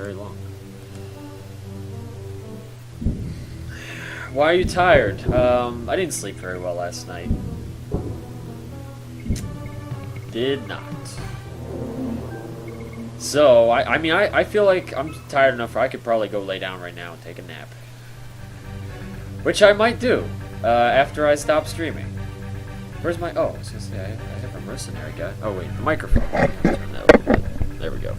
very long. Why are you tired? I didn't sleep very well last night. Did not. So, I mean, I feel like I'm tired enough where I could probably go lay down right now and take a nap. Which I might do, after I stop streaming. Where's my... Oh, I was gonna say, I have a mercenary guy. Oh, wait, the microphone. Turn that a little bit. There we go.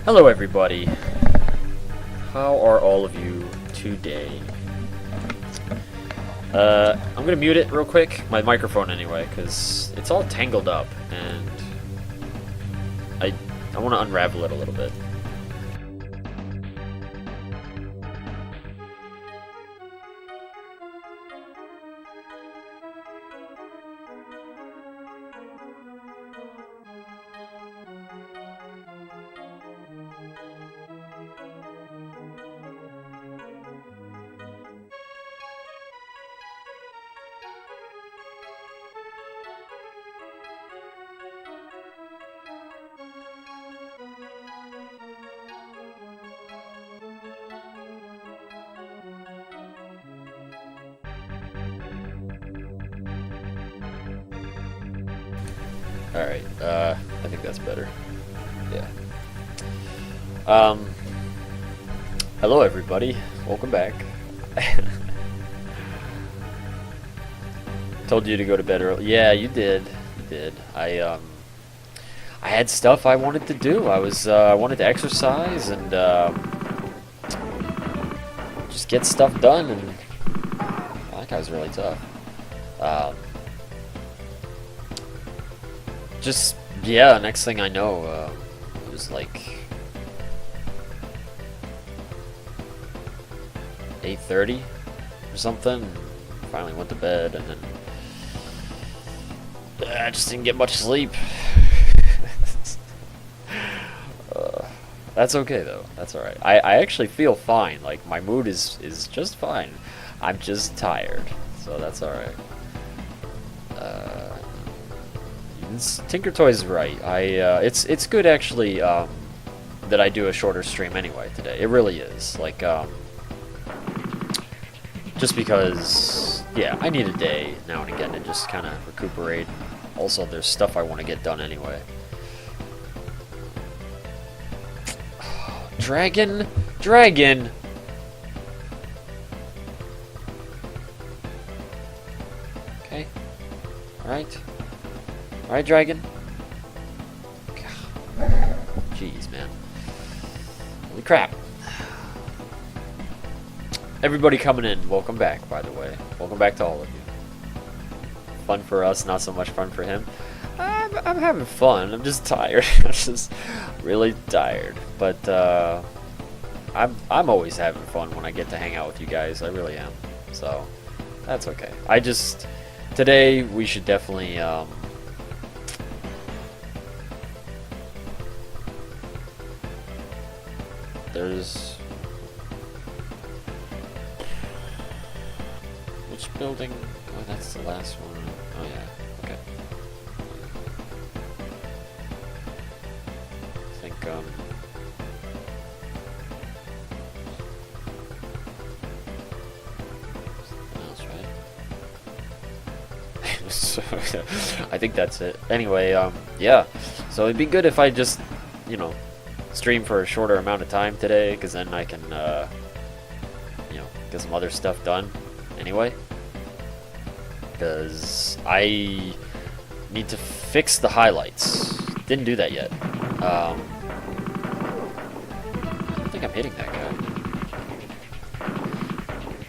Hello, everybody. How are all of you today? I'm gonna mute it real quick, my microphone anyway, because it's all tangled up, and I want to unravel it a little bit. Alright, I think that's better. Yeah. Hello everybody. Welcome back. Told you to go to bed early. Yeah, you did. You did. I had stuff I wanted to do. I wanted to exercise and, just get stuff done, and that guy was really tough. Just, yeah, next thing I know, it was like 8:30 or something. Finally went to bed, and then I just didn't get much sleep. That's okay though. That's alright. I actually feel fine. Like, my mood is just fine. I'm just tired, so that's alright. Tinker Toy's right. It's good actually that I do a shorter stream anyway today. It really is. Like, just because, yeah, I need a day now and again to just kind of recuperate. Also, there's stuff I want to get done anyway. Dragon! Dragon! Okay. Alright. Alright, Dragon. God. Jeez, man. Holy crap. Everybody coming in, welcome back, by the way. Welcome back to all of you. Fun for us, not so much fun for him. I'm having fun. I'm just tired. I'm just really tired. But I'm always having fun when I get to hang out with you guys. I really am. So that's okay. Today we should definitely there's which building? Oh, that's the last one. Oh yeah. Okay. I think something else, right? I think that's it. Anyway, yeah. So it'd be good if I just, you know, stream for a shorter amount of time today, because then I can, you know, get some other stuff done anyway. Because I need to fix the highlights. Didn't do that yet. I don't think I'm hitting that guy.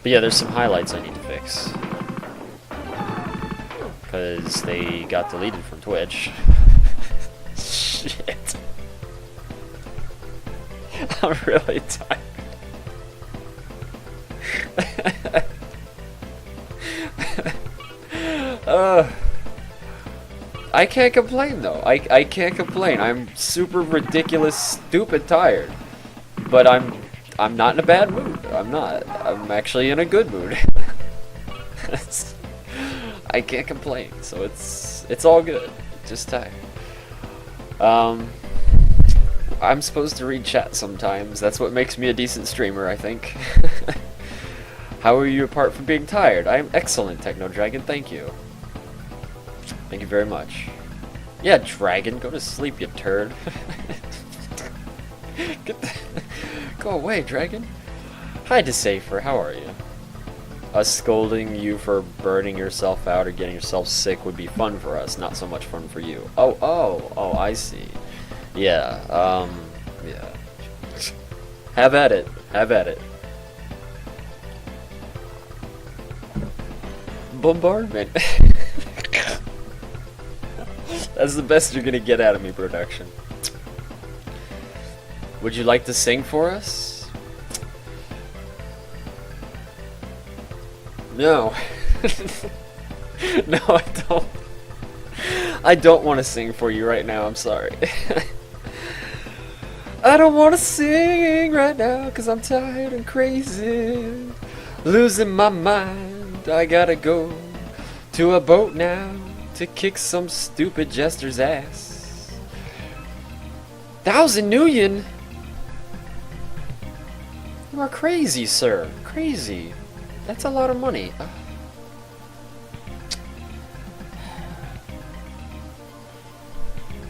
But yeah, there's some highlights I need to fix. Because they got deleted from Twitch. Shit. I'm really tired. I can't complain though. I can't complain. I'm super ridiculous, stupid tired. But I'm not in a bad mood. I'm not. I'm actually in a good mood. I can't complain. So it's all good. Just tired. I'm supposed to read chat sometimes. That's what makes me a decent streamer, I think. How are you apart from being tired? I am excellent, Techno Dragon. Thank you. Thank you very much. Yeah, Dragon, go to sleep, you turd. Go away, Dragon. Hi, Decipher. How are you? Us scolding you for burning yourself out or getting yourself sick would be fun for us, not so much fun for you. Oh, I see. Yeah, yeah. Have at it. Have at it. Bombardment. That's the best you're gonna get out of me, production. Would you like to sing for us? No. No, I don't. I don't want to sing for you right now, I'm sorry. I don't want to sing right now because I'm tired and crazy. Losing my mind. I gotta go to a boat now to kick some stupid jester's ass. 1,000 million? You are crazy, sir. Crazy. That's a lot of money.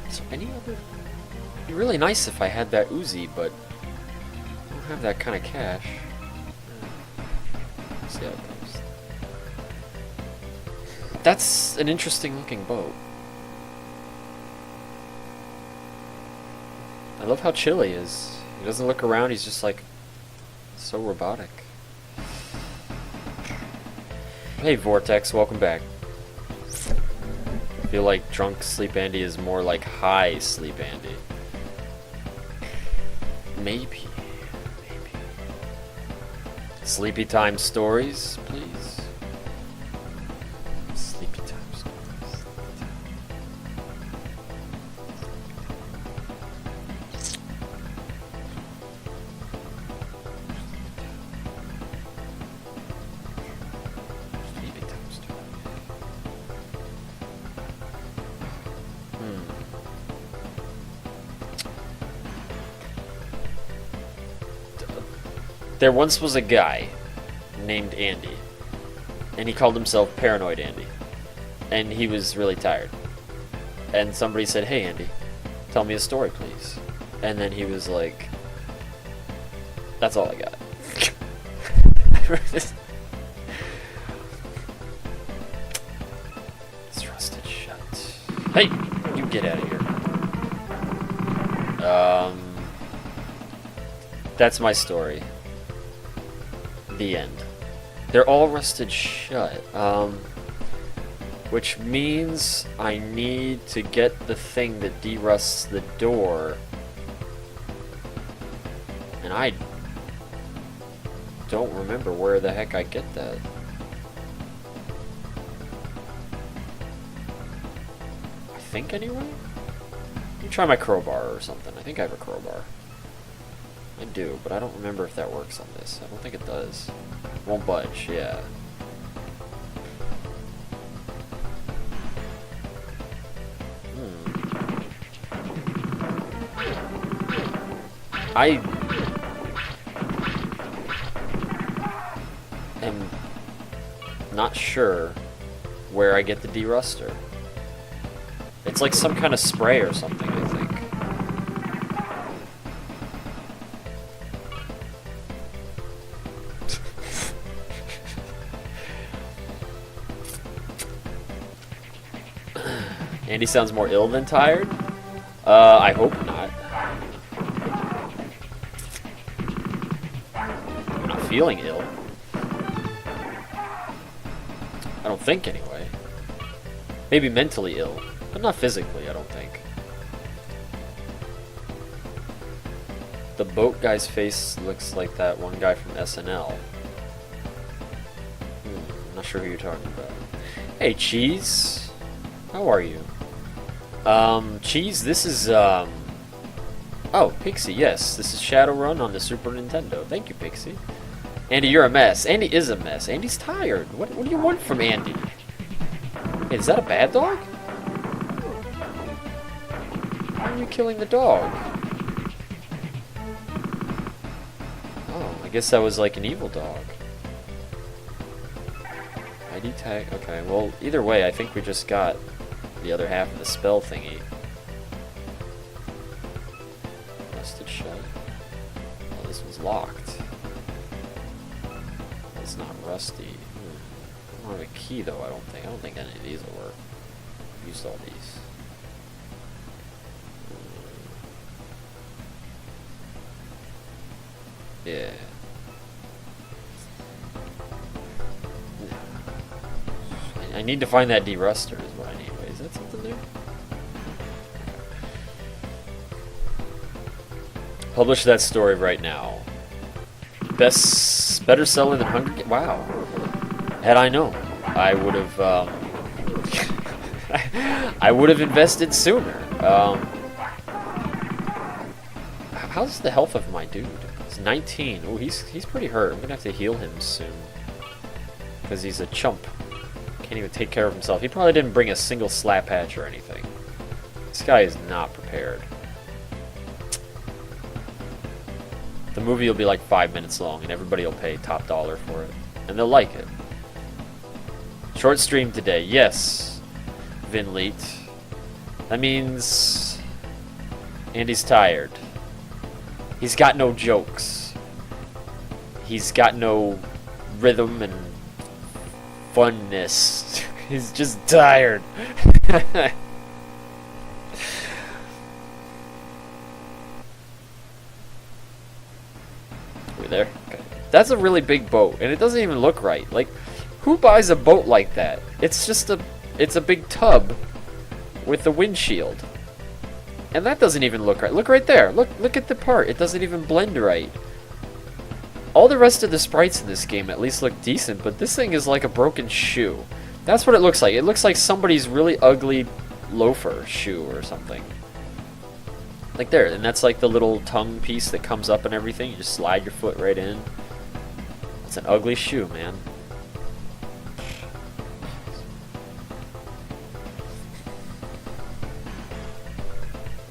Is there any other? It'd be really nice if I had that Uzi, but I don't have that kind of cash. Let's see how it goes. That's an interesting looking boat. I love how chill he is. He doesn't look around, he's just like so robotic. Hey Vortex, welcome back. I feel like drunk Sleep Andy is more like high Sleep Andy. Maybe. Sleepy time stories, please. Sleepy time stories. Sleepy time stories. There once was a guy named Andy, and he called himself Paranoid Andy, and he was really tired. And somebody said, "Hey Andy, tell me a story, please." And then he was like, "That's all I got." It's rusted shut. Hey, you get out of here. That's my story. The end. They're all rusted shut, which means I need to get the thing that derusts the door, and I don't remember where the heck I get that. I think anyway? Let me try my crowbar or something. I think I have a crowbar. I do, but I don't remember if that works on this. I don't think it does. Won't budge, yeah. I am not sure where I get the deruster. It's like some kind of spray or something, I think. Andy sounds more ill than tired? I hope not. I'm not feeling ill. I don't think, anyway. Maybe mentally ill, but not physically, I don't think. The boat guy's face looks like that one guy from SNL. I'm not sure who you're talking about. Hey, Cheese. How are you? Cheese, this is, oh, Pixie, yes. This is Shadowrun on the Super Nintendo. Thank you, Pixie. Andy, you're a mess. Andy is a mess. Andy's tired. What do you want from Andy? Hey, is that a bad dog? Why are you killing the dog? guess that was like an evil dog. ID tag. Okay, well, either way, I think we just got the other half of the spell thingy. Rusted shut. Oh, this one's locked. It's not rusty. I don't have a key though, I don't think. I don't think any of these will work. I've used all these. Yeah. I need to find that deruster is what I need. Wait, is that something there? Publish that story right now. Better selling than Hunger Games. Wow. Had I known, I would have. I would have invested sooner. How's the health of my dude? It's 19. Oh, he's pretty hurt. I'm gonna have to heal him soon because he's a chump. Can't even take care of himself. He probably didn't bring a single slap hatch or anything. This guy is not prepared. The movie will be like 5 minutes long, and everybody will pay top dollar for it, and they'll like it. Short stream today, yes, Vinleet. That means Andy's tired. He's got no jokes. He's got no rhythm and funness. He's just tired. We're there? Okay. That's a really big boat, and it doesn't even look right. Like, who buys a boat like that? It's just it's a big tub with a windshield. And that doesn't even look right. Look right there. Look at the part. It doesn't even blend right. All the rest of the sprites in this game at least look decent, but this thing is like a broken shoe. That's what it looks like. It looks like somebody's really ugly loafer shoe or something. Like there, and that's like the little tongue piece that comes up and everything. You just slide your foot right in. It's an ugly shoe, man.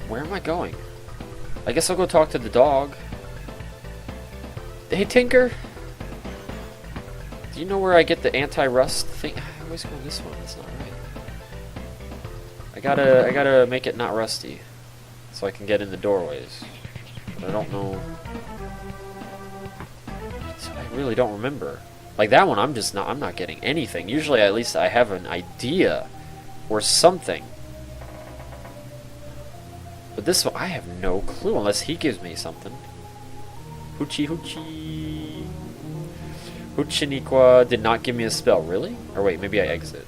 Where am I going? I guess I'll go talk to the dog. Hey, Tinker. Do you know where I get the anti-rust thing? I always go this one. That's not right. I gotta make it not rusty, so I can get in the doorways. But I don't know. I really don't remember. Like that one, I'm not getting anything. Usually, at least I have an idea or something. But this one, I have no clue unless he gives me something. Hoochie hoochie. Hoochiniqua did not give me a spell, really? Or wait, maybe I exit.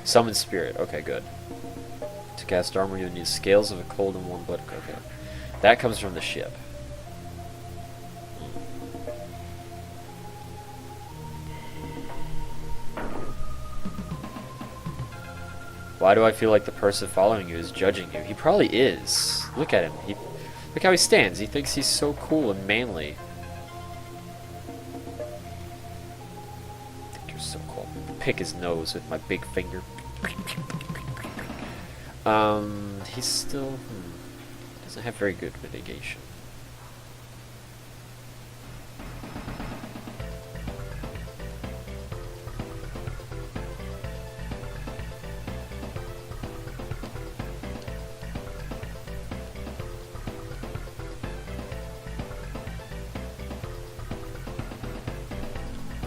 Summon spirit, okay, good. To cast armor, you need scales of a cold and one blood. Okay. That comes from the ship. Why do I feel like the person following you is judging you? He probably is. Look at him. Look how he stands. He thinks he's so cool and manly. I think you're so cool. Pick his nose with my big finger. He's still... doesn't have very good mitigation.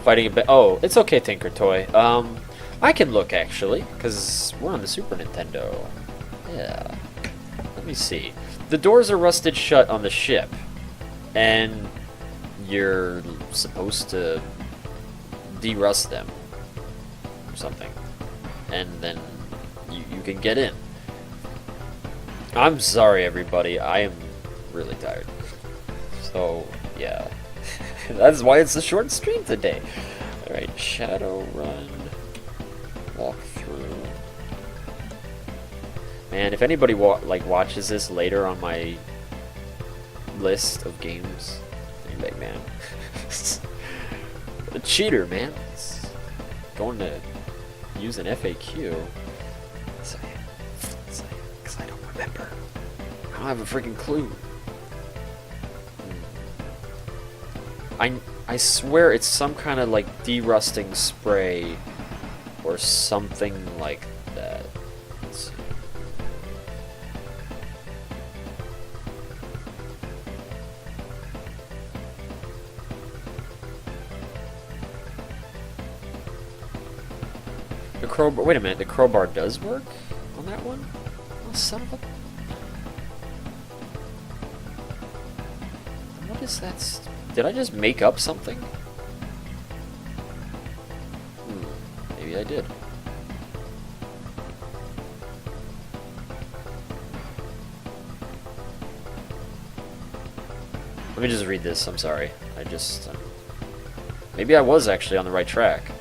Fighting a bit. Oh, it's okay, Tinker Toy. I can look actually, because we're on the Super Nintendo. Yeah. Let me see. The doors are rusted shut on the ship, and you're supposed to de-rust them or something, and then you can get in. I'm sorry, everybody. I am really tired. So yeah. That's why it's a short stream today. Alright, Shadowrun walkthrough. Man, if anybody watches this later on my list of games, they're like, man, what a cheater, man. It's going to use an FAQ. Because I don't remember. I don't have a freaking clue. I swear it's some kind of like de-rusting spray or something like that. Let's see. The crowbar. Wait a minute. The crowbar does work on that one. Oh, son of a. What is that? Did I just make up something? Maybe I did. Let me just read this. I'm sorry. Maybe I was actually on the right track.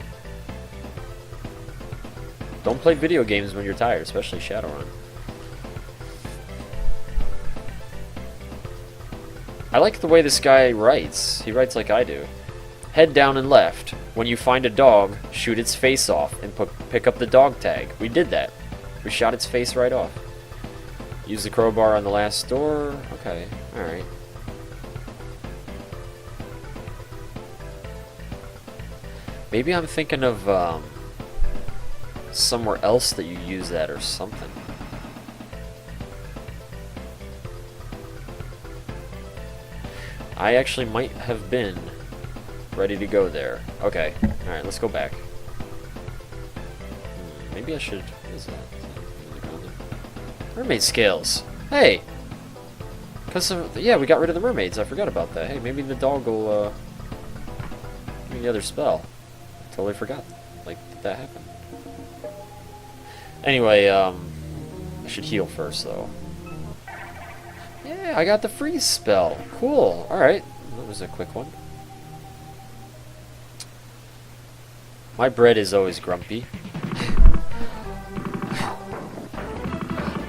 Don't play video games when you're tired, especially Shadowrun. I like the way this guy writes. He writes like I do. Head down and left. When you find a dog, shoot its face off and pick up the dog tag. We did that. We shot its face right off. Use the crowbar on the last door. Okay, alright. Maybe I'm thinking of somewhere else that you use that or something. I actually might have been ready to go there. Okay, alright, let's go back. Maybe I should... What is that? Mermaid scales! Hey! Because, yeah, we got rid of the mermaids. I forgot about that. Hey, maybe the dog will, give me the other spell. Totally forgot. Like, that happened. Anyway, I should heal first, though. Yeah, I got the freeze spell. Cool. Alright. That was a quick one. My bread is always grumpy.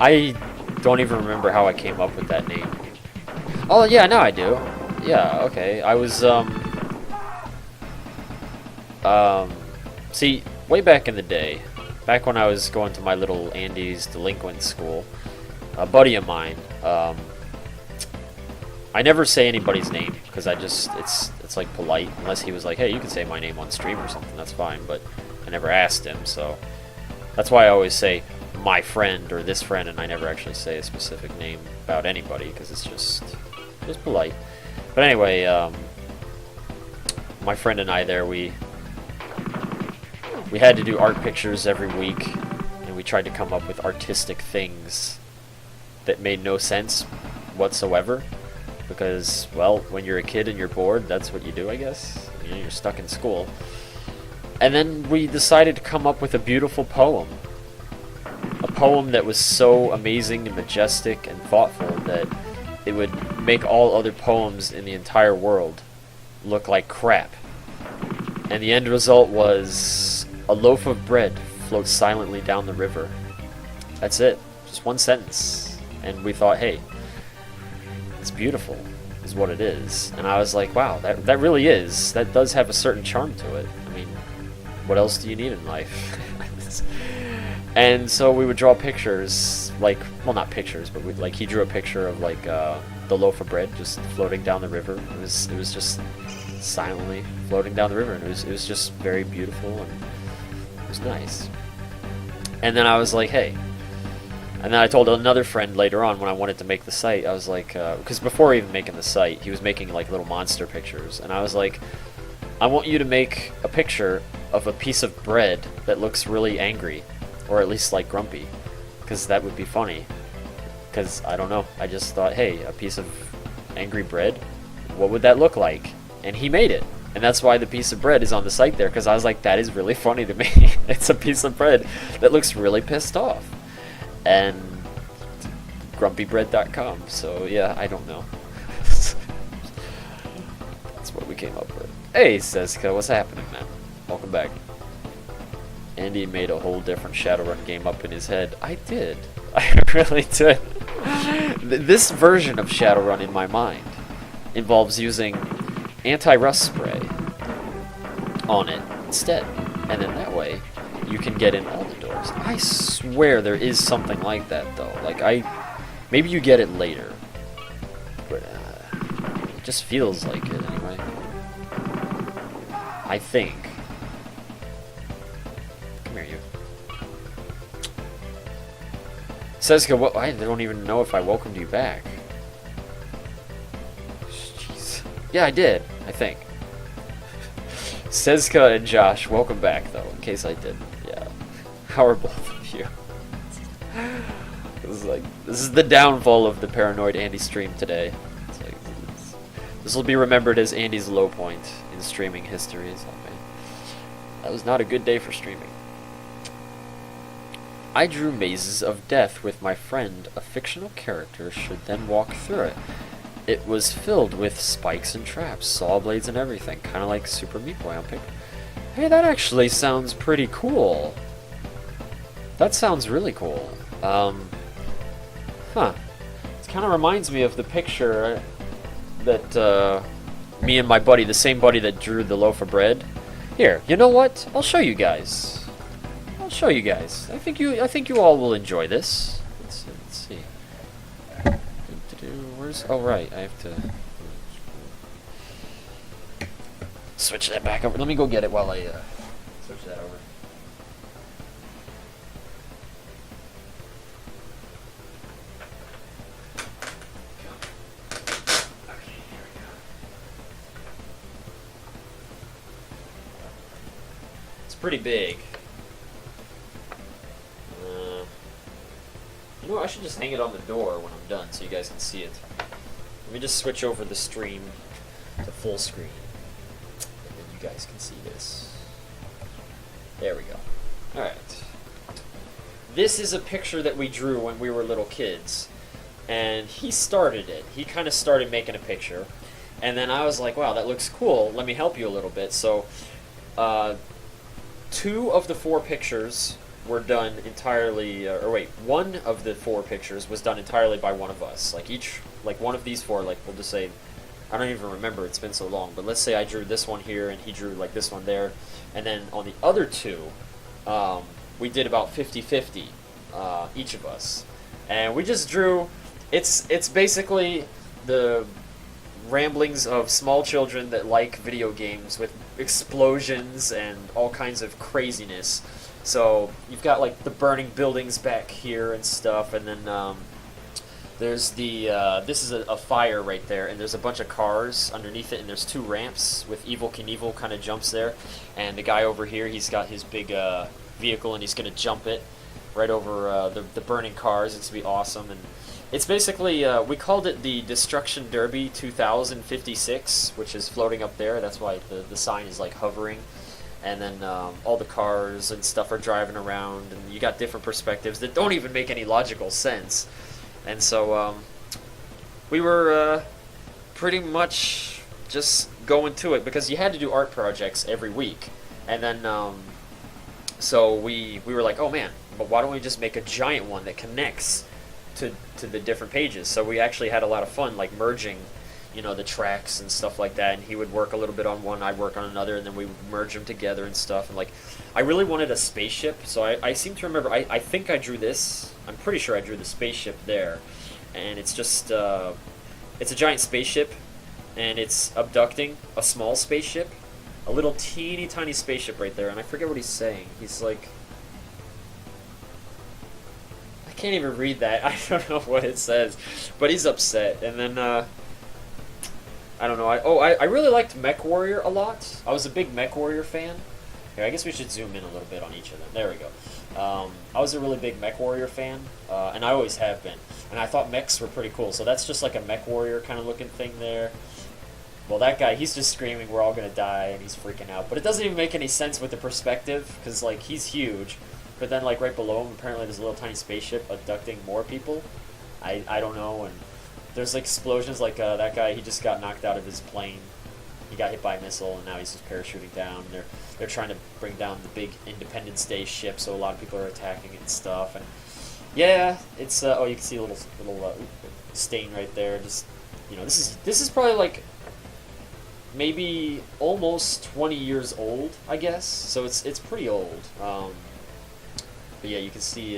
I don't even remember how I came up with that name. Oh, yeah, now I do. Yeah, okay. I was, see, way back in the day, back when I was going to my little Andy's delinquent school, a buddy of mine, I never say anybody's name because it's like polite, unless he was like, hey, you can say my name on stream or something, that's fine, but I never asked him, so that's why I always say my friend or this friend, and I never actually say a specific name about anybody because it's just polite. But anyway, my friend and I there, we had to do art pictures every week, and we tried to come up with artistic things that made no sense whatsoever. Because, well, when you're a kid and you're bored, that's what you do, I guess. You know, you're stuck in school. And then we decided to come up with a beautiful poem. A poem that was so amazing and majestic and thoughtful that it would make all other poems in the entire world look like crap. And the end result was a loaf of bread floats silently down the river. That's it. Just one sentence. And we thought, hey, it's beautiful, is what it is. And I was like, wow, that really is. That does have a certain charm to it. I mean, what else do you need in life? And so we would draw pictures, like, well, not pictures, but like he drew a picture of like the loaf of bread just floating down the river. It was just silently floating down the river, and it was just very beautiful, and it was nice. And then I was like, hey. And then I told another friend later on when I wanted to make the site, I was like, because before even making the site, he was making like little monster pictures, and I was like, I want you to make a picture of a piece of bread that looks really angry, or at least like grumpy, because that would be funny. Because, I don't know, I just thought, hey, a piece of angry bread, what would that look like? And he made it. And that's why the piece of bread is on the site there, because I was like, that is really funny to me. It's a piece of bread that looks really pissed off. And grumpybread.com, so yeah, I don't know. That's what we came up with. Hey, Seska, what's happening, man? Welcome back. Andy made a whole different Shadowrun game up in his head. I did. I really did. This version of Shadowrun in my mind involves using anti-rust spray on it instead. And then that way, you can get in all the doors. I swear there is something like that, though. Like, maybe you get it later. But, it just feels like it, anyway. I think. Come here, you. Sezka, what? I don't even know if I welcomed you back. Jeez. Yeah, I did. I think. Sezka and Josh, welcome back, though, in case I didn't. Yeah. How are both of you? This is the downfall of the Paranoid Andy stream today. This will be remembered as Andy's low point in streaming history. That was not a good day for streaming. I drew mazes of death with my friend. A fictional character should then walk through it. It was filled with spikes and traps, saw blades and everything, kind of like Super Meat Boy on Pick. Hey, that actually sounds pretty cool. That sounds really cool. Huh. It kind of reminds me of the picture that me and my buddy, the same buddy that drew the loaf of bread. Here, you know what? I'll show you guys. I think you all will enjoy this. Let's see. Where's? Oh right, I have to switch that back over. Let me go get it while I switch that over. Pretty big. You know what, I should just hang it on the door when I'm done so you guys can see it. Let me just switch over the stream to full screen. And then you guys can see this. There we go. Alright. This is a picture that we drew when we were little kids. And he started it. He kind of started making a picture. And then I was like, wow, that looks cool. Let me help you a little bit. So, 2 of the 4 pictures were done entirely, one of the 4 pictures was done entirely by one of us. Like one of these 4, like we'll just say, I don't even remember, it's been so long, but let's say I drew this one here and he drew like this one there, and then on the other 2, we did about 50-50, each of us. And we just drew, it's basically the ramblings of small children that like video games with explosions and all kinds of craziness. So you've got like the burning buildings back here and stuff, and then there's the this is a fire right there, and there's a bunch of cars underneath it, and there's 2 ramps with Evil Knievel kind of jumps there, and the guy over here, he's got his big vehicle and he's gonna jump it right over the burning cars. It's gonna be awesome. And it's basically, we called it the Destruction Derby 2056, which is floating up there. That's why the sign is like hovering. And then all the cars and stuff are driving around, and you got different perspectives that don't even make any logical sense. And so we were pretty much just going to it, because you had to do art projects every week. And then so we were like, oh man, but why don't we just make a giant one that connects to the different pages? So we actually had a lot of fun, like merging, you know, the tracks and stuff like that, and he would work a little bit on one, I'd work on another, and then we would merge them together and stuff. And like, I really wanted a spaceship, so I seem to remember, I think I drew this, I'm pretty sure I drew the spaceship there, and it's just, it's a giant spaceship, and it's abducting a small spaceship, a little teeny tiny spaceship right there, and I forget what he's saying. He's like, I can't even read that, I don't know what it says, but he's upset. And then, I don't know. I really liked Mech Warrior a lot. I was a big Mech Warrior fan. Here, I guess we should zoom in a little bit on each of them. There we go. I was a really big Mech Warrior fan, and I always have been. And I thought mechs were pretty cool. So that's just like a Mech Warrior kind of looking thing there. Well, that guy, he's just screaming, we're all going to die, and he's freaking out. But it doesn't even make any sense with the perspective, because like, he's huge. But then like right below him, apparently there's a little tiny spaceship abducting more people. I don't know, and there's like explosions, like that guy, he just got knocked out of his plane. He got hit by a missile, and now he's just parachuting down. They're trying to bring down the big Independence Day ship, so a lot of people are attacking it and stuff. And yeah, it's oh, you can see a little stain right there. Just, you know, this is probably like maybe almost 20 years old, I guess. So it's pretty old. But yeah, you can see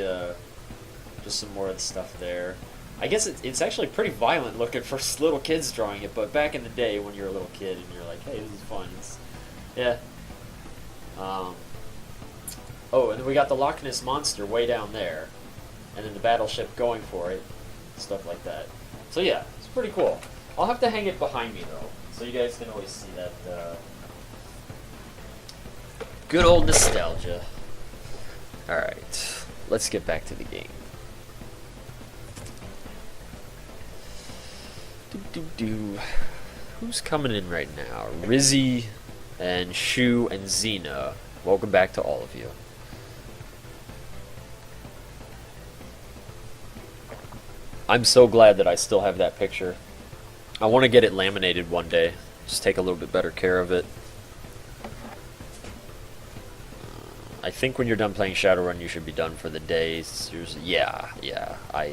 just some more of the stuff there. I guess it's actually pretty violent looking for little kids drawing it, but back in the day when you're a little kid and you're like, hey, this is fun. Yeah, Oh, and then we got the Loch Ness Monster way down there. And then the battleship going for it. Stuff like that. So yeah, it's pretty cool. I'll have to hang it behind me though. So you guys can always see that good old nostalgia. Alright. Let's get back to the game. Who's coming in right now? Rizzy and Shu and Xena. Welcome back to all of you. I'm so glad that I still have that picture. I want to get it laminated one day. Just take a little bit better care of it. I think when you're done playing Shadowrun, you should be done for the day. Yeah. I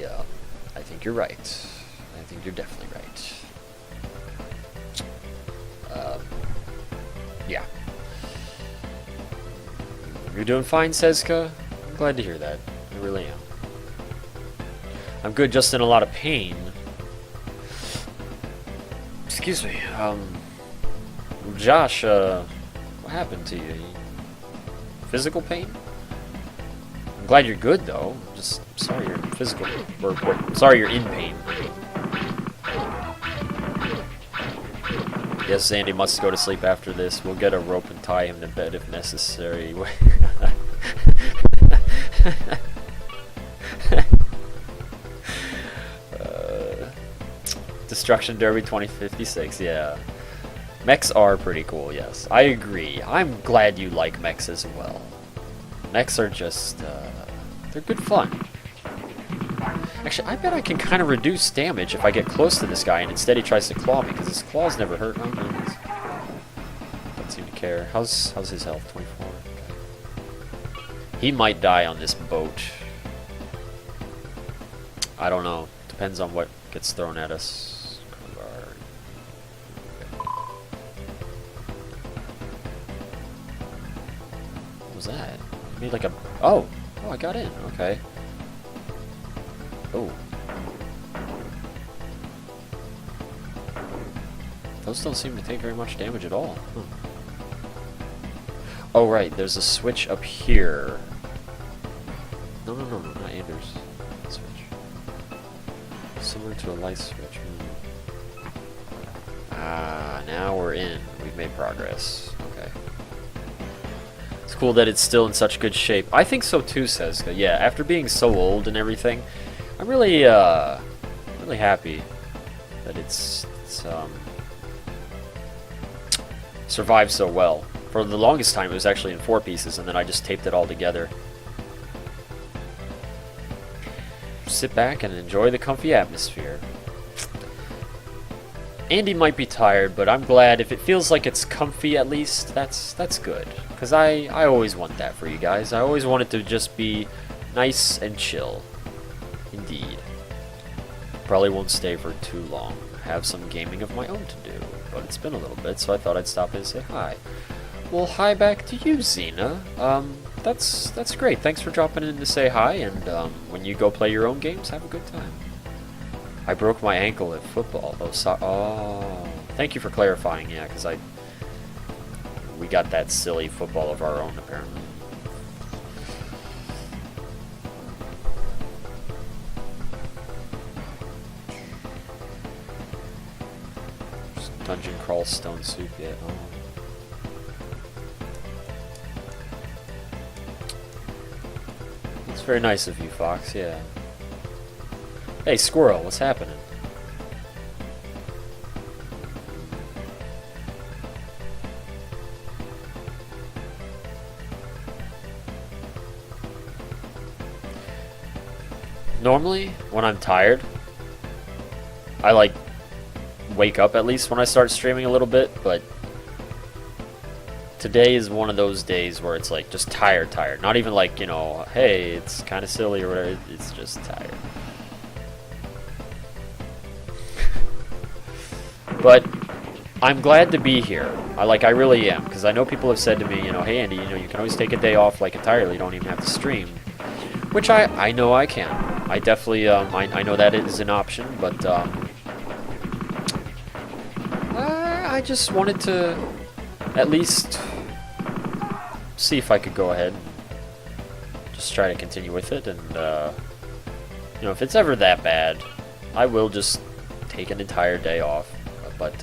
think you're right. I think you're definitely right. Yeah. You're doing fine, Sezka. I'm glad to hear that. I really am. I'm good, just in a lot of pain. Excuse me. Josh, what happened to you? Physical pain? I'm glad you're good, though. Just sorry you're physical. Sorry you're in pain. Yes, Sandy must go to sleep after this. We'll get a rope and tie him to bed if necessary. Destruction Derby 2056, yeah. Mechs are pretty cool, yes. I agree. I'm glad you like mechs as well. Mechs are just, they're good fun. Actually, I bet I can kind of reduce damage if I get close to this guy and instead he tries to claw me, because his claws never hurt. Oh, no, don't seem to care. How's his health? 24? Okay. He might die on this boat. I don't know. Depends on what gets thrown at us. What was that? I made like a... Oh, I got in. Okay. Oh. Those don't seem to take very much damage at all. Huh. Oh, right. There's a switch up here. No, not Anders. Switch. Similar to a light switch. Ah, now we're in. We've made progress. Okay. It's cool that it's still in such good shape. I think so too, Sezka. Yeah, after being so old and everything, I'm really, really happy that it's survived so well. For the longest time, it was actually in 4 pieces, and then I just taped it all together. Sit back and enjoy the comfy atmosphere. Andy might be tired, but I'm glad if it feels like it's comfy at least, that's good. Because I always want that for you guys. I always want it to just be nice and chill. Indeed. Probably won't stay for too long. Have some gaming of my own to do. But it's been a little bit, so I thought I'd stop in and say hi. Well, hi back to you, Xena. That's great. Thanks for dropping in to say hi, and when you go play your own games, have a good time. I broke my ankle at football. Oh, thank you for clarifying. Yeah, because we got that silly football of our own apparently. Just dungeon crawl stone soup yet. Oh. It's very nice of you, Fox. Yeah. Hey, Squirrel, what's happening? Normally, when I'm tired, I like wake up at least when I start streaming a little bit, but today is one of those days where it's like just tired. Not even like, you know, hey, it's kind of silly or whatever, it's just tired. But I'm glad to be here. I really am, because I know people have said to me, you know, hey Andy, you know, you can always take a day off like entirely. You don't even have to stream, which I know I can. I definitely I know that is an option, but I just wanted to at least see if I could go ahead and just try to continue with it, and you know, if it's ever that bad, I will just take an entire day off. But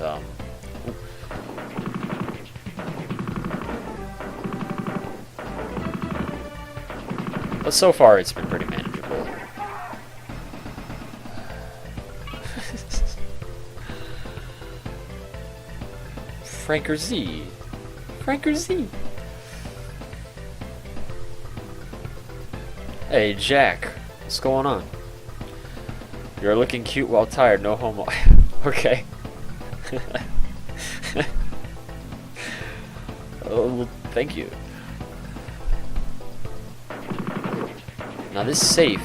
so far it's been pretty manageable. Franker Z. Franker Z. Hey, Jack. What's going on? You're looking cute while tired, no homo. Okay. Oh, well, thank you. Now this safe,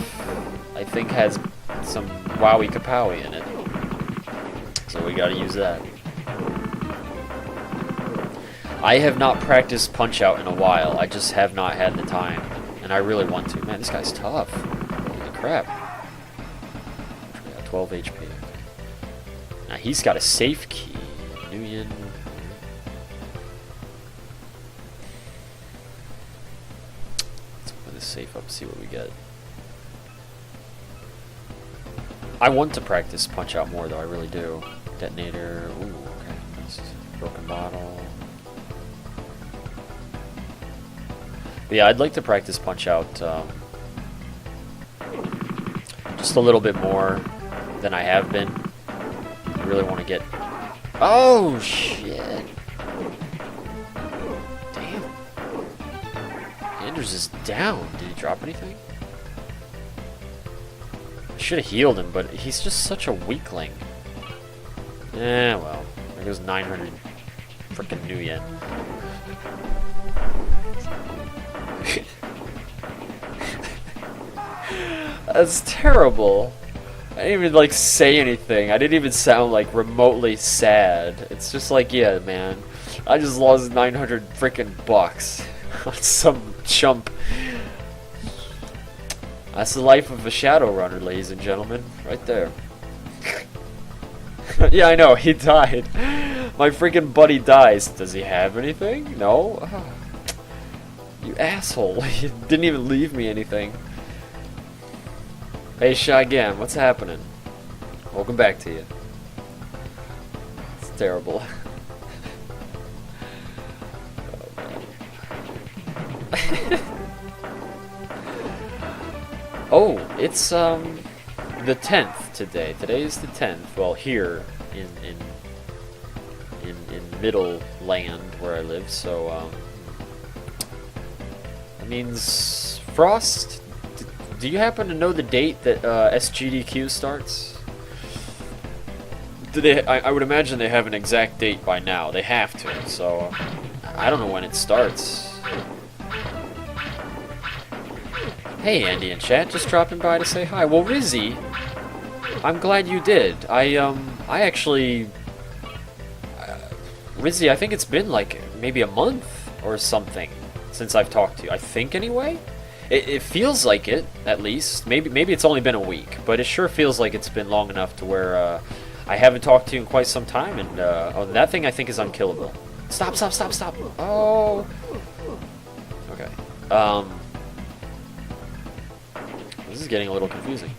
I think, has some wowie kapowie in it. So we gotta use that. I have not practiced Punch-Out in a while. I just have not had the time. And I really want to. Man, this guy's tough. Holy crap. 12 HP. Now he's got a safe key. Nguyen. Let's open this safe up, see what we get. I want to practice Punch-Out more, though. I really do. Detonator. Ooh, okay. Nice. Broken bottle. But yeah, I'd like to practice Punch-Out just a little bit more than I have been. I really want to get... Oh, shit. Damn. Anders is down. Did he drop anything? I should have healed him, but he's just such a weakling. Eh, well. There goes 900 frickin' new yen. That's terrible. I didn't even, like, say anything. I didn't even sound, like, remotely sad. It's just like, yeah, man. I just lost 900 frickin' bucks on some chump. That's the life of a Shadowrunner, ladies and gentlemen. Right there. Yeah, I know. He died. My freaking buddy dies. Does he have anything? No? Oh. You asshole. You didn't even leave me anything. Hey, Shy Gam, what's happening? Welcome back to you. It's terrible. Oh, it's the 10th today. Today is the 10th. Well, here in Middle Land where I live. So that means Frost. Do you happen to know the date that SGDQ starts? Do they? I would imagine they have an exact date by now. They have to. So I don't know when it starts. Hey, Andy and chat, just dropping by to say hi. Well, Rizzy, I'm glad you did. I actually, Rizzy, I think it's been like maybe a month or something since I've talked to you. I think anyway. It feels like it, at least. Maybe it's only been a week, but it sure feels like it's been long enough to where I haven't talked to you in quite some time. And oh, that thing I think is unkillable. Stop! Oh. Okay. This is getting a little confusing.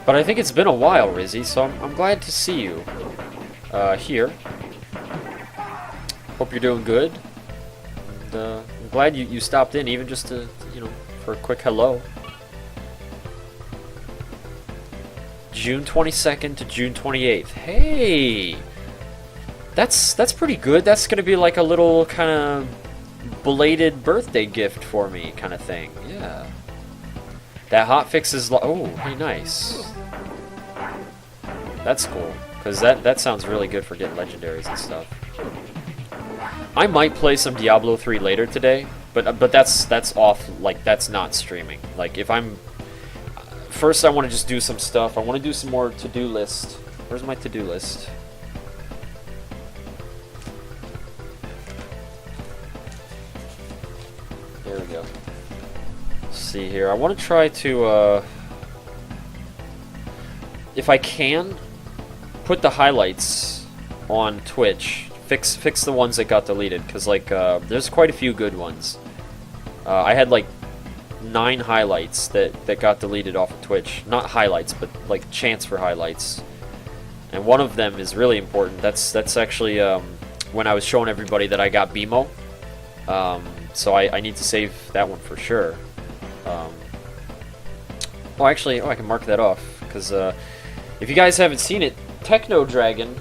But I think it's been a while, Rizzy, so I'm glad to see you here. Hope you're doing good. And I'm glad you stopped in, even just to, you know, for a quick hello. June 22nd to June 28th. Hey! That's pretty good. That's gonna be like a little kind of belated birthday gift for me kind of thing. Yeah. That hotfix is oh, hey, nice. That's cool, because that sounds really good for getting legendaries and stuff. I might play some Diablo 3 later today, but that's off, like, that's not streaming. Like, if I'm... First, I want to just do some stuff. I want to do some more to-do list. Where's my to-do list? There we go. Let's see here. I want to try to, if I can, put the highlights on Twitch fix the ones that got deleted, because like there's quite a few good ones. I had like 9 highlights that got deleted off of Twitch. Not highlights, but like chance for highlights. And one of them is really important. That's actually when I was showing everybody that I got BMO. So I need to save that one for sure. Oh, actually, I can mark that off, because if you guys haven't seen it, Techno Dragon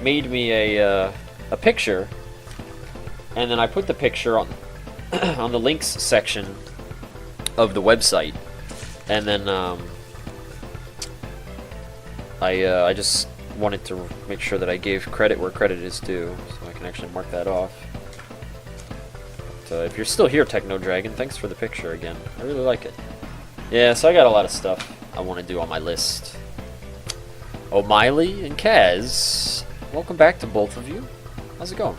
made me a picture, and then I put the picture on on the links section of the website, and then I just wanted to make sure that I gave credit where credit is due, so I can actually mark that off. But, if you're still here, Techno Dragon, thanks for the picture again. I really like it. Yeah, so I got a lot of stuff I want to do on my list. O'Miley and Kaz, welcome back to both of you. How's it going?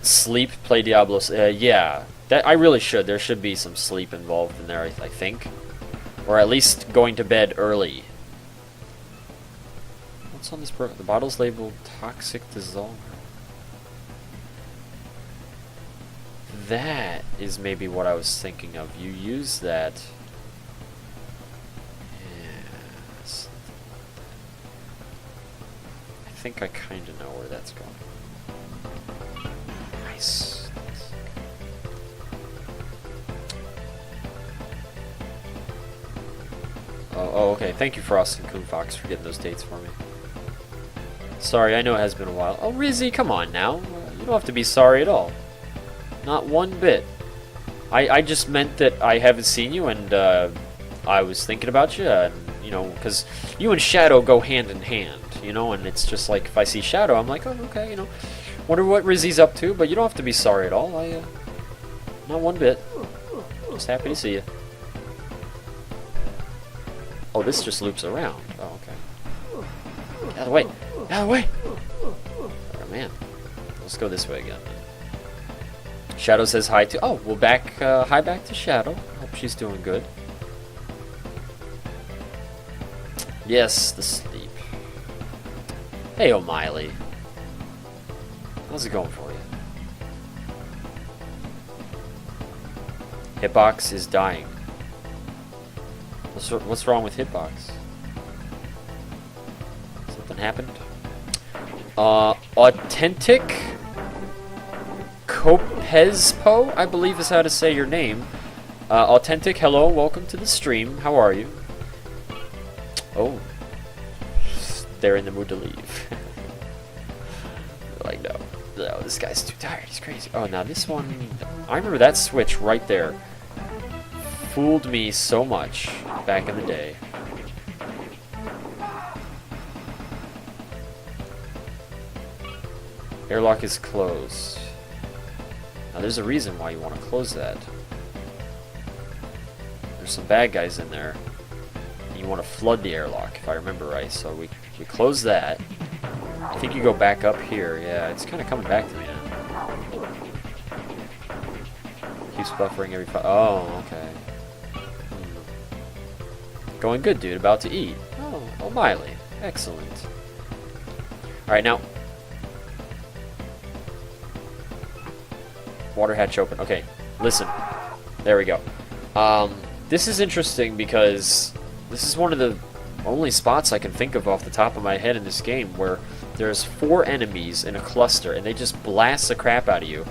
Sleep, play Diablos. Yeah, that I really should. There should be some sleep involved in there, I think. Or at least going to bed early. What's on this program? The bottle's labeled Toxic Dissolver. That is maybe what I was thinking of. You use that. Yes. I think I kind of know where that's going. Nice. Oh, okay. Thank you, Frost and Coon Fox, for getting those dates for me. Sorry, I know it has been a while. Oh, Rizzy, come on now. You don't have to be sorry at all. Not one bit. I just meant that I haven't seen you, and I was thinking about you, and, you know, because you and Shadow go hand in hand, you know, and it's just like, if I see Shadow, I'm like, oh, okay, you know, wonder what Rizzy's up to, but you don't have to be sorry at all. Not one bit. Just happy to see you. Oh, this just loops around. Oh, okay. Get out of the way. Get out of the way. Oh, man. Let's go this way again. Shadow says hi to... Oh, well, hi back to Shadow. Hope she's doing good. Yes, the sleep. Hey, O'Miley. How's it going for you? Hitbox is dying. What's wrong with Hitbox? Something happened? Authentic Copespo, I believe is how to say your name. Authentic, hello, welcome to the stream. How are you? Oh. They're in the mood to leave. Like, no, this guy's too tired, he's crazy. Oh, now this one, I remember that switch right there. Fooled me so much back in the day. Airlock is closed. Now there's a reason why you want to close that. There's some bad guys in there. And you want to flood the airlock, if I remember right. So we close that. I think you go back up here. Yeah, it's kind of coming back to me now. Keeps buffering every 5. Oh, okay. Going good, dude. About to eat. Oh, O'Miley. Excellent. Alright, now. Water hatch open. Okay, listen. There we go. This is interesting because this is one of the only spots I can think of off the top of my head in this game where there's 4 enemies in a cluster and they just blast the crap out of you.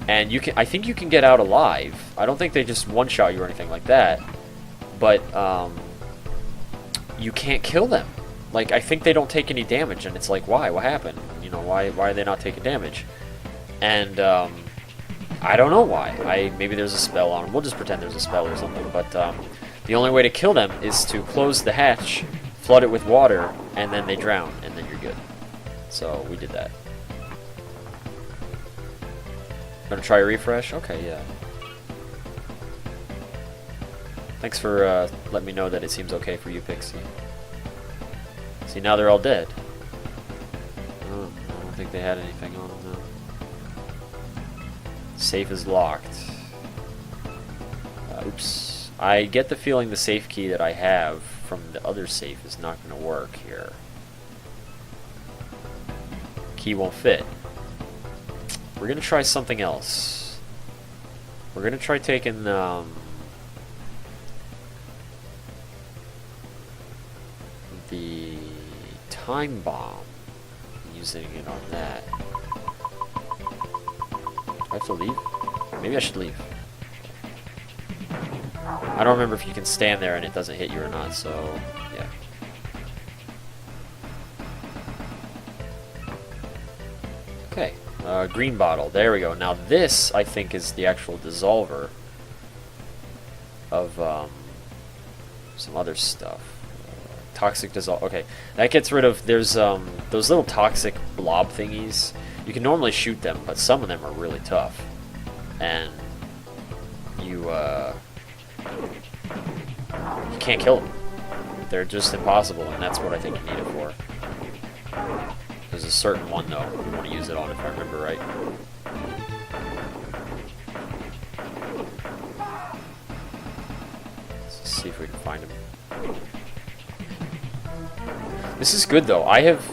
And you can, I think you can get out alive. I don't think they just one-shot you or anything like that. But, you can't kill them. Like, I think they don't take any damage, and it's like, why? What happened? You know, why are they not taking damage? And, I don't know why. Maybe there's a spell on them. We'll just pretend there's a spell or something. But, the only way to kill them is to close the hatch, flood it with water, and then they drown, and then you're good. So, we did that. Gonna try a refresh? Okay, yeah. Thanks for letting me know that it seems okay for you, Pixie. See, now they're all dead. Oh, I don't think they had anything on them, though. Safe is locked. Oops. I get the feeling the safe key that I have from the other safe is not going to work here. key won't fit. We're gonna try something else. We're gonna try taking the time bomb, using it on that. Do I have to leave? Maybe I should leave. I don't remember if you can stand there and it doesn't hit you or not, so yeah. Okay, green bottle. There we go. Now this, I think, is the actual dissolver of some other stuff. Toxic dissolve. Okay, that gets rid of. There's those little toxic blob thingies. You can normally shoot them, but some of them are really tough, and you can't kill them. They're just impossible, and that's what I think you need it for. There's a certain one though you want to use it on, if I remember right. Let's see if we can find him. This is good though. I have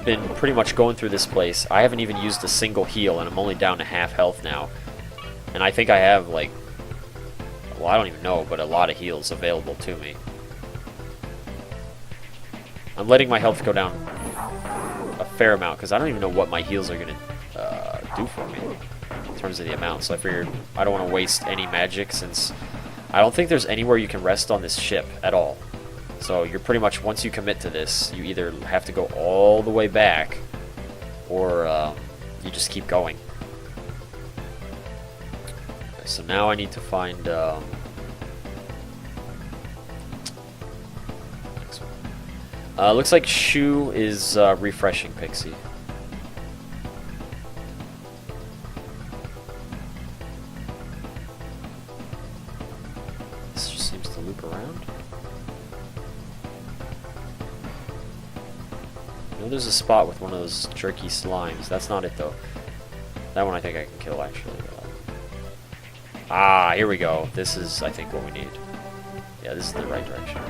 been pretty much going through this place. I haven't even used a single heal, and I'm only down to half health now. And I think I have, like, well, I don't even know, but a lot of heals available to me. I'm letting my health go down a fair amount, because I don't even know what my heals are going to do for me in terms of the amount. So I figured I don't want to waste any magic, since I don't think there's anywhere you can rest on this ship at all. So you're pretty much, once you commit to this, you either have to go all the way back, or you just keep going. Okay, so now I need to find next one. Looks like Shu is refreshing Pixie. This just seems to loop around. I know there's a spot with one of those jerky slimes. That's not it though. That one I think I can kill actually. Ah, here we go. This is, I think, what we need. Yeah, this is the right direction.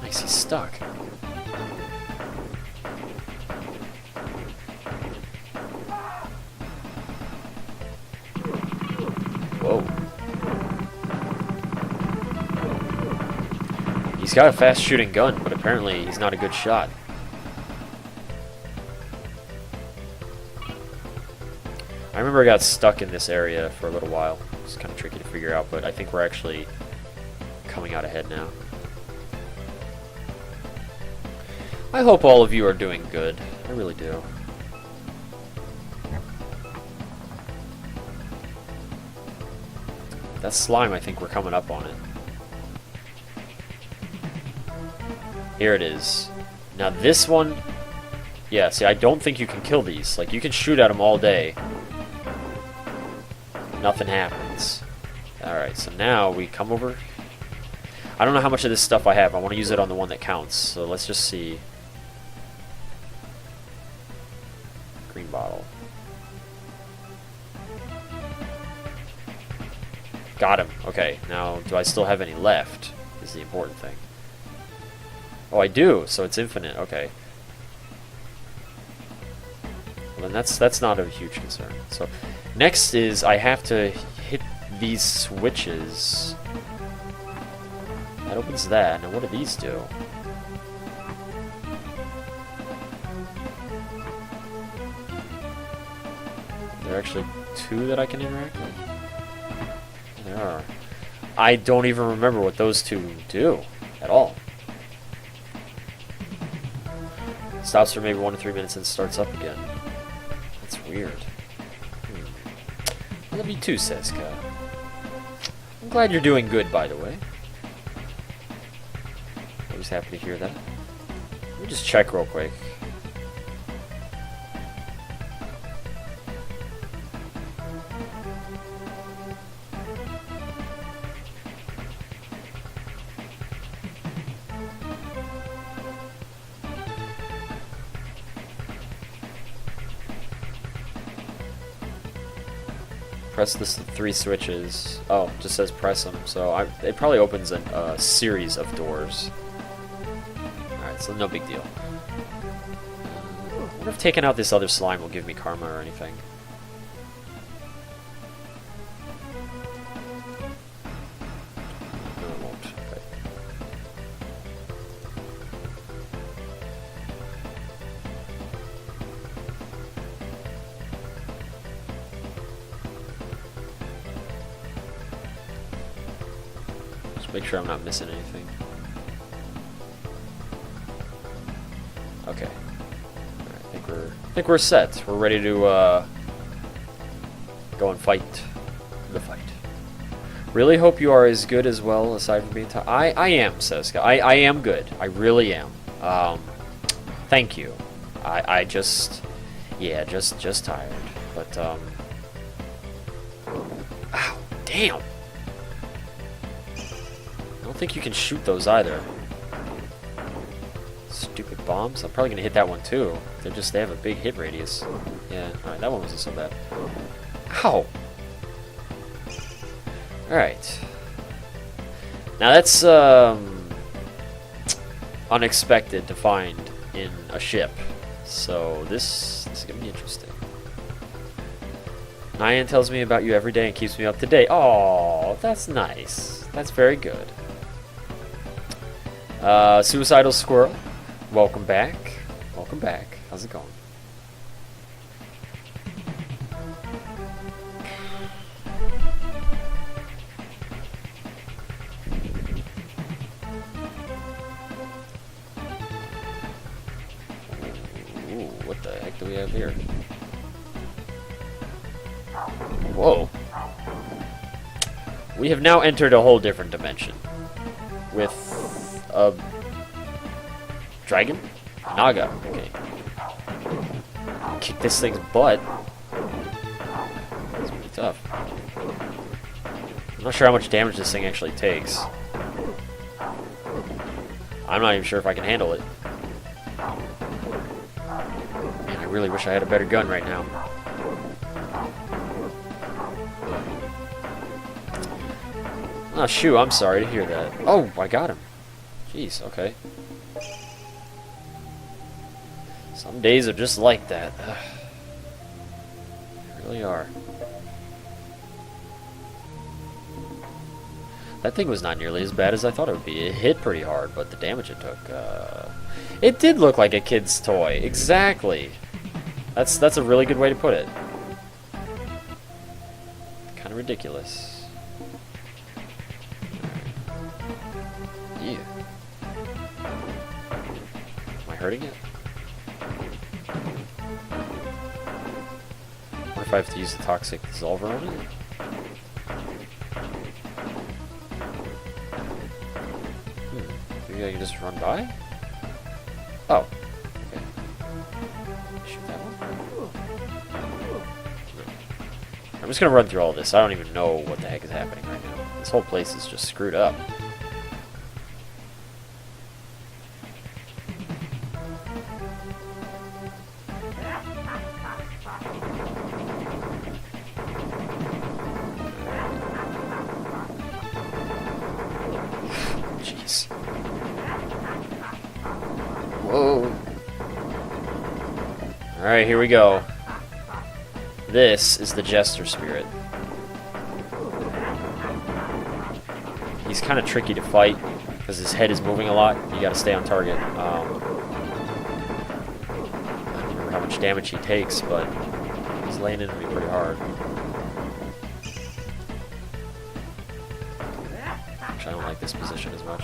Nice, he's stuck. Whoa. He's got a fast shooting gun, but apparently he's not a good shot. I remember I got stuck in this area for a little while. It's kind of tricky to figure out, but I think we're actually coming out ahead now. I hope all of you are doing good. I really do. That slime, I think we're coming up on it. Here it is. Now this one, yeah, see, I don't think you can kill these. Like, you can shoot at them all day. Nothing happens. Alright, so now we come over. I don't know how much of this stuff I have. I want to use it on the one that counts. So let's just see. Green bottle. Got him. Okay, now do I still have any left? Is the important thing. Oh, I do, so it's infinite. Okay. Well, then that's not a huge concern. So next is I have to hit these switches. That opens that. Now what do these do? There are actually two that I can interact with. There are. I don't even remember what those two do at all. Stops for maybe 1 to 3 minutes and starts up again. That's weird. I love you too, Seska. I'm glad you're doing good, by the way. Always happy to hear that. Let me just check real quick. Press the 3 switches. Oh, it just says press them. So it probably opens a series of doors. Alright, Alright, so no big deal. I wonder if taking out this other slime will give me karma or anything. No, it won't. Okay. Just make sure I'm not missing anything. Okay. I think we're set. We're ready to go and fight the fight. Really hope you are as good as well, aside from being tired. I am, says Scott. I am good. I really am. Thank you. I just, yeah, just tired. But ow, damn. I don't think you can shoot those either. Stupid bombs. I'm probably gonna hit that one too. They have a big hit radius. Yeah, alright, that one wasn't so bad. Ow! Alright. Now that's unexpected to find in a ship. So this is gonna be interesting. Nyan tells me about you every day and keeps me up to date. Oh, that's nice. That's very good. Suicidal Squirrel. Welcome back. Welcome back. How's it going? Ooh, what the heck do we have here? Whoa. We have now entered a whole different dimension. With a dragon? Naga. Okay. Kick this thing's butt. It's pretty tough. I'm not sure how much damage this thing actually takes. I'm not even sure if I can handle it. Man, I really wish I had a better gun right now. Oh, shoot, I'm sorry to hear that. Oh, I got him. Jeez, okay. Some days are just like that. Ugh. They really are. That thing was not nearly as bad as I thought it would be. It hit pretty hard, but the damage it took, it did look like a kid's toy. Exactly. That's a really good way to put it. Kind of ridiculous. Yeah. Am I hurting it? What if I have to use the toxic dissolver on it? Maybe I can just run by? Oh. Okay. Shoot that one? No. I'm just gonna run through all of this. I don't even know what the heck is happening right now. This whole place is just screwed up. Jeez. Whoa. Alright, here we go. This is the Jester Spirit. He's kind of tricky to fight because his head is moving a lot. You gotta stay on target. I don't remember how much damage he takes, but he's laying into me pretty hard. Actually, I don't like this position as much.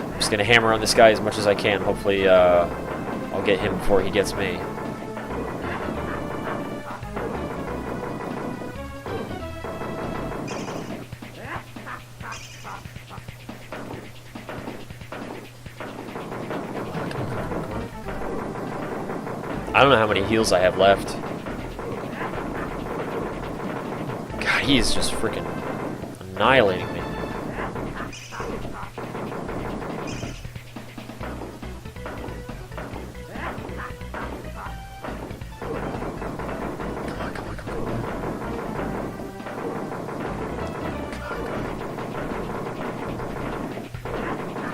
I'm just gonna hammer on this guy as much as I can. Hopefully, I'll get him before he gets me. I don't know how many heals I have left. God, he is just freaking annihilating me. Come on, come on, come on.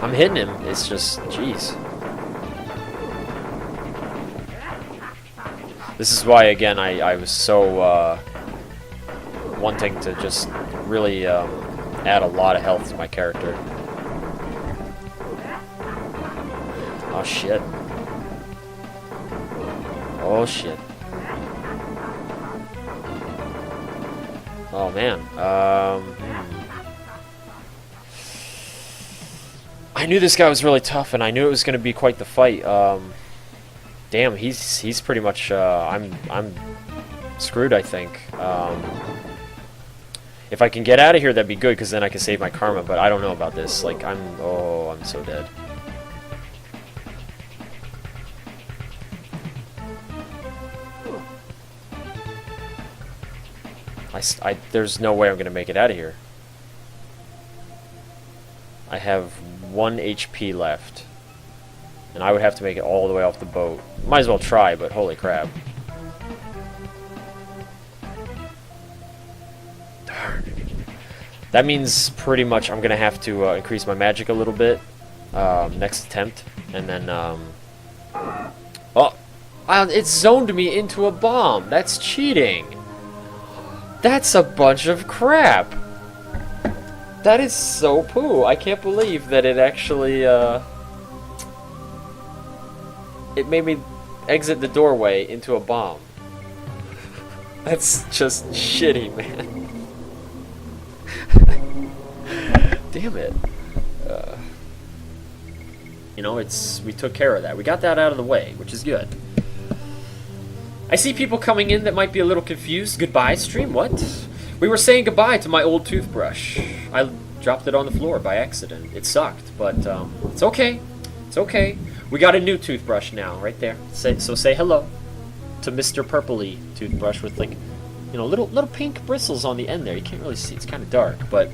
I'm hitting him. It's just, jeez. This is why, again, I was so wanting to just really add a lot of health to my character. Oh shit. Oh shit. Oh man. I knew this guy was really tough, and I knew it was going to be quite the fight. Damn, he's pretty much. I'm screwed, I think. If I can get out of here, that'd be good, because then I can save my karma. But I don't know about this. Like I'm so dead. There's no way I'm gonna make it out of here. I have 1 HP left. And I would have to make it all the way off the boat. Might as well try, but holy crap. Darn. That means pretty much I'm gonna have to increase my magic a little bit. Next attempt. And then, oh! It zoned me into a bomb! That's cheating! That's a bunch of crap! That is so poo! I can't believe that it actually, it made me exit the doorway into a bomb. That's just shitty, man. Damn it. You know, we took care of that. We got that out of the way, which is good. I see people coming in that might be a little confused. Goodbye, stream? What? We were saying goodbye to my old toothbrush. I dropped it on the floor by accident. It sucked, but it's okay. It's okay. We got a new toothbrush now, right there. So say hello to Mr. Purpley toothbrush with, like, you know, little pink bristles on the end there. You can't really see. It's kind of dark, but,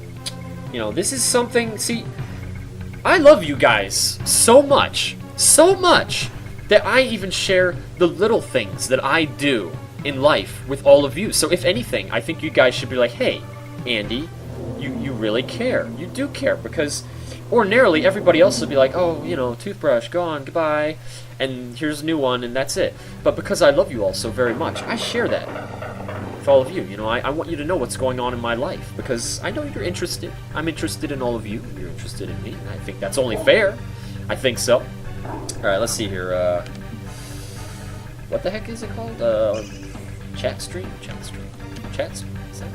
you know, this is something. See, I love you guys so much, that I even share the little things that I do in life with all of you. So if anything, I think you guys should be like, hey, Andy, you really care. You do care, because ordinarily everybody else would be like, oh, you know, toothbrush, gone, goodbye, and here's a new one, and that's it. But because I love you all so very much, I share that with all of you. You know, I want you to know what's going on in my life, because I know you're interested. I'm interested in all of you. You're interested in me, and I think that's only fair. I think so. Alright, let's see here. What the heck is it called? Chat stream? Chat stream? Chat stream? Is that?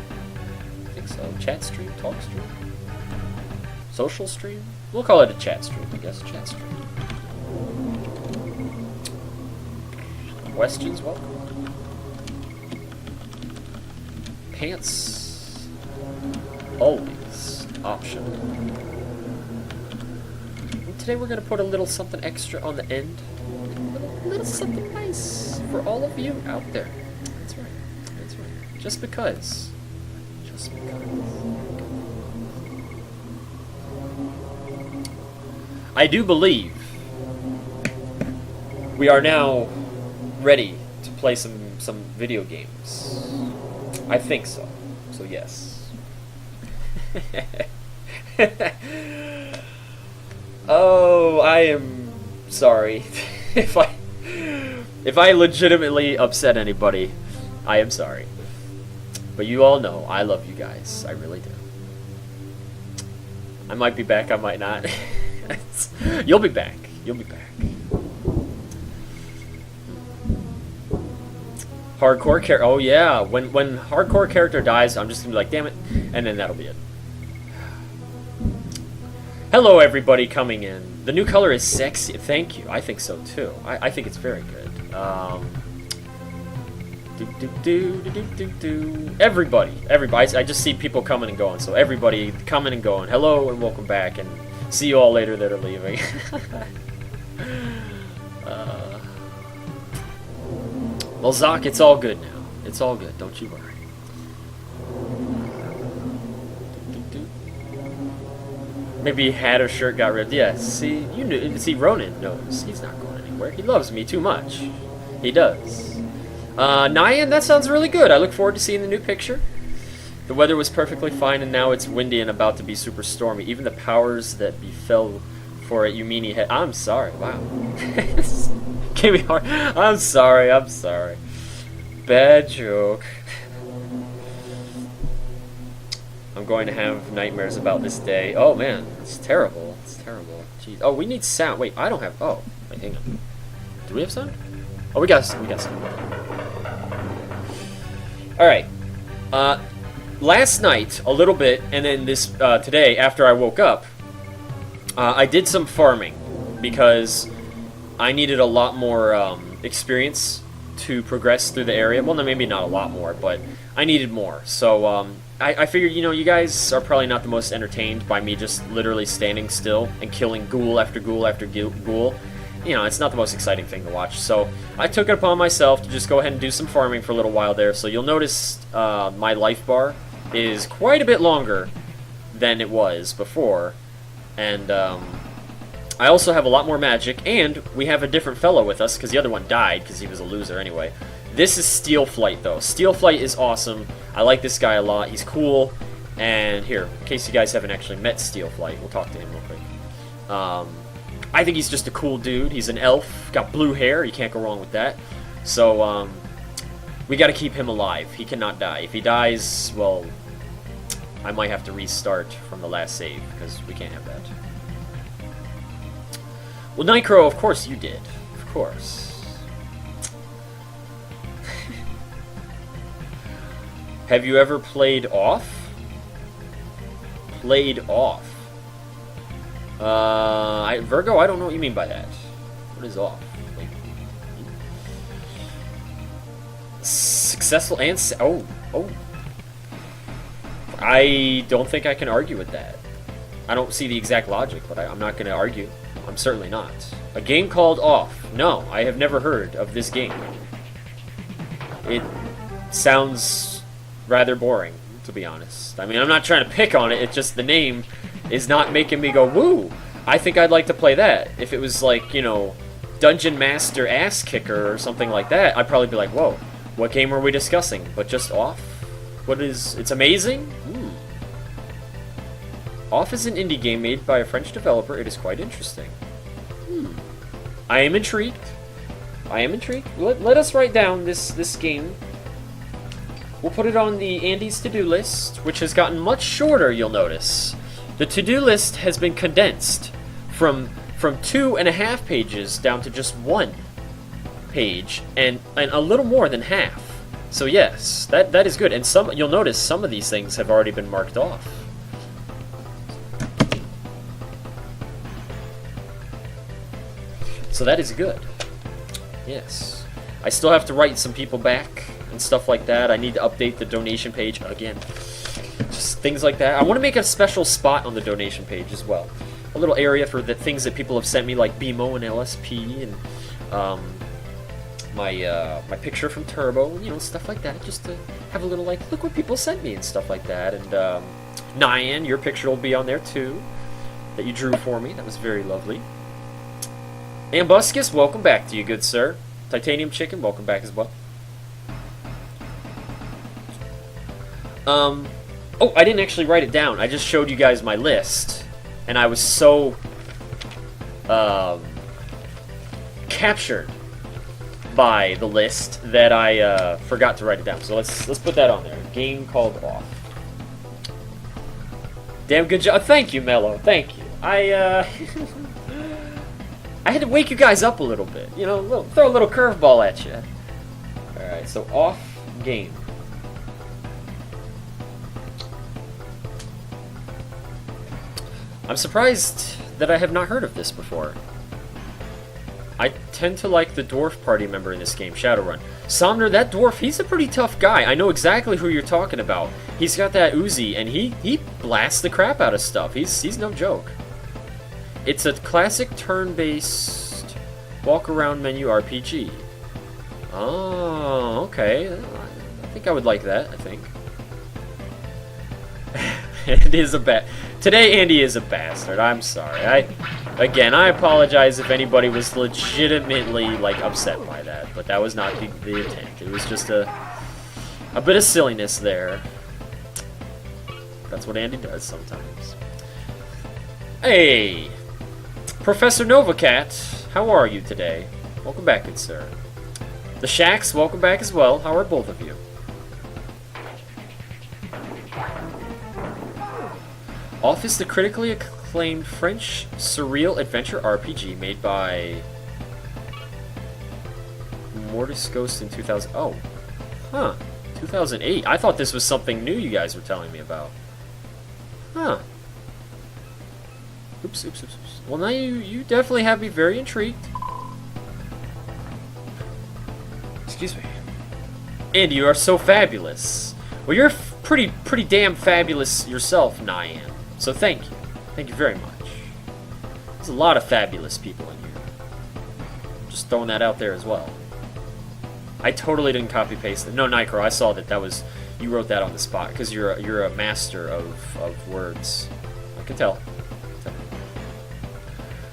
I think so. Chat stream? Talk stream? Social stream? We'll call it a chat stream, I guess. Chat stream. Questions? Welcome. Pants. Always optional. Today we're going to put a little something extra on the end. A little something nice for all of you out there. That's right. That's right. Just because. Just because. I do believe we are now ready to play some video games. I think so. So yes. Oh, I am sorry. If I legitimately upset anybody, I am sorry. But you all know I love you guys. I really do. I might be back, I might not. You'll be back. You'll be back. Hardcore character. Oh yeah, when hardcore character dies, I'm just gonna be like, damn it, and then that'll be it. Hello, everybody coming in. The new color is sexy. Thank you. I think so too. I think it's very good. Everybody. I just see people coming and going. So everybody coming and going. Hello and welcome back, and see you all later that are leaving. Well, Zoc, it's all good now. It's all good. Don't you worry. Maybe hat or shirt got ripped. Yeah, see, you knew. See, Ronan knows. He's not going anywhere. He loves me too much. He does. Nyan, that sounds really good. I look forward to seeing the new picture. The weather was perfectly fine, and now it's windy and about to be super stormy. Even the powers that befell for it, you meanie head. I'm sorry. Wow. Gave me hard. I'm sorry. I'm sorry. Bad joke. I'm going to have nightmares about this day. Oh man, it's terrible. It's terrible. Jeez. Oh, we need sound. Wait, I don't have. Oh, wait, hang on. Do we have sound? Oh, we got sound. All right. Last night, a little bit, and then this today, after I woke up, I did some farming because I needed a lot more experience to progress through the area. Well, no, maybe not a lot more, but I needed more. So I figured, you know, you guys are probably not the most entertained by me just literally standing still and killing ghoul after ghoul after ghoul. You know, it's not the most exciting thing to watch. So I took it upon myself to just go ahead and do some farming for a little while there. So you'll notice my life bar is quite a bit longer than it was before. And I also have a lot more magic, and we have a different fellow with us, because the other one died, because he was a loser anyway. This is Steel Flight, though. Steel Flight is awesome. I like this guy a lot. He's cool. And here, in case you guys haven't actually met Steel Flight, we'll talk to him real quick. I think he's just a cool dude. He's an elf, got blue hair. You can't go wrong with that. So, we gotta keep him alive. He cannot die. If he dies, well, I might have to restart from the last save, because we can't have that. Well, Nightcrow, of course you did. Of course. Have you ever played off? Played off. Virgo, I don't know what you mean by that. What is off? Like, successful and... Oh. I don't think I can argue with that. I don't see the exact logic, but I'm not going to argue. I'm certainly not. A game called Off. No, I have never heard of this game. It sounds rather boring, to be honest. I mean, I'm not trying to pick on it, it's just the name is not making me go, woo! I think I'd like to play that. If it was like, you know, Dungeon Master Ass Kicker or something like that, I'd probably be like, whoa, what game are we discussing? But just Off? What is... It's amazing? Off is an indie game made by a French developer. It is quite interesting. I am intrigued. Let us write down this game. We'll put it on the Andy's to-do list, which has gotten much shorter, you'll notice. The to-do list has been condensed from 2.5 pages down to just 1 page, and a little more than half. So yes, that is good. And you'll notice some of these things have already been marked off. So that is good. Yes. I still have to write some people back and stuff like that. I need to update the donation page again. Just things like that. I want to make a special spot on the donation page as well. A little area for the things that people have sent me, like BMO and LSP and my picture from Turbo, you know, stuff like that. Just to have a little, like, look what people sent me and stuff like that. And Nyan, your picture will be on there too, that you drew for me. That was very lovely. Ambuscus, welcome back to you, good sir. Titanium Chicken, welcome back as well. Oh, I didn't actually write it down. I just showed you guys my list, and I was so captured by the list that I forgot to write it down. So let's put that on there. Game called Off. Damn good job. Thank you, Mello. Thank you. I had to wake you guys up a little bit, you know, throw a little curveball at you. Alright, so Off game. I'm surprised that I have not heard of this before. I tend to like the dwarf party member in this game, Shadowrun. Somner, that dwarf, he's a pretty tough guy. I know exactly who you're talking about. He's got that Uzi, and he blasts the crap out of stuff. He's no joke. It's a classic turn-based walk-around menu RPG. Oh, okay. I think I would like that, I think. It is a Today, Andy is a bastard. I'm sorry. I apologize if anybody was legitimately, like, upset by that, but that was not the intent. It was just a bit of silliness there. That's what Andy does sometimes. Hey! Professor Novacat, how are you today? Welcome back, good sir. The Shacks, welcome back as well. How are both of you? Office, the critically acclaimed French surreal adventure RPG made by Mortis Ghost in 2000. Oh, huh. 2008. I thought this was something new you guys were telling me about. Huh. Oops. Well, now you definitely have me very intrigued. Excuse me. And you are so fabulous. Well, you're pretty damn fabulous yourself, Nyan. So thank you. Thank you very much. There's a lot of fabulous people in here. Just throwing that out there as well. I totally didn't copy paste it. No, Nicro, I saw that was you wrote that on the spot because you're a master of words. I can tell.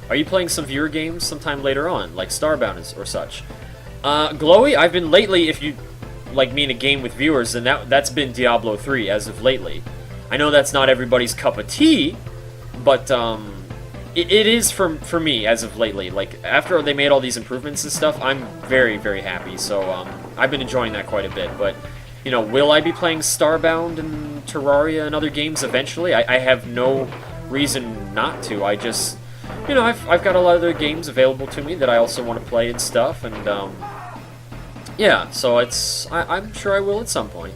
Are you playing some viewer games sometime later on, like Starbound or such? Glowy, I've been lately, if you like me in a game with viewers, then that's been Diablo 3 as of lately. I know that's not everybody's cup of tea, but it is for me as of lately. Like, after they made all these improvements and stuff, I'm very, very happy. So I've been enjoying that quite a bit. But, you know, will I be playing Starbound and Terraria and other games eventually? I have no reason not to. I just, you know, I've got a lot of other games available to me that I also want to play and stuff. And, yeah, so I'm sure I will at some point.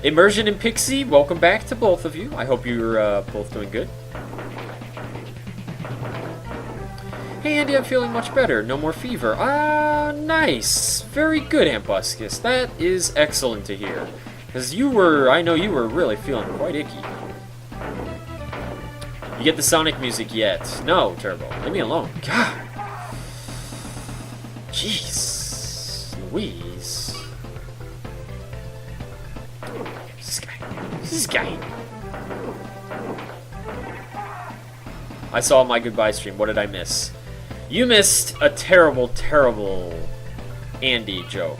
Immersion and Pixie, welcome back to both of you. I hope you're both doing good. Hey Andy, I'm feeling much better. No more fever. Ah, nice. Very good, Ambuscus. That is excellent to hear. Because I know you were really feeling quite icky. You get the Sonic music yet? No, Turbo. Leave me alone. God. Jeez. Louise. This guy. I saw my goodbye stream. What did I miss? You missed a terrible, terrible Andy joke.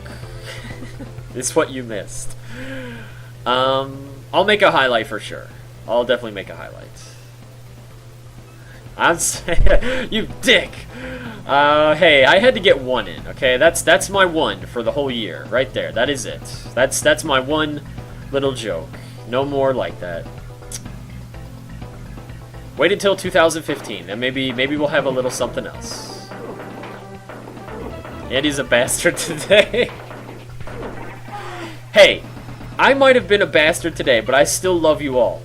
It's what you missed. I'll make a highlight for sure. I'll definitely make a highlight. You dick! Hey, I had to get one in, okay? That's my one for the whole year. Right there. That is it. That's my one little joke. No more like that. Wait until 2015, and maybe we'll have a little something else. Andy's a bastard today. Hey, I might have been a bastard today, but I still love you all.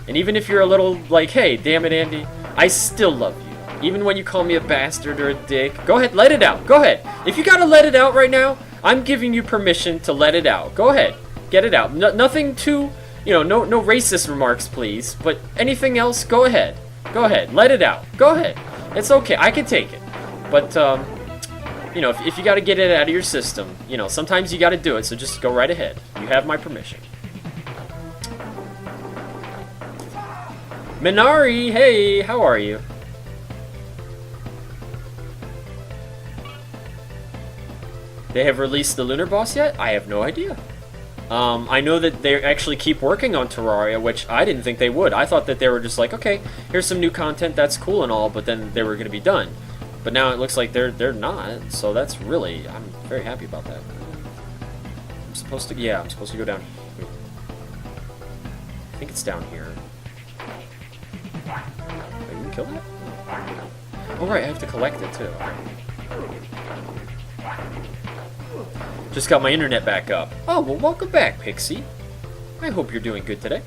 And even if you're a little like, hey, damn it, Andy, I still love you. Even when you call me a bastard or a dick, go ahead, let it out. Go ahead. If you gotta let it out right now, I'm giving you permission to let it out. Go ahead, get it out. Nothing too, you know, no racist remarks, please. But anything else, go ahead. Go ahead, let it out. Go ahead. It's okay, I can take it. But, you know, if you gotta get it out of your system, you know, sometimes you gotta do it, so just go right ahead. You have my permission. Minari, hey, how are you? They have released the Lunar Boss yet? I have no idea. I know that they actually keep working on Terraria, which I didn't think they would. I thought that they were just like, okay, here's some new content, that's cool and all, but then they were going to be done. But now it looks like they're not, so that's really, I'm very happy about that. I'm supposed to go down here. I think it's down here. Wait, you can kill that? Oh right, I have to collect it too. Just got my internet back up. Oh, well, welcome back, Pixie. I hope you're doing good today.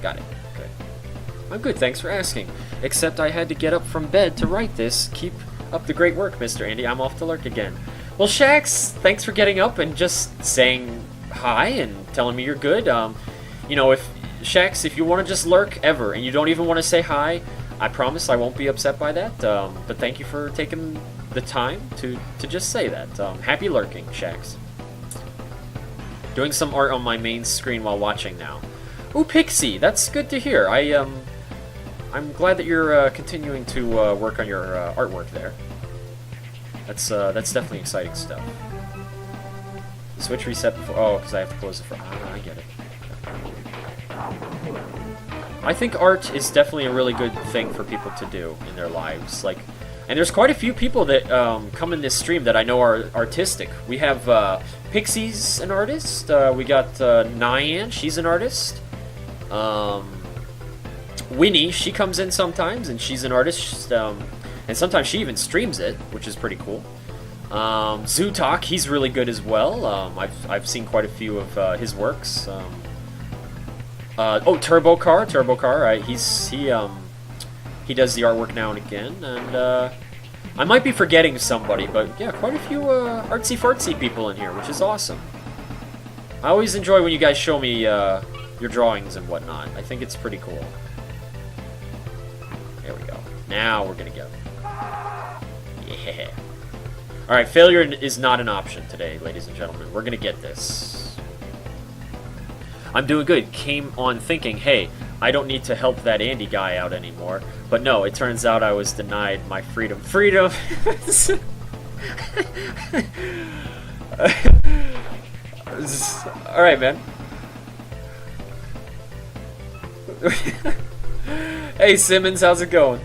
Got it. Okay. I'm good, thanks for asking. Except I had to get up from bed to write this. Keep up the great work, Mr. Andy. I'm off to lurk again. Well, Shax, thanks for getting up and just saying hi and telling me you're good. You know, Shax, if you want to just lurk ever and you don't even want to say hi, I promise I won't be upset by that. But thank you for taking the time to just say that. Happy lurking, Shax. Doing some art on my main screen while watching now. Ooh, Pixie, that's good to hear. I'm glad that you're continuing to work on your artwork there. That's definitely exciting stuff. Switch reset before... Oh, because I have to close it for... Ah, I get it. I think art is definitely a really good thing for people to do in their lives. Like, and there's quite a few people that come in this stream that I know are artistic. We have Pixie's an artist. We got Nyan, she's an artist. Winnie, she comes in sometimes, and she's an artist. And sometimes she even streams it, which is pretty cool. Zootalk, he's really good as well. I've seen quite a few of his works. Oh, Turbocar, he does the artwork now and again, and I might be forgetting somebody, but yeah, quite a few artsy-fartsy people in here, which is awesome. I always enjoy when you guys show me your drawings and whatnot. I think it's pretty cool. There we go. Now we're gonna go. Yeah. Alright, failure is not an option today, ladies and gentlemen. We're gonna get this. I'm doing good. Came on thinking, hey, I don't need to help that Andy guy out anymore. But no, it turns out I was denied my freedom. Freedom! Alright, man. Hey, Simmons, how's it going?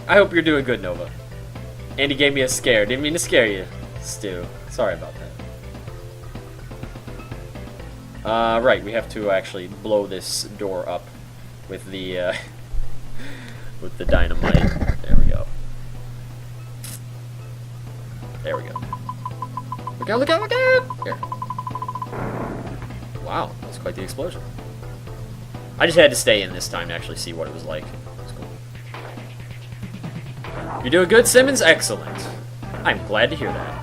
I hope you're doing good, Nova. Andy gave me a scare. Didn't mean to scare you, Stu. Sorry about that. Right, we have to actually blow this door up with the with the dynamite. There we go. There we go. Look out, look out, look out! Here. Wow, that was quite the explosion. I just had to stay in this time to actually see what it was like. That's cool. You're doing good, Simmons? Excellent. I'm glad to hear that.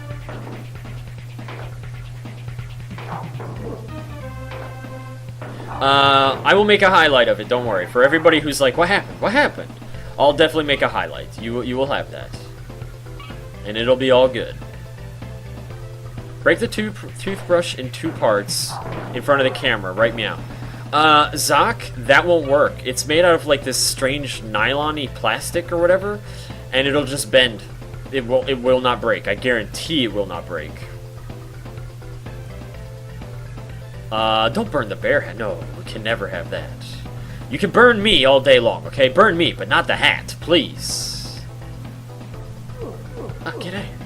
I will make a highlight of it, don't worry. For everybody who's like, what happened? What happened? I'll definitely make a highlight. You will have that. And it'll be all good. Break the toothbrush in 2 parts in front of the camera. Right meow. Zoc, that won't work. It's made out of like this strange nylon-y plastic or whatever, and it'll just bend. It will not break. I guarantee it will not break. Don't burn the bear hat. No, we can never have that. You can burn me all day long, okay? Burn me, but not the hat, please. Ah, get out of here.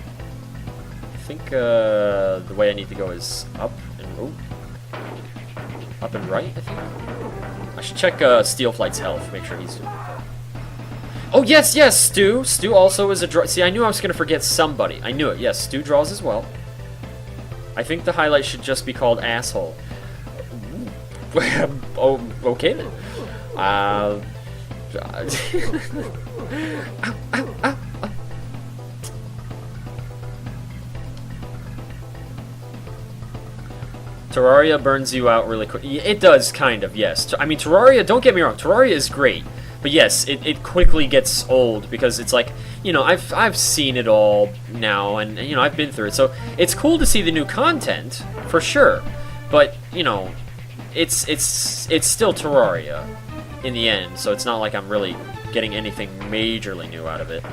I think, the way I need to go is up and... Oh. Up and right, I think? I should check, Steelflight's health, make sure he's doing okay. Oh, yes, yes, Stu! Stu also is a draw... See, I knew I was gonna forget somebody. I knew it. Yes, Stu draws as well. I think the highlight should just be called asshole. Oh, okay then. Ow, ow, ow, ow. Terraria burns you out really quick. It does, kind of, yes. I mean, Terraria, don't get me wrong, Terraria is great. But yes, it quickly gets old because it's like, you know, I've seen it all now, and you know, I've been through it. So it's cool to see the new content, for sure. But, you know, it's still Terraria in the end, so it's not like I'm really getting anything majorly new out of it.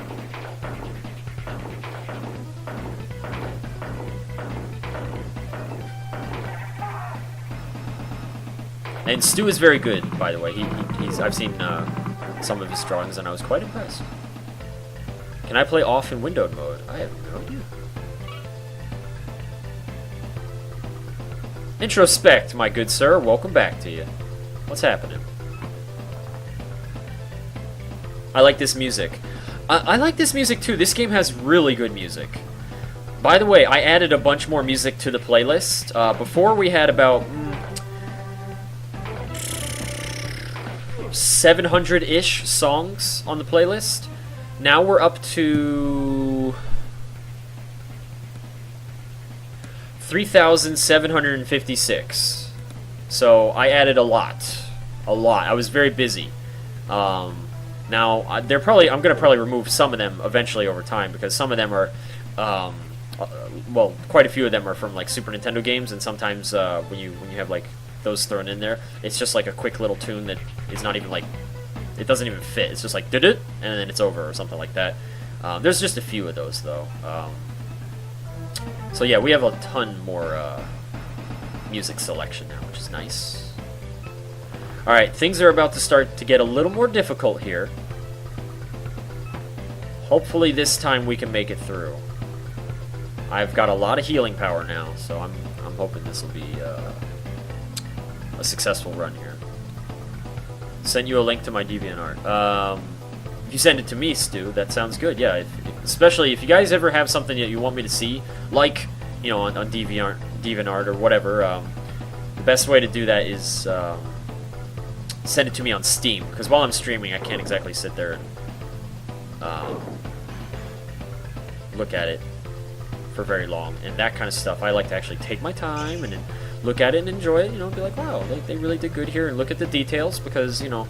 And Stu is very good, by the way. I've seen some of his drawings, and I was quite impressed. Can I play off in windowed mode? I have no idea. Introspect, my good sir. Welcome back to you. What's happening? I like this music. I like this music too. This game has really good music. By the way, I added a bunch more music to the playlist. Before we had about 700-ish songs on the playlist. Now we're up to 3,756. So I added a lot. A lot. I was very busy. Now I'm gonna probably remove some of them eventually over time, because some of them are well, quite a few of them are from like Super Nintendo games, and sometimes when you have like those thrown in there, it's just like a quick little tune that is not even like, it doesn't even fit. It's just like did it, and then it's over or something like that. There's just a few of those though. So yeah, we have a ton more music selection now, which is nice. Alright, things are about to start to get a little more difficult here. Hopefully this time we can make it through. I've got a lot of healing power now, so I'm hoping this will be a successful run here. Send you a link to my DeviantArt. If you send it to me, Stu, that sounds good. Yeah, especially if you guys ever have something that you want me to see, like, you know, on DeviantArt or whatever, the best way to do that is send it to me on Steam, because while I'm streaming I can't exactly sit there and look at it for very long, and that kind of stuff. I like to actually take my time and then look at it and enjoy it, you know, be like, wow, they really did good here, and look at the details, because, you know,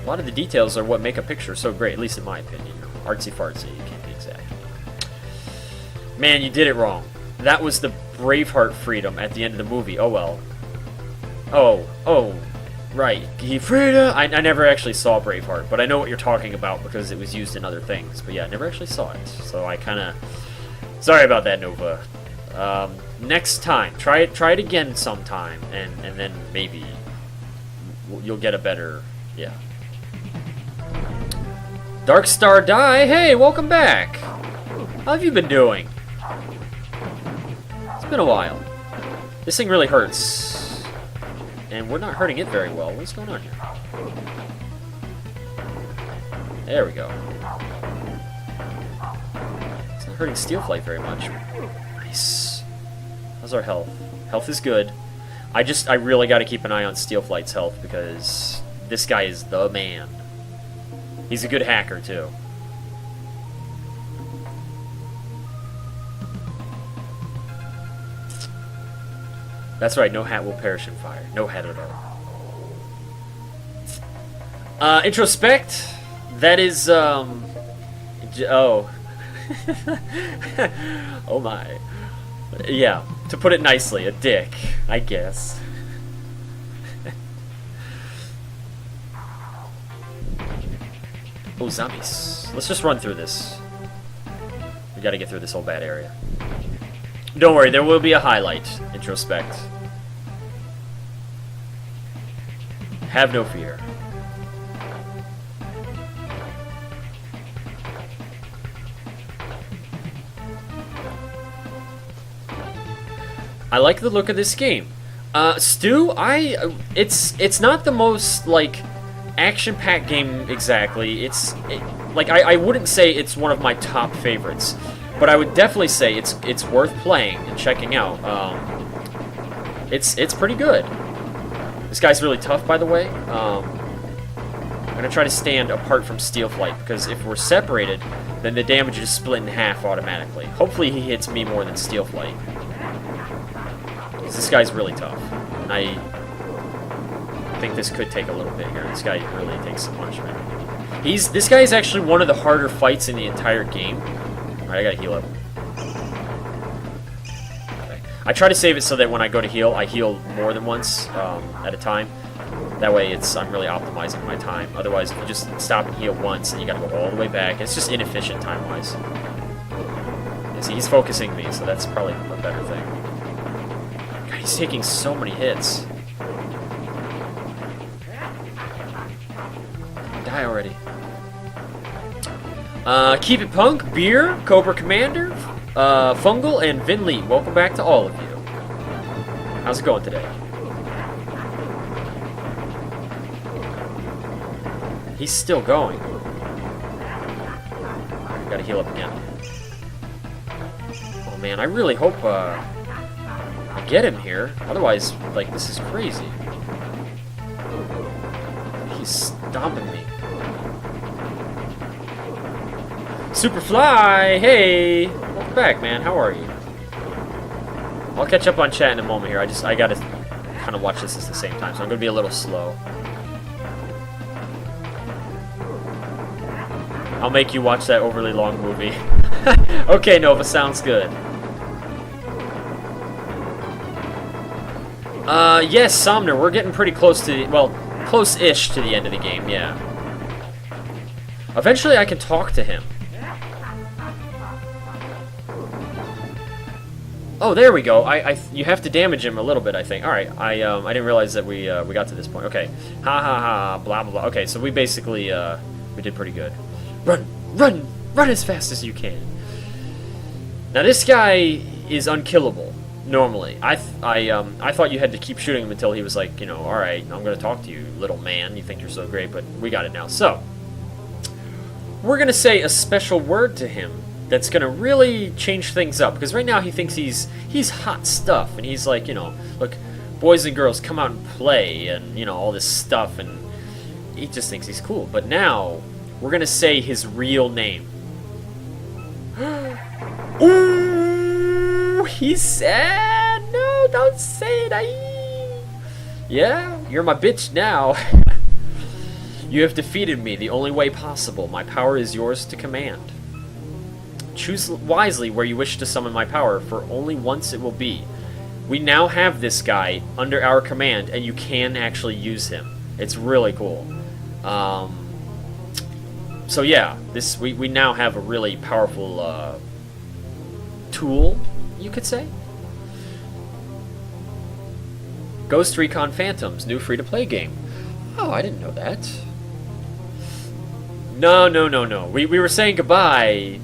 a lot of the details are what make a picture so great, at least in my opinion. You know, artsy-fartsy, you can't be exact. Man, you did it wrong. That was the Braveheart freedom at the end of the movie. Oh, well. Oh, right. Frida! I never actually saw Braveheart, but I know what you're talking about because it was used in other things. But yeah, I never actually saw it, so I kind of... Sorry about that, Nova. Next time, try it again sometime, and then maybe you'll get a better... Yeah. Darkstar Die, hey, welcome back! How have you been doing? It's been a while. This thing really hurts. And we're not hurting it very well. What's going on here? There we go. It's not hurting Steelflight very much. Nice. How's our health? Health is good. I really got to keep an eye on Steelflight's health because this guy is the man. He's a good hacker, too. That's right, no hat will perish in fire. No hat at all. Introspect? That is, oh. Oh my. Yeah, to put it nicely, a dick, I guess. Oh, zombies. Let's just run through this. We gotta get through this whole bad area. Don't worry, there will be a highlight, Introspect. Have no fear. I like the look of this game. Stu, it's not the most, like, action-packed game exactly. I wouldn't say it's one of my top favorites, but I would definitely say it's worth playing and checking out. It's pretty good. This guy's really tough, by the way. I'm gonna try to stand apart from Steelflight because if we're separated, then the damage is split in half automatically. Hopefully, he hits me more than Steelflight. This guy's really tough. And I think this could take a little bit here. This guy really takes some punishment. This guy is actually one of the harder fights in the entire game. Alright, I gotta heal up. Okay. I try to save it so that when I go to heal, I heal more than once at a time. That way I'm really optimizing my time. Otherwise, if you just stop and heal once, and you gotta go all the way back, it's just inefficient time-wise. Yeah, see, he's focusing me, so that's probably a better thing. God, he's taking so many hits. Die already. Keep It Punk, Beer, Cobra Commander, Fungal, and Vin Lee. Welcome back to all of you. How's it going today? He's still going. Gotta heal up again. Oh man, I really hope I get him here. Otherwise, like, this is crazy. He's stomping me. Superfly, hey! Welcome back, man. How are you? I'll catch up on chat in a moment here. I gotta kind of watch this at the same time, so I'm gonna be a little slow. I'll make you watch that overly long movie. Okay, Nova, sounds good. Yes, Somner, we're getting pretty close to, well, close-ish to the end of the game, yeah. Eventually I can talk to him. Oh, there we go. You have to damage him a little bit, I think. All right. I didn't realize that we got to this point. Okay. Ha ha ha. Blah blah blah. Okay, so we basically we did pretty good. Run, run, run as fast as you can. Now this guy is unkillable normally. I thought you had to keep shooting him until he was like, you know, all right, I'm gonna talk to you, little man. You think you're so great, but we got it now. So we're gonna say a special word to him that's gonna really change things up, because right now he thinks he's hot stuff, and he's like, you know, look, boys and girls come out and play, and you know, all this stuff, and he just thinks he's cool. But now we're gonna say his real name. Ooh, he said, no, don't say it. Yeah, you're my bitch now. You have defeated me the only way possible. My power is yours to command. Choose wisely where you wish to summon my power, for only once it will be. We now have this guy under our command, and you can actually use him. It's really cool. So yeah, we now have a really powerful tool, you could say. Ghost Recon Phantoms, new free-to-play game. Oh, I didn't know that. No. We were saying goodbye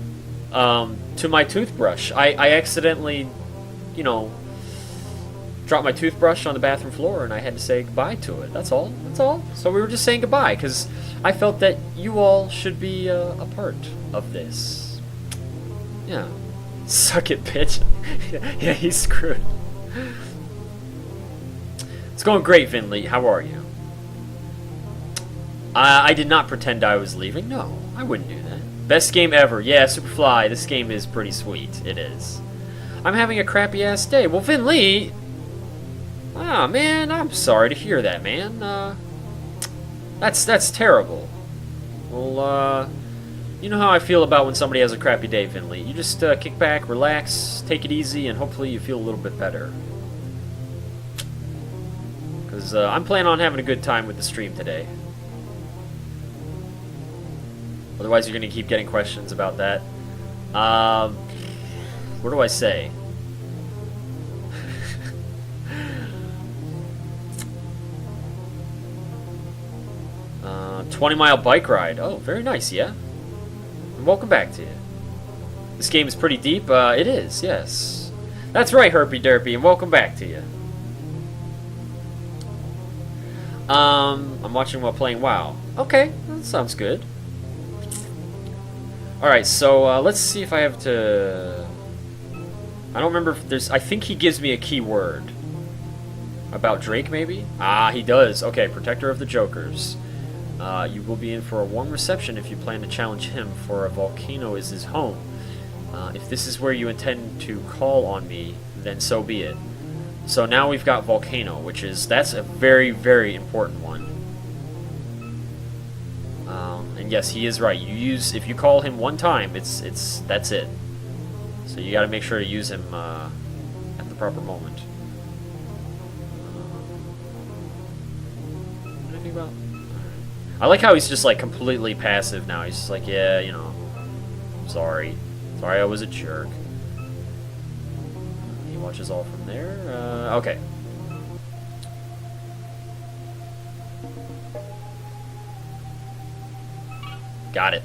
to my toothbrush. I accidentally, you know, dropped my toothbrush on the bathroom floor, and I had to say goodbye to it. That's all. So we were just saying goodbye, because I felt that you all should be a part of this. Yeah. Suck it, bitch. Yeah, he's screwed. It's going great, Vinley. How are you? I did not pretend I was leaving. No, I wouldn't do that. Best game ever. Yeah, Superfly. This game is pretty sweet. It is. I'm having a crappy-ass day. Well, Vinley... Ah, man, I'm sorry to hear that, man. That's terrible. Well, you know how I feel about when somebody has a crappy day, Vinley. You just kick back, relax, take it easy, and hopefully you feel a little bit better. Because I'm planning on having a good time with the stream today. Otherwise, you're going to keep getting questions about that. What do I say? 20-mile bike ride. Oh, very nice, yeah. And welcome back to you. This game is pretty deep. It is, yes. That's right, Herpy Derpy, and welcome back to you. I'm watching while playing WoW. Okay, that sounds good. Alright, so let's see if I have to... I don't remember if there's... I think he gives me a keyword. About Drake, maybe? Ah, he does. Okay, Protector of the Jokers. You will be in for a warm reception if you plan to challenge him, for a volcano is his home. If this is where you intend to call on me, then so be it. So now we've got Volcano, which is... That's a very, very important one. And yes, he is right. If you call him one time, that's it. So you got to make sure to use him at the proper moment. Anything about? I like how he's just like completely passive now. He's just like, yeah, you know, sorry, I was a jerk. He watches all from there. Okay. Got it.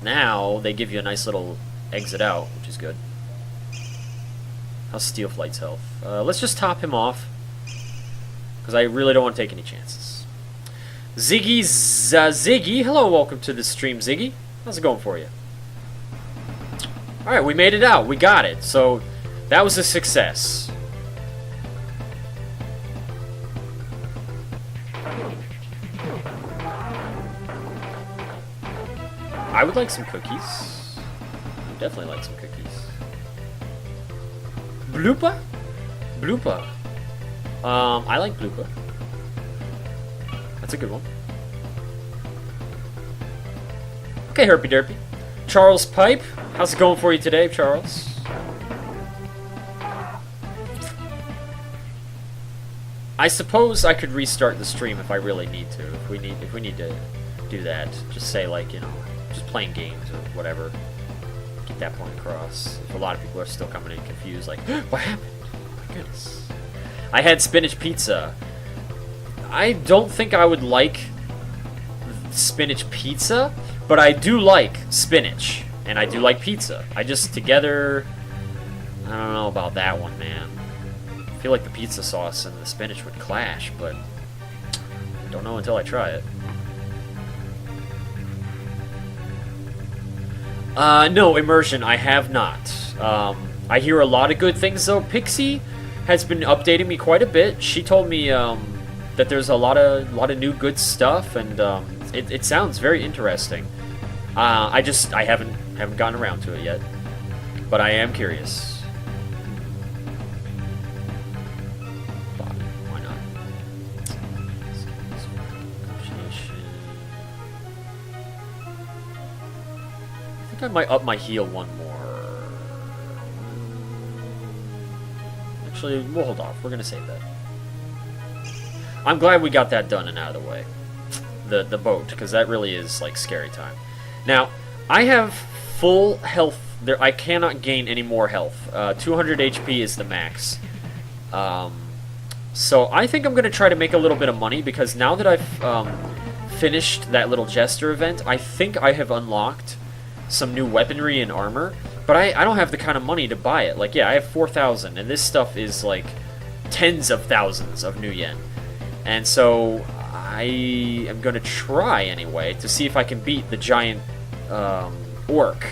Now they give you a nice little exit out, which is good. How's Steel Flight's health? Let's just top him off, because I really don't want to take any chances. Ziggy, hello, welcome to the stream, Ziggy. How's it going for you? Alright, we made it out. We got it. So, that was a success. I would like some cookies. I would definitely like some cookies. Bloopa? Bloopa. I like Bloopa. That's a good one. Okay, Herpy Derpy. Charles Pipe, how's it going for you today, Charles? I suppose I could restart the stream if I really need to. If we need to do that, just say like, you know, just playing games or whatever. get that point across. If a lot of people are still coming in confused, like, what happened? Oh my goodness. I had spinach pizza. I don't think I would like spinach pizza, but I do like spinach, and I do like pizza. I just, together, I don't know about that one, man. I feel like the pizza sauce and the spinach would clash, but I don't know until I try it. No, immersion, I have not. I hear a lot of good things, though. Pixie has been updating me quite a bit. She told me that there's a lot of new good stuff, and it sounds very interesting. I haven't gotten around to it yet, but I am curious. Why not? I think I might up my heal one more. Actually, we'll hold off. We're gonna save that. I'm glad we got that done and out of the way. The boat, because that really is like scary time. Now, I have full health. There, I cannot gain any more health. 200 HP is the max. So I think I'm gonna try to make a little bit of money, because now that I've finished that little Jester event, I think I have unlocked some new weaponry and armor. But I don't have the kind of money to buy it. Like, yeah, I have 4,000, and this stuff is like tens of thousands of new yen. And so I am going to try anyway to see if I can beat the giant orc.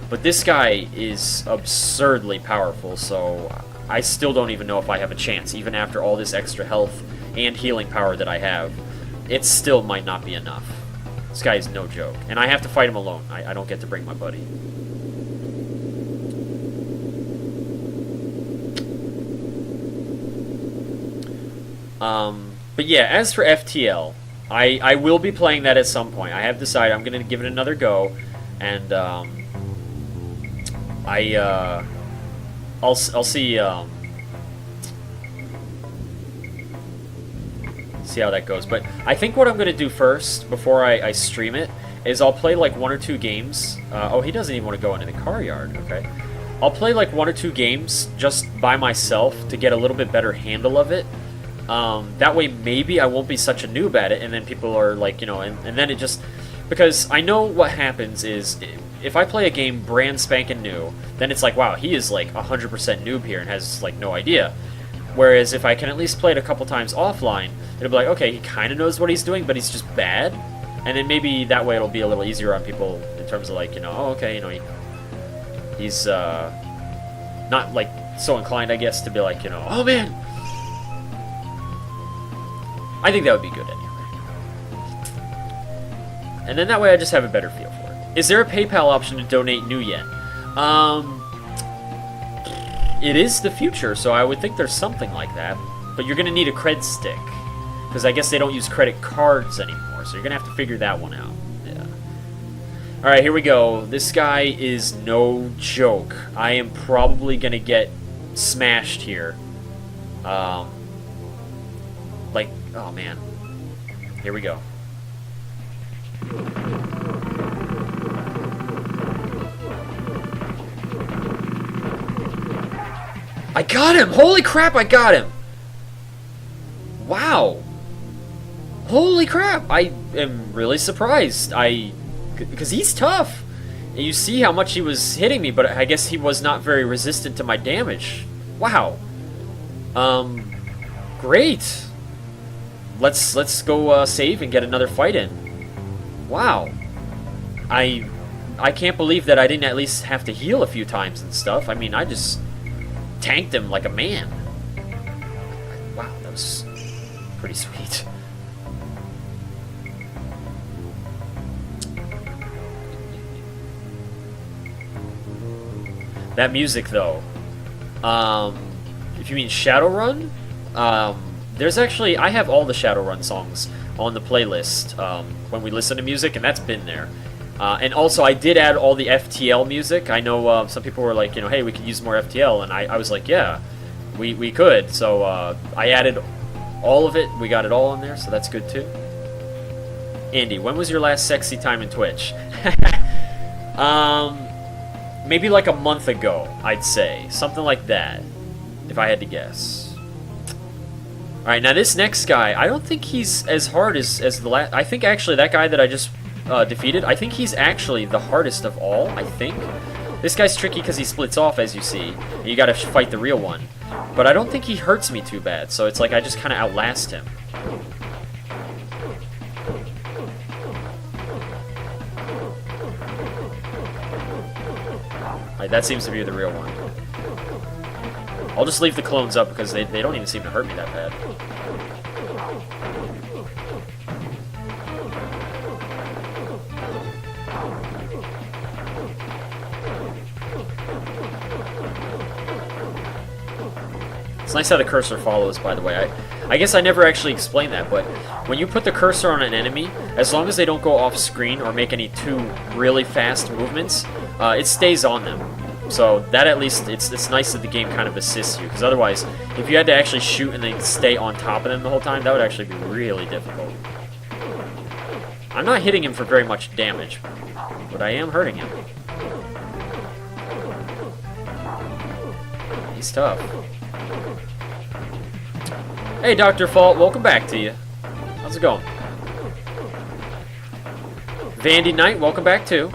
But this guy is absurdly powerful, so I still don't even know if I have a chance, even after all this extra health and healing power that I have. It still might not be enough. This guy is no joke. And I have to fight him alone. I don't get to bring my buddy. But yeah, as for FTL, I will be playing that at some point. I have decided I'm going to give it another go, and I'll see see how that goes. But I think what I'm going to do first, before I stream it, is I'll play like 1 or 2 games. Oh, he doesn't even want to go into the car yard. Okay. I'll play like 1 or 2 games just by myself to get a little bit better handle of it. That way maybe I won't be such a noob at it, and then people are like, you know, and then it just... Because I know what happens is, if I play a game brand spanking new, then it's like, wow, he is like 100% noob here and has like no idea. Whereas if I can at least play it a couple times offline, it'll be like, okay, he kind of knows what he's doing, but he's just bad. And then maybe that way it'll be a little easier on people in terms of like, you know, oh, okay, you know, he's not like so inclined, I guess, to be like, you know, oh man, I think that would be good anyway. And then that way I just have a better feel for it. Is there a PayPal option to donate new yen? It is the future, so I would think there's something like that. But you're going to need a cred stick. Because I guess they don't use credit cards anymore, so you're going to have to figure that one out. Yeah. Alright, here we go. This guy is no joke. I am probably going to get smashed here. Like, oh man. Here we go. I got him! Holy crap, I got him! Wow. Holy crap, I am really surprised. Because he's tough. And you see how much he was hitting me, but I guess he was not very resistant to my damage. Wow. Great. Let's go save and get another fight in. Wow. I can't believe that I didn't at least have to heal a few times and stuff. I mean, I just tanked him like a man. Wow, that was pretty sweet. That music, though. If you mean Shadowrun, there's actually... I have all the Shadowrun songs on the playlist when we listen to music, and that's been there. And also, I did add all the FTL music. I know some people were like, you know, hey, we could use more FTL, and I was like, yeah, we could. So I added all of it. We got it all in there, so that's good too. Andy, when was your last sexy time in Twitch? maybe like a month ago, I'd say. Something like that, if I had to guess. Alright, now this next guy, I don't think he's as hard as the last... I think actually that guy that I just defeated, I think he's actually the hardest of all, I think. This guy's tricky because he splits off, as you see, and you gotta fight the real one. But I don't think he hurts me too bad, so it's like I just kind of outlast him. Alright, that seems to be the real one. I'll just leave the clones up because they don't even seem to hurt me that bad. It's nice how the cursor follows, by the way. I guess I never actually explained that, but when you put the cursor on an enemy, as long as they don't go off screen or make any too really fast movements, it stays on them. So that at least, it's nice that the game kind of assists you, because otherwise, if you had to actually shoot and then stay on top of them the whole time, that would actually be really difficult. I'm not hitting him for very much damage, but I am hurting him. He's tough. Hey, Dr. Fault, welcome back to you. How's it going? Vandy Knight, welcome back too.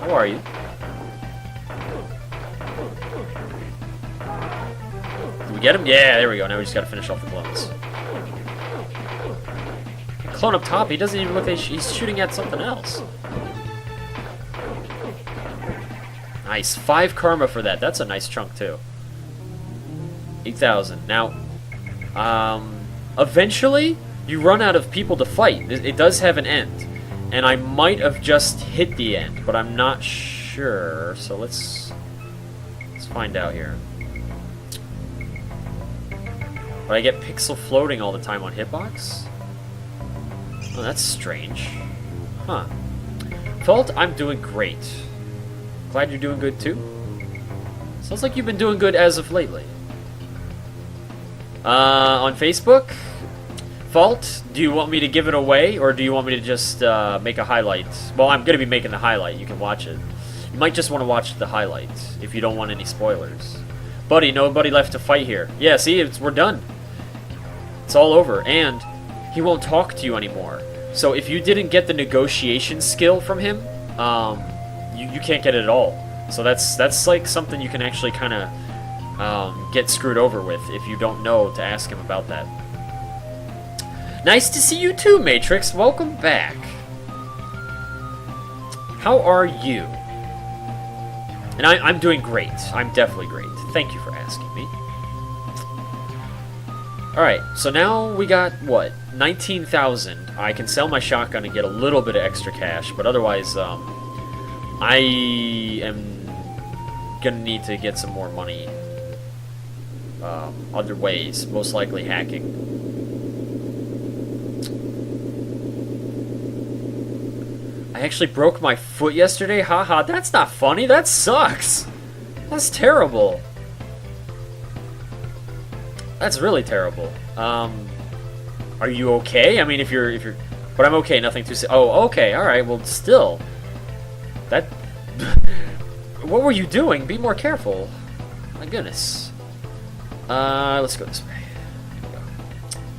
How are you? Did we get him? Yeah, there we go. Now we just gotta finish off the clones. Clone up top, he doesn't even look like he's shooting at something else. Nice. 5 karma for that. That's a nice chunk too. 8,000. Now, eventually, you run out of people to fight. It does have an end. And I might have just hit the end, but I'm not sure. So let's find out here. But I get pixel floating all the time on hitbox? Oh, that's strange. Huh. Fault, I'm doing great. Glad you're doing good too. Sounds like you've been doing good as of lately. On Facebook, Fault, do you want me to give it away, or do you want me to just make a highlight? Well, I'm going to be making the highlight. You can watch it. You might just want to watch the highlight if you don't want any spoilers. Buddy, nobody left to fight here. Yeah, see, we're done. It's all over, and he won't talk to you anymore. So if you didn't get the negotiation skill from him, you can't get it at all. So that's like something you can actually kind of get screwed over with if you don't know to ask him about that. Nice to see you too, Matrix. Welcome back. How are you? And I'm doing great. I'm definitely great. Thank you for asking me. Alright, so now we got, what, 19,000. I can sell my shotgun and get a little bit of extra cash, but otherwise, I am gonna need to get some more money other ways, most likely hacking. I actually broke my foot yesterday? Haha, that's not funny, that sucks! That's terrible. That's really terrible. Are you okay? I mean, if you're... But I'm okay, nothing to say. Oh, okay, alright, well, still. That... What were you doing? Be more careful. My goodness. Let's go this way. Here we go.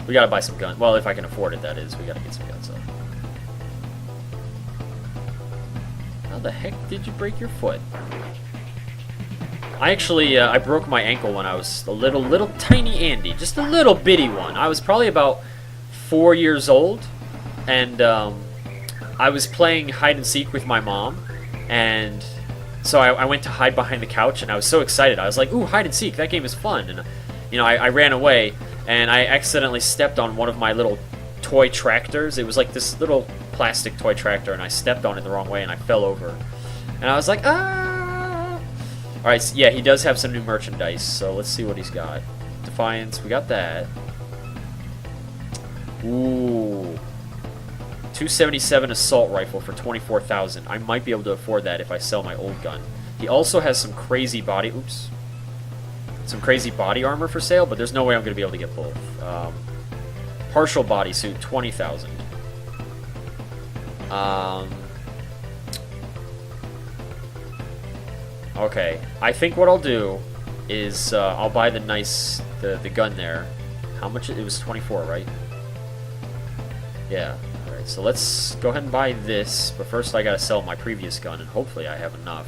We gotta buy some guns. Well, if I can afford it, that is. We gotta get some guns up. How the heck did you break your foot? I actually, I broke my ankle when I was a little tiny Andy. Just a little bitty one. I was probably about 4 years old. And, I was playing hide and seek with my mom. And so I went to hide behind the couch, and I was so excited. I was like, ooh, hide and seek, that game is fun. And, you know, I ran away, and I accidentally stepped on one of my little toy tractors. It was like this little plastic toy tractor, and I stepped on it the wrong way, and I fell over. And I was like, ah! Alright, so yeah, he does have some new merchandise, so let's see what he's got. Defiance, we got that. Ooh. 277 assault rifle for 24,000. I might be able to afford that if I sell my old gun. He also has some crazy body... Oops. Some crazy body armor for sale, but there's no way I'm going to be able to get both. Partial bodysuit, 20,000. Okay, I think what I'll do is I'll buy the the gun there. How much? It was 24, right? Yeah. Alright, so let's go ahead and buy this, but first I gotta sell my previous gun, and hopefully I have enough.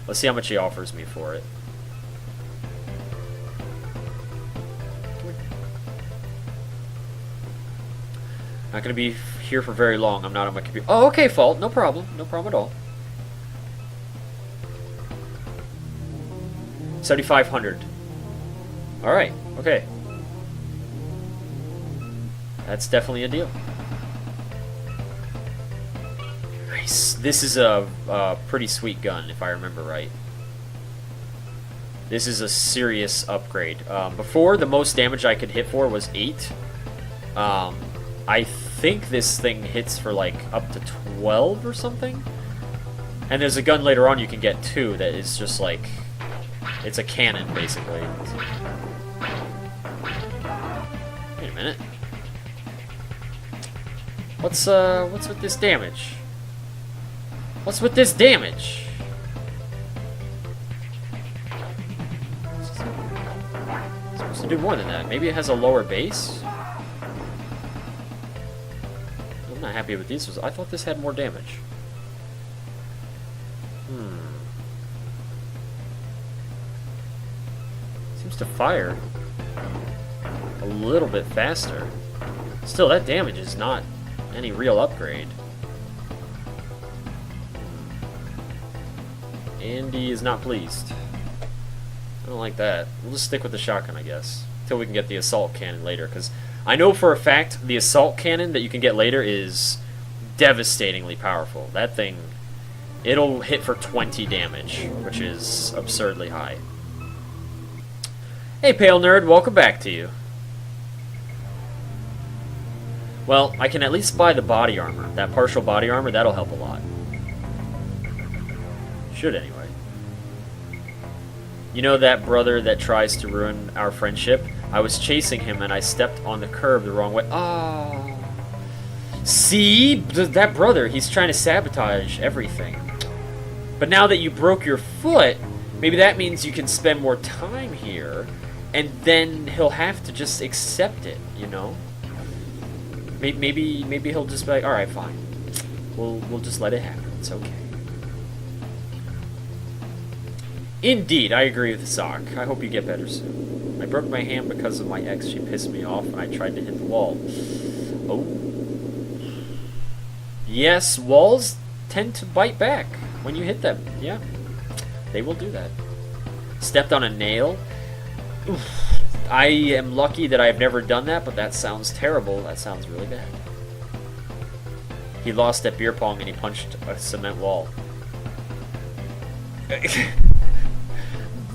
Let's see how much he offers me for it. Not gonna be here for very long. I'm not on my computer. Oh, okay, Fault. No problem. No problem at all. 7,500. Alright, okay. That's definitely a deal. Nice. This is a pretty sweet gun, if I remember right. This is a serious upgrade. Before, the most damage I could hit for was 8. I think this thing hits for like up to 12 or something. And there's a gun later on you can get too that is just like, it's a cannon basically. Wait a minute. What's with this damage? What's with this damage? It's supposed to do more than that. Maybe it has a lower base? I'm not happy with these. I thought this had more damage. Seems to fire a little bit faster. Still, that damage is not any real upgrade. Andy is not pleased. I don't like that. We'll just stick with the shotgun, I guess, until we can get the assault cannon later, because I know for a fact the assault cannon that you can get later is devastatingly powerful. That thing, it'll hit for 20 damage, which is absurdly high. Hey, Pale Nerd, welcome back to you. Well, I can at least buy the body armor. That partial body armor, that'll help a lot. Should anyway. You know that brother that tries to ruin our friendship? I was chasing him and I stepped on the curb the wrong way. Oh. See? That brother, he's trying to sabotage everything. But now that you broke your foot, maybe that means you can spend more time here, and then he'll have to just accept it, you know? Maybe he'll just be like, alright, fine. We'll just let it happen. It's okay. Indeed, I agree with Sock. I hope you get better soon. I broke my hand because of my ex. She pissed me off and I tried to hit the wall. Oh. Yes, walls tend to bite back when you hit them. Yeah, they will do that. Stepped on a nail. Oof. I am lucky that I've never done that, but that sounds terrible. That sounds really bad. He lost at beer pong and he punched a cement wall.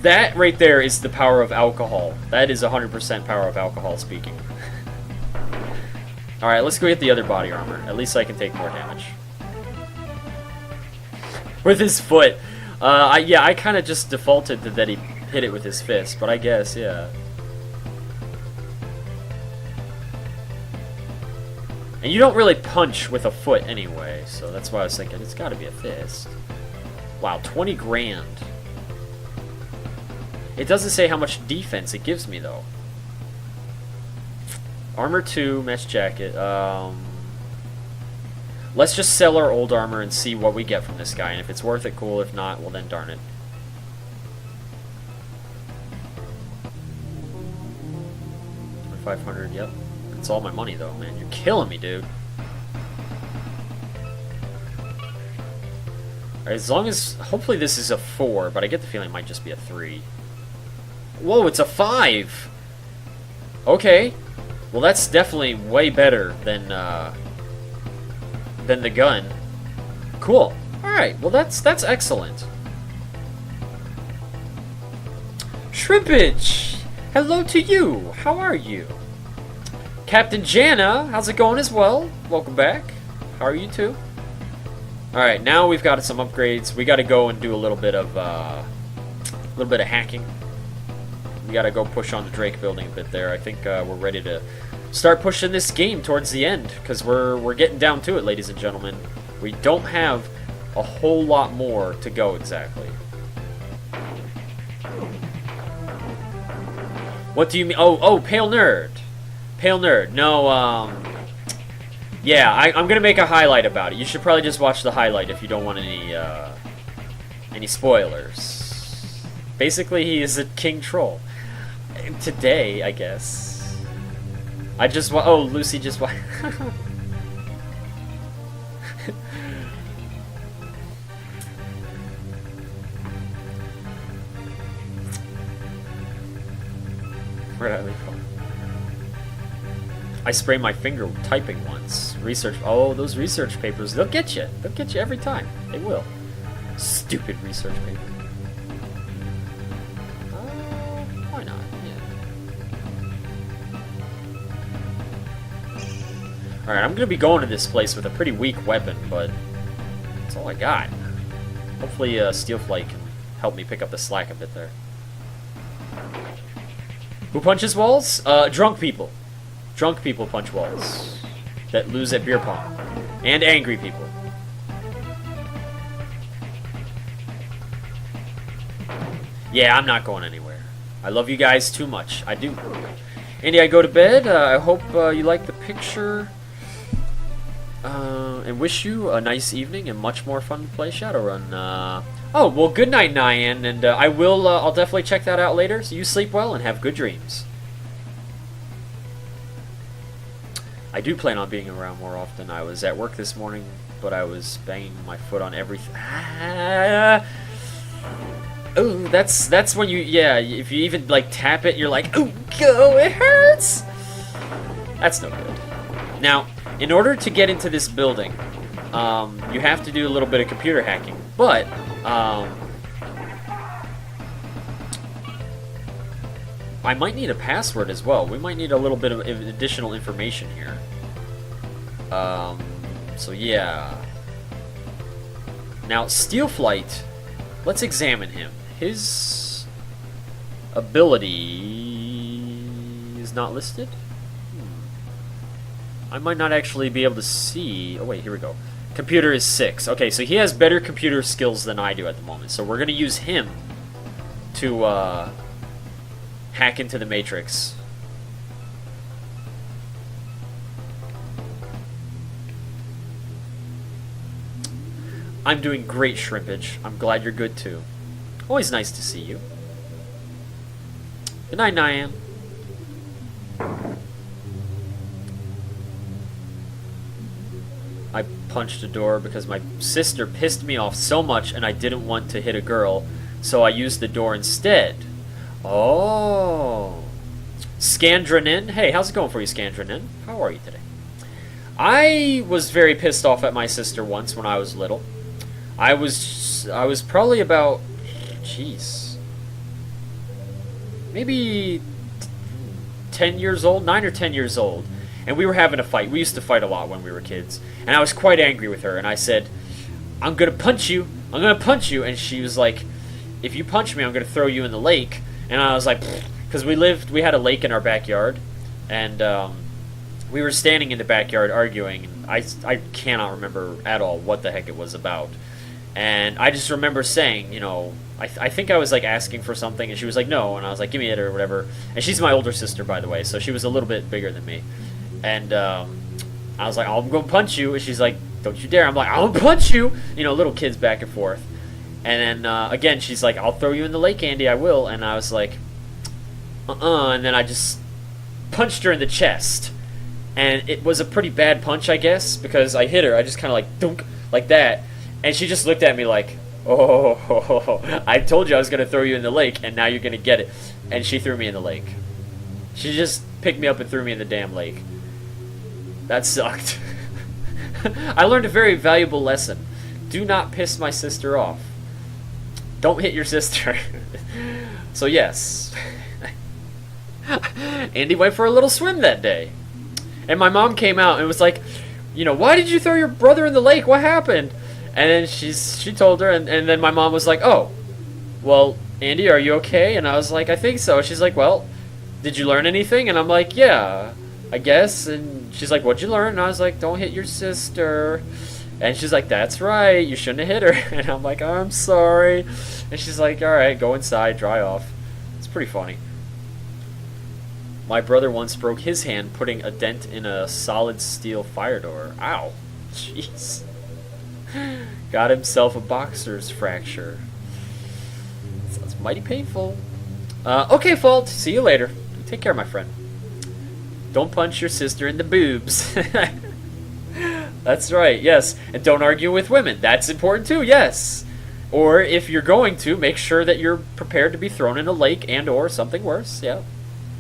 That right there is the power of alcohol. That is 100% power of alcohol speaking. Alright, let's go get the other body armor. At least I can take more damage. With his foot. Yeah, I kind of just defaulted to that he hit it with his fist, but I guess, yeah. And you don't really punch with a foot anyway, so that's why I was thinking it's got to be a fist. Wow, 20 grand. It doesn't say how much defense it gives me, though. Armor 2, mesh jacket. Let's just sell our old armor and see what we get from this guy. And if it's worth it, cool. If not, well then darn it. $2,500, yep. That's all my money, though, man. You're killing me, dude. Alright, as long as... Hopefully this is a 4, but I get the feeling it might just be a 3. Whoa, it's a 5! Okay. Well, that's definitely way better than the gun. Cool. Alright, well that's excellent. Shrimpage! Hello to you! How are you? Captain Jana, how's it going as well? Welcome back. How are you too? Alright, now we've got some upgrades. We gotta go and do a little bit of hacking. We gotta go push on the Drake building a bit there. I think we're ready to start pushing this game towards the end, because we're getting down to it, ladies and gentlemen. We don't have a whole lot more to go exactly. What do you mean? Oh, Pale Nerd. Pale Nerd. No, yeah, I'm gonna make a highlight about it. You should probably just watch the highlight if you don't want any spoilers. Basically, he is a king troll. Today, I guess. I just want. Oh, Lucy just wa- Where did I leave from? I sprained my finger typing once. Research. Oh, those research papers. They'll get you. They'll get you every time. They will. Stupid research paper. Why not? Yeah. Alright, I'm going to be going to this place with a pretty weak weapon, but that's all I got. Hopefully, Steelflight can help me pick up the slack a bit there. Who punches walls? Drunk people. Drunk people punch walls that lose at beer pong. And angry people. Yeah, I'm not going anywhere. I love you guys too much. I do. Andy, I go to bed. I hope you like the picture. And wish you a nice evening and much more fun to play Shadowrun. Oh, well, good night, Nyan, and I'll definitely check that out later, so you sleep well and have good dreams. I do plan on being around more often. I was at work this morning, but I was banging my foot on everything. Oh, that's when you, yeah, if you even, like, tap it, you're like, oh, go, it hurts! That's no good. Now, in order to get into this building, you have to do a little bit of computer hacking, but I might need a password as well. We might need a little bit of additional information here. So yeah. Now, Steelflight, let's examine him. His ability is not listed? I might not actually be able to see. Oh wait, here we go. Computer is 6. Okay, so he has better computer skills than I do at the moment. So we're going to use him to hack into the Matrix. I'm doing great, Shrimpage. I'm glad you're good too. Always nice to see you. Good night, Nyan. I punched a door because my sister pissed me off so much and I didn't want to hit a girl, so I used the door instead. Oh. Scandranin. Hey, how's it going for you, Scandranin? How are you today? I was very pissed off at my sister once when I was little. I was probably about, jeez, maybe 10 years old, 9 or 10 years old. And we were having a fight. We used to fight a lot when we were kids. And I was quite angry with her. And I said, I'm going to punch you. I'm going to punch you. And she was like, if you punch me, I'm going to throw you in the lake. And I was like, because we had a lake in our backyard. And we were standing in the backyard arguing. And I cannot remember at all what the heck it was about. And I just remember saying, you know, I think I was like asking for something. And she was like, no. And I was like, give me it or whatever. And she's my older sister, by the way. So she was a little bit bigger than me. And I was like, I'm going to punch you. And she's like, don't you dare. I'm like, I'll punch you. You know, little kids back and forth. And then, again, she's like, I'll throw you in the lake, Andy. I will. And I was like, And then I just punched her in the chest. And it was a pretty bad punch, I guess, because I hit her. I just kind of like, dunk, like that. And she just looked at me like, oh, I told you I was going to throw you in the lake, and now you're going to get it. And she threw me in the lake. She just picked me up and threw me in the damn lake. That sucked. I learned a very valuable lesson. Do not piss my sister off. Don't hit your sister. So yes. Andy went for a little swim that day. And my mom came out and was like, you know, why did you throw your brother in the lake? What happened? And then she told her, and then my mom was like, oh, well, Andy, are you okay? And I was like, I think so. She's like, well, did you learn anything? And I'm like, yeah, I guess. And she's like, what'd you learn? And I was like, don't hit your sister. And she's like, that's right, you shouldn't have hit her. And I'm like, I'm sorry. And she's like, alright, go inside, dry off. It's pretty funny. My brother once broke his hand putting a dent in a solid steel fire door. Ow. Jeez. Got himself a boxer's fracture. Sounds mighty painful. Okay, Fault. See you later. Take care, my friend. Don't punch your sister in the boobs. That's right, yes. And don't argue with women. That's important too, yes. Or if you're going to, make sure that you're prepared to be thrown in a lake and or something worse. Yeah.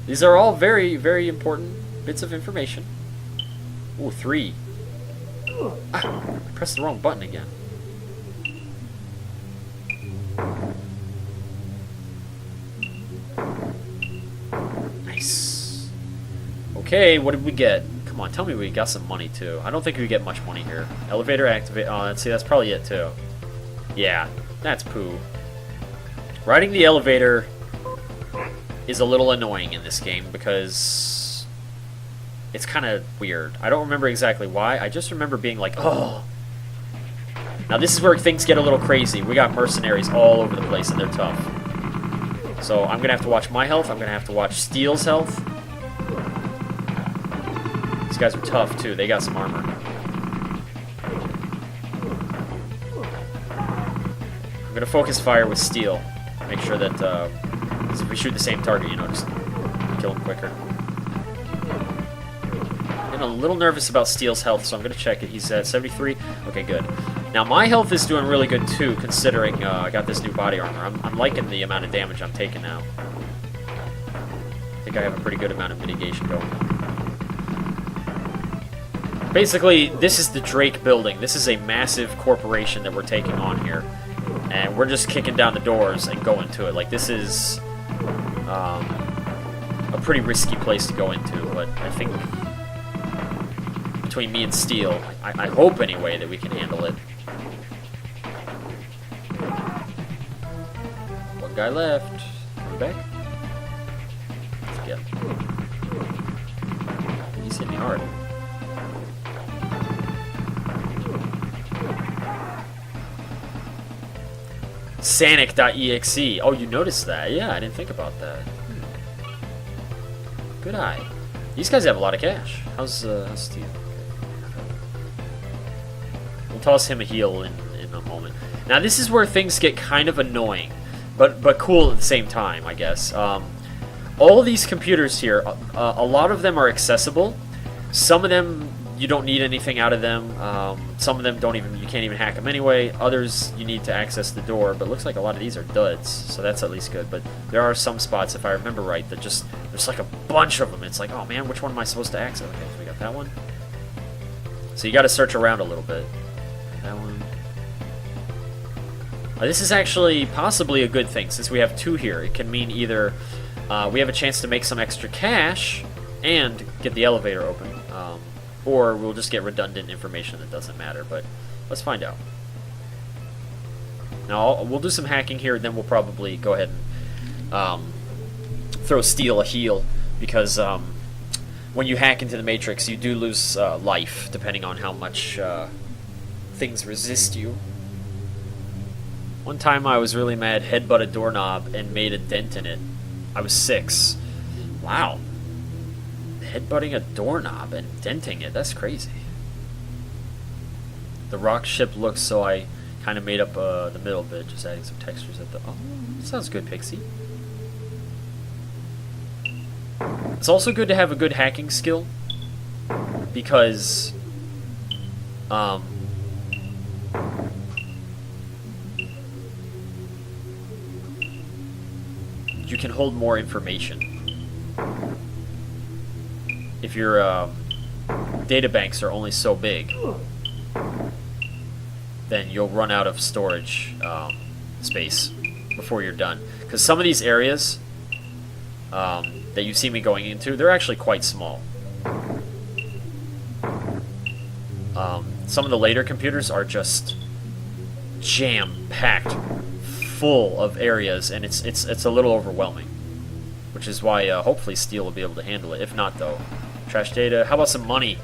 These are all very, very important bits of information. Ooh, 3. Ah, I pressed the wrong button again. Nice. Okay, what did we get? Come on, tell me we got some money too. I don't think we get much money here. Elevator activate. Oh, let's see, that's probably it too. Yeah, that's poo. Riding the elevator is a little annoying in this game because it's kind of weird. I don't remember exactly why. I just remember being like, oh. Now this is where things get a little crazy. We got mercenaries all over the place and they're tough. So I'm going to have to watch my health. I'm going to have to watch Steel's health. These guys are tough too. They got some armor. I'm going to focus fire with Steel. Make sure that if we shoot the same target, you know, just kill him quicker. I'm a little nervous about Steel's health, so I'm going to check it. He's at 73. Okay, good. Now, my health is doing really good, too, considering I got this new body armor. I'm liking the amount of damage I'm taking now. I think I have a pretty good amount of mitigation going on. Basically, this is the Drake building. This is a massive corporation that we're taking on here. And we're just kicking down the doors and going to it. Like, this is a pretty risky place to go into, but I think between me and Steel, I hope anyway that we can handle it. One guy left. Coming back. Let's get him. He's hitting me hard. Sanic.exe. Oh, you noticed that? Yeah, I didn't think about that. Good eye. These guys have a lot of cash. How's Steel? We'll toss him a heal in a moment. Now, this is where things get kind of annoying, but cool at the same time, I guess. All of these computers here, a lot of them are accessible. Some of them, you don't need anything out of them. Some of them you can't even hack them anyway. Others, you need to access the door, but it looks like a lot of these are duds, so that's at least good. But there are some spots, if I remember right, that just, there's like a bunch of them. It's like, oh man, which one am I supposed to access? Okay, so we got that one. So you gotta search around a little bit. That one. This is actually possibly a good thing, since we have 2 here. It can mean either we have a chance to make some extra cash and get the elevator open, or we'll just get redundant information that doesn't matter, but let's find out. Now, we'll do some hacking here, and then we'll probably go ahead and throw Steel a heal, because when you hack into the Matrix, you do lose life, depending on how much things resist you. One time I was really mad, headbutt a doorknob, and made a dent in it. I was 6. Wow. Headbutting a doorknob and denting it, that's crazy. The rock ship looks, so I kind of made up the middle bit, just adding some textures at the... Oh, sounds good, Pixie. It's also good to have a good hacking skill, because you can hold more information. If your data banks are only so big, then you'll run out of storage space before you're done. Because some of these areas that you see me going into, they're actually quite small. Some of the later computers are just jam-packed full of areas, and it's a little overwhelming. Which is why hopefully Steel will be able to handle it. If not, though, trash data. How about some money?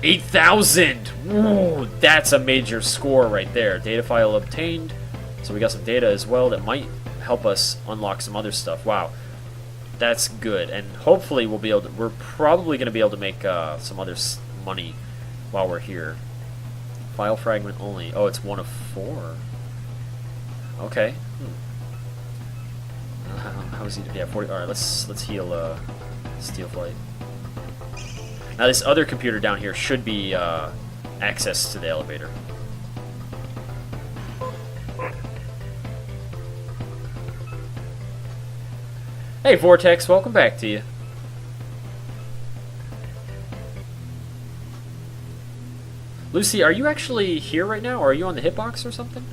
8,000! Ooh, that's a major score right there. Data file obtained. So we got some data as well that might help us unlock some other stuff. Wow. That's good. And hopefully we'll be able to... We're probably going to be able to make some other money while we're here. File fragment only. Oh, it's 1 of 4. Okay. How is he? Yeah, 40. All right, let's heal Steel Flight. Now this other computer down here should be access to the elevator. Hey Vortex, welcome back to you. Lucy, are you actually here right now, or are you on the hitbox or something?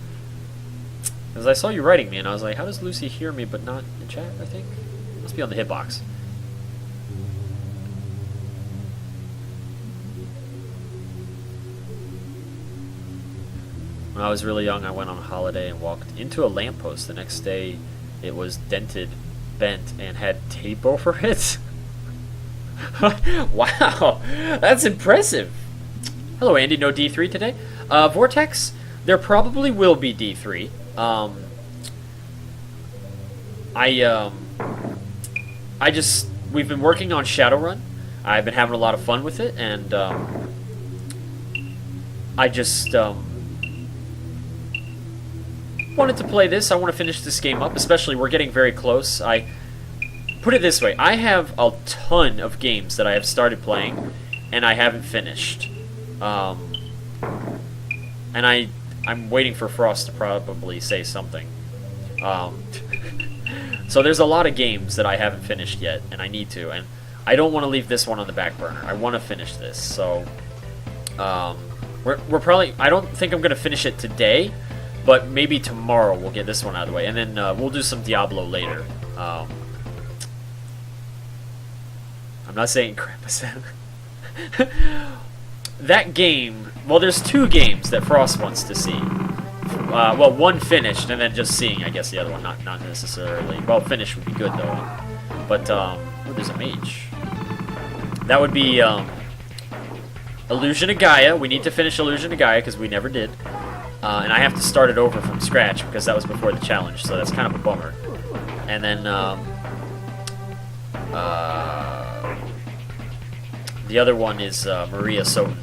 Because I saw you writing me, and I was like, how does Lucy hear me but not in chat, I think? Must be on the hitbox. When I was really young, I went on a holiday and walked into a lamppost. The next day, it was dented, bent, and had tape over it. Wow, that's impressive. Hello, Andy. No D3 today. Vortex, there probably will be D3. We've been working on Shadowrun. I've been having a lot of fun with it, and I just wanted to play this. I want to finish this game up, especially we're getting very close. I put it this way, I have a ton of games that I have started playing and I haven't finished. And I'm waiting for Frost to probably say something. So there's a lot of games that I haven't finished yet, and I need to, and I don't want to leave this one on the back burner. I want to finish this, so we're probably... I don't think I'm going to finish it today, but maybe tomorrow we'll get this one out of the way, and then we'll do some Diablo later. I'm not saying crap. That game... Well, there's 2 games that Frost wants to see. Well, one finished, and then just seeing, I guess, the other one. Not necessarily... Well, finished would be good, though. But, oh, there's a mage. That would be, Illusion of Gaia. We need to finish Illusion of Gaia, because we never did. And I have to start it over from scratch, because that was before the challenge, so that's kind of a bummer. And then, the other one is, Maria Soten.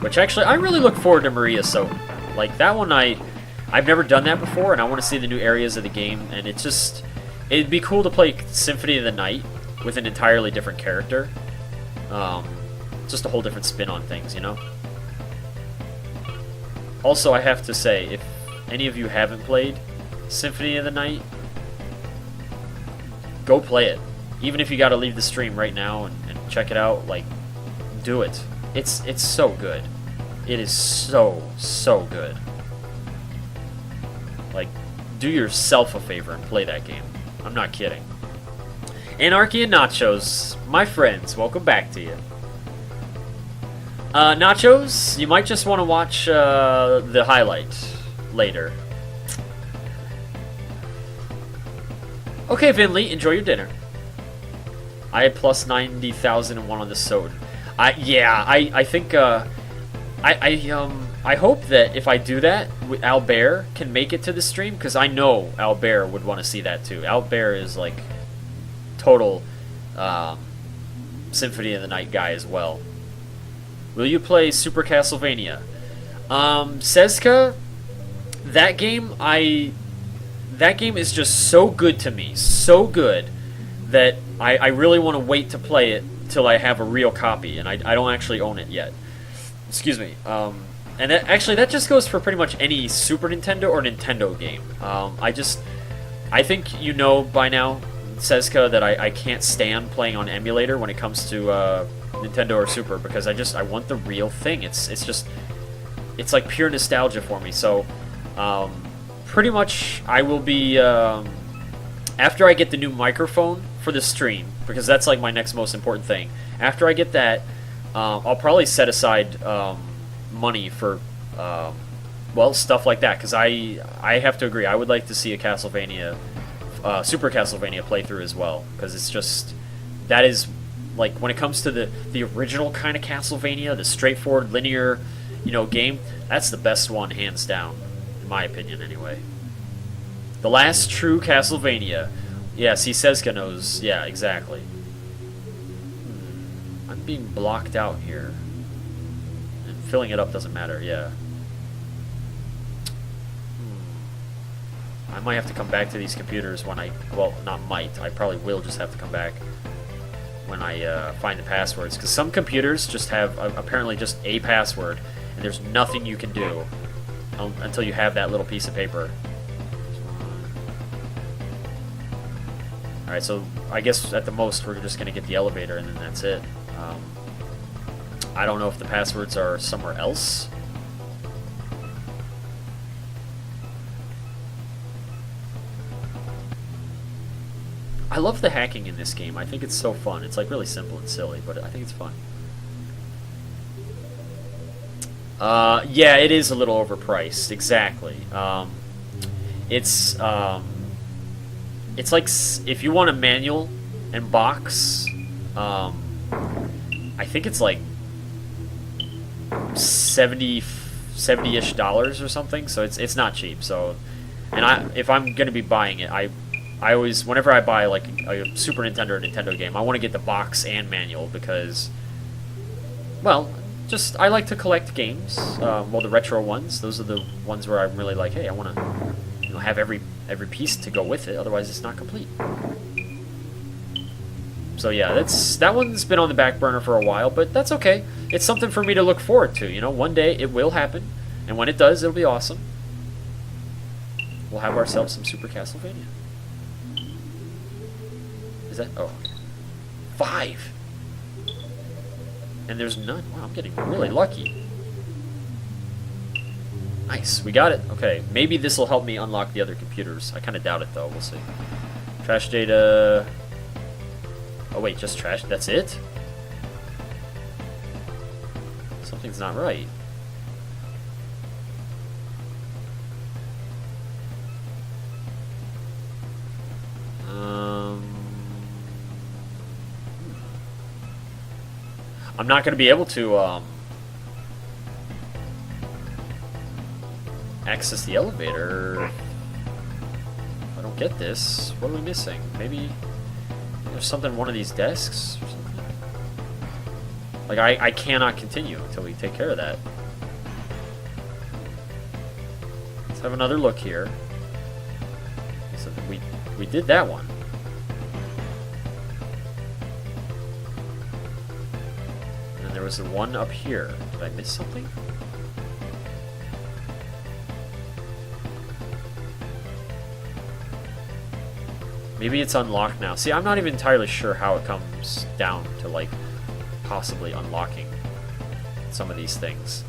Which, actually, I really look forward to Maria Soten. Like, that one I've never done that before, and I want to see the new areas of the game, and it's just... It'd be cool to play Symphony of the Night with an entirely different character. Just a whole different spin on things, you know? Also, I have to say, if any of you haven't played Symphony of the Night, go play it. Even if you gotta leave the stream right now and check it out, like, do it. It's so good. It is so good. Like, do yourself a favor and play that game. I'm not kidding. Anarchy and Nachos, my friends, welcome back to you. Nachos, you might just want to watch the highlight later. Okay, Vinley, enjoy your dinner. I had plus 90,001 on the Soden. I think I hope that if I do that, Albert can make it to the stream, because I know Albert would want to see that too. Albert is like total Symphony of the Night guy as well. Will you play Super Castlevania? Sezka, that game is just so good to me, so good that I really want to wait to play it till I have a real copy, and I don't actually own it yet. Excuse me. And that just goes for pretty much any Super Nintendo or Nintendo game. I think you know by now, Sezka, that I can't stand playing on emulator when it comes to Nintendo or Super, because I want the real thing. It's like pure nostalgia for me. So pretty much I will be after I get the new microphone for the stream, because that's like my next most important thing. After I get that, I'll probably set aside money for well, stuff like that, because I have to agree, I would like to see a Castlevania Super Castlevania playthrough as well, because it's just, that is like when it comes to the original kind of Castlevania, the straightforward linear, game, that's the best one hands down, in my opinion anyway. The last true Castlevania. Yeah, see, Sezka knows. Yeah, exactly. I'm being blocked out here. And filling it up doesn't matter, yeah. I might have to come back to these computers when well, not might, I probably will just have to come back when I find the passwords. Because some computers just have, apparently, just a password, and there's nothing you can do until you have that little piece of paper. Alright, so I guess at the most we're just going to get the elevator and then that's it. I don't know if the passwords are somewhere else. I love the hacking in this game. I think it's so fun. It's like really simple and silly, but I think it's fun. Yeah, it is a little overpriced. Exactly. It's like if you want a manual and box, I think it's like $70-ish or something. So it's not cheap. So, and if I'm gonna be buying it, I always, whenever I buy like a Super Nintendo or Nintendo game, I want to get the box and manual because, well, just I like to collect games. Well, the retro ones, those are the ones where I'm really like, hey, I want to, have every piece to go with it. Otherwise, it's not complete. So yeah, that one's been on the back burner for a while, but that's okay. It's something for me to look forward to. One day it will happen, and when it does, it'll be awesome. We'll have ourselves some Super Castlevania. Is that? Oh, 5. And there's none. Wow, I'm getting really lucky. Nice, we got it. Okay, maybe this will help me unlock the other computers. I kind of doubt it, though. We'll see. Trash data. Oh, wait, just trash. That's it? Something's not right. I'm not going to be able to access the elevator. I don't get this. What are we missing? Maybe there's something on one of these desks or something. Like, I cannot continue until we take care of that. Let's have another look here. So we did that one. And then there was the one up here. Did I miss something? Maybe it's unlocked now. See, I'm not even entirely sure how it comes down to, like, possibly unlocking some of these things.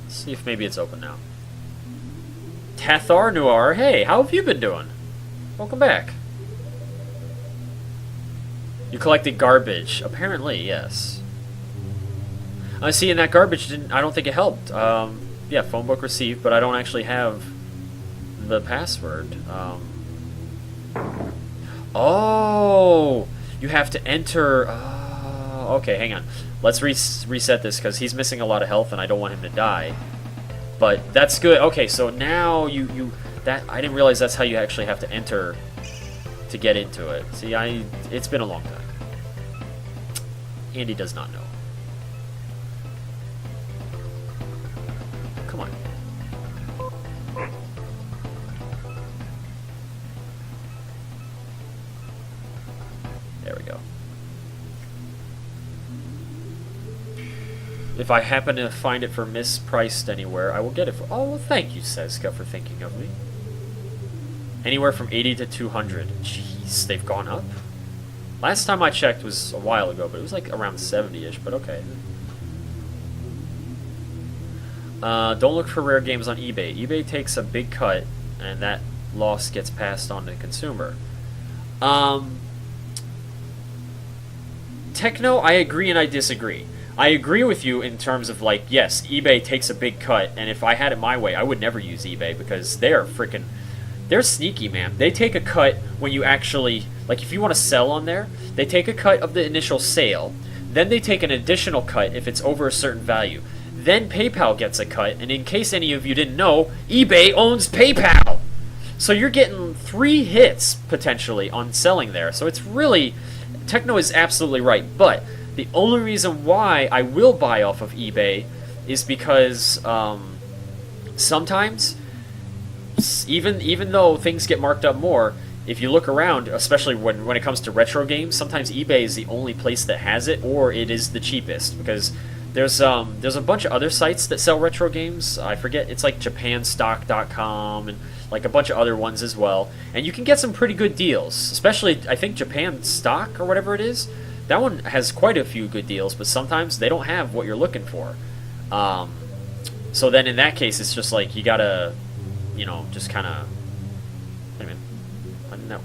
Let's see if maybe it's open now. Tathar Noir, hey, how have you been doing? Welcome back. You collected garbage. Apparently, yes. I see, and that garbage I don't think it helped. Yeah, phone book received, but I don't actually have the password. Oh, you have to enter. Oh, okay, hang on. Let's reset this because he's missing a lot of health, and I don't want him to die. But that's good. Okay, so now that I didn't realize that's how you actually have to enter to get into it. See, it's been a long time. Andy does not know. Come on. There we go. If I happen to find it for mispriced anywhere, I will get it for... Oh, well, thank you, Sezka, for thinking of me. Anywhere from 80 to 200. Jeez, they've gone up? Last time I checked was a while ago, but it was like around 70-ish, but okay. Don't look for rare games on eBay. eBay takes a big cut, and that loss gets passed on to the consumer. Techno, I agree and I disagree. I agree with you in terms of, like, yes, eBay takes a big cut, and if I had it my way, I would never use eBay because they are freaking... they're sneaky, man. They take a cut when you actually, like, if you want to sell on there, they take a cut of the initial sale. Then they take an additional cut if it's over a certain value. Then PayPal gets a cut, and in case any of you didn't know, eBay owns PayPal. So you're getting 3 hits, potentially, on selling there. So it's really... Techno is absolutely right, but the only reason why I will buy off of eBay is because sometimes, even though things get marked up more, if you look around, especially when it comes to retro games, sometimes eBay is the only place that has it, or it is the cheapest, because there's a bunch of other sites that sell retro games. I forget, it's like japanstock.com and like a bunch of other ones as well, and you can get some pretty good deals, especially I think Japan Stock or whatever it is. That one has quite a few good deals, but sometimes they don't have what you're looking for. So then in that case, it's just like you gotta, you know, just kind of. Wait a minute. No.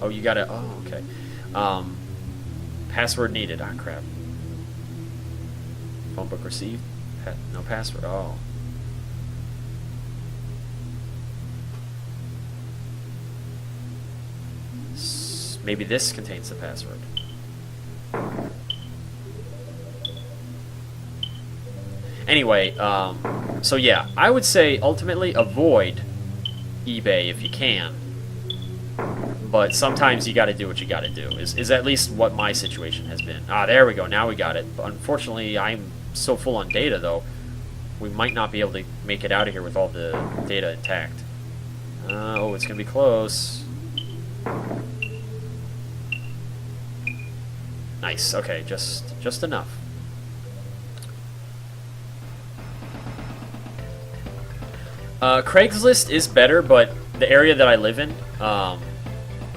Oh, you gotta. Oh, okay. Password needed. Ah, crap. Phone book received. No password. Oh. Maybe this contains the password. Anyway, so yeah, I would say ultimately avoid eBay if you can. But sometimes you gotta do what you gotta do, is at least what my situation has been. Ah, there we go, now we got it. But unfortunately, I'm so full on data, though, we might not be able to make it out of here with all the data intact. Oh, it's gonna be close. Nice, okay, just enough. Craigslist is better, but the area that I live in,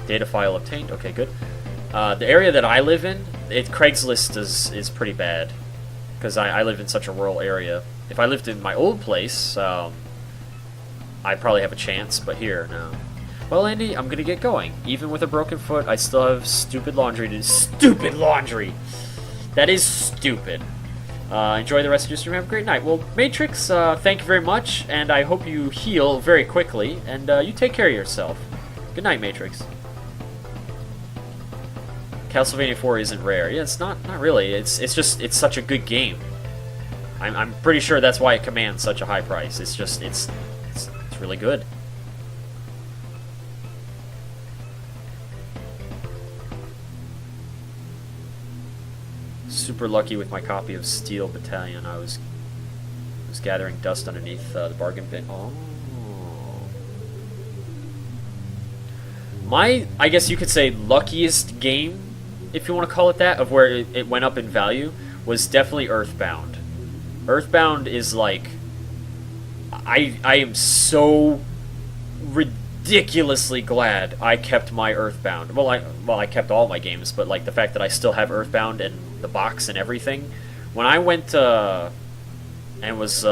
data file obtained, okay, good. The area that I live in, Craigslist is pretty bad, because I live in such a rural area. If I lived in my old place, I'd probably have a chance, but here, no. Well, Andy, I'm gonna get going. Even with a broken foot, I still have stupid laundry to do. Stupid laundry! That is stupid. Enjoy the rest of your stream. Have a great night. Well, Matrix, thank you very much, and I hope you heal very quickly, and you take care of yourself. Good night, Matrix. Castlevania 4 isn't rare. Yeah, it's not really. It's just, it's such a good game. I'm pretty sure that's why it commands such a high price. It's just, it's really good. Super lucky with my copy of Steel Battalion. I was gathering dust underneath the bargain bin. Oh. My, I guess you could say, luckiest game, if you want to call it that, of where it went up in value, was definitely Earthbound. Earthbound is like... I am so ridiculously glad I kept my Earthbound. Well, I kept all my games, but like the fact that I still have Earthbound and the box and everything. When I went and was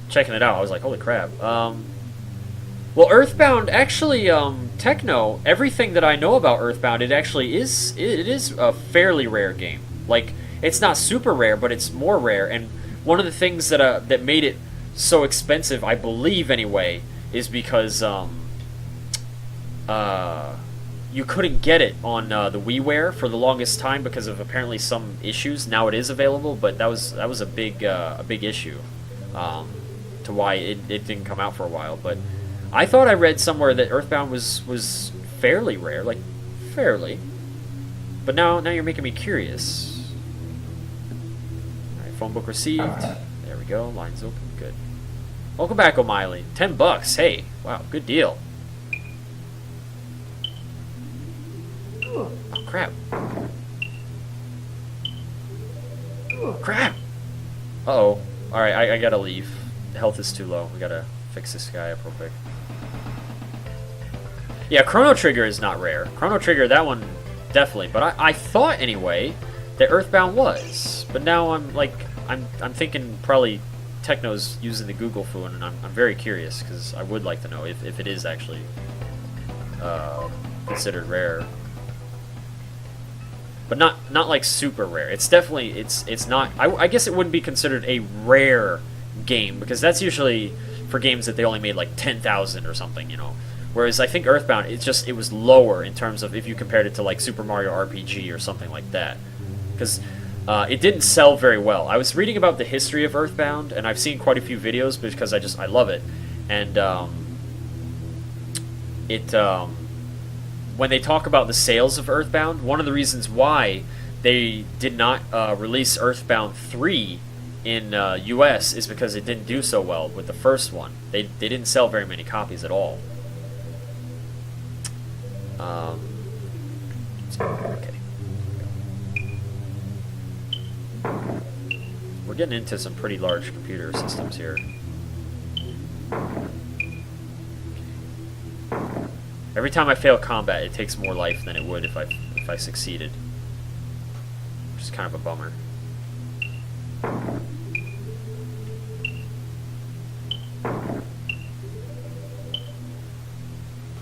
checking it out, I was like, holy crap. Well, Earthbound, actually, Techno, everything that I know about Earthbound, it actually is, it is a fairly rare game. Like, it's not super rare, but it's more rare, and one of the things that made it so expensive, I believe anyway, is because you couldn't get it on the WiiWare for the longest time because of apparently some issues. Now it is available, but that was a big issue to why it didn't come out for a while. But I thought I read somewhere that Earthbound was fairly rare, like fairly. But now you're making me curious. All right, phone book received. There we go. Lines open. Good. Welcome back, O'Miley. $10. Hey, wow, good deal. Oh, crap. Crap! Uh-oh. Alright, I gotta leave. The health is too low. We gotta fix this guy up real quick. Yeah, Chrono Trigger is not rare. Chrono Trigger, that one, definitely. But I thought, anyway, that Earthbound was. But now I'm, like, I'm thinking probably Techno's using the Google phone, and I'm very curious, because I would like to know if it is actually considered rare. But not like super rare. It's definitely, it's not, I guess it wouldn't be considered a rare game, because that's usually for games that they only made like 10,000 or something, you know. Whereas I think Earthbound, it was lower in terms of if you compared it to like Super Mario RPG or something like that, because it didn't sell very well. I was reading about the history of Earthbound, and I've seen quite a few videos because I love it, and when they talk about the sales of Earthbound, one of the reasons why they did not release Earthbound 3 in US is because it didn't do so well with the first one. They didn't sell very many copies at all. Okay. We're getting into some pretty large computer systems here. Every time I fail combat, it takes more life than it would if I succeeded. Which is kind of a bummer.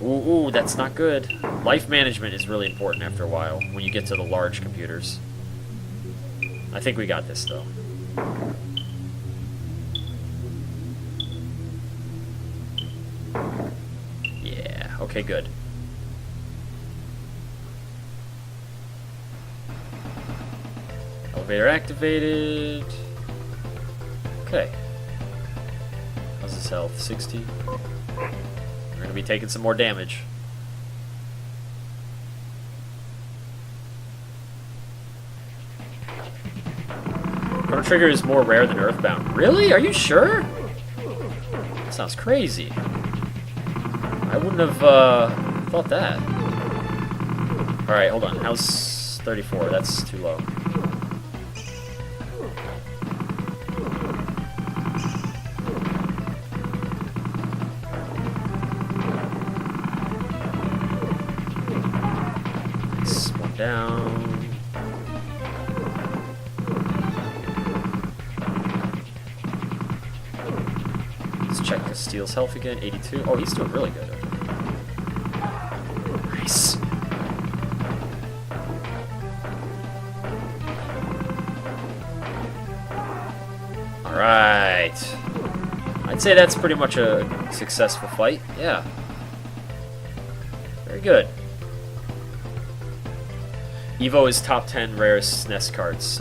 Ooh, that's not good. Life management is really important after a while when you get to the large computers. I think we got this, though. Yeah, okay, good. Elevator activated. Okay. How's his health? 60? We're going to be taking some more damage. Chrono Trigger is more rare than Earthbound. Really? Are you sure? That sounds crazy. I wouldn't have thought that. Alright, hold on. How's 34? That's too low. Down. Let's check Castile's health again. 82. Oh, he's doing really good. Nice. Alright. I'd say that's pretty much a successful fight. Yeah. Very good. Evo is top 10 rarest SNES cards.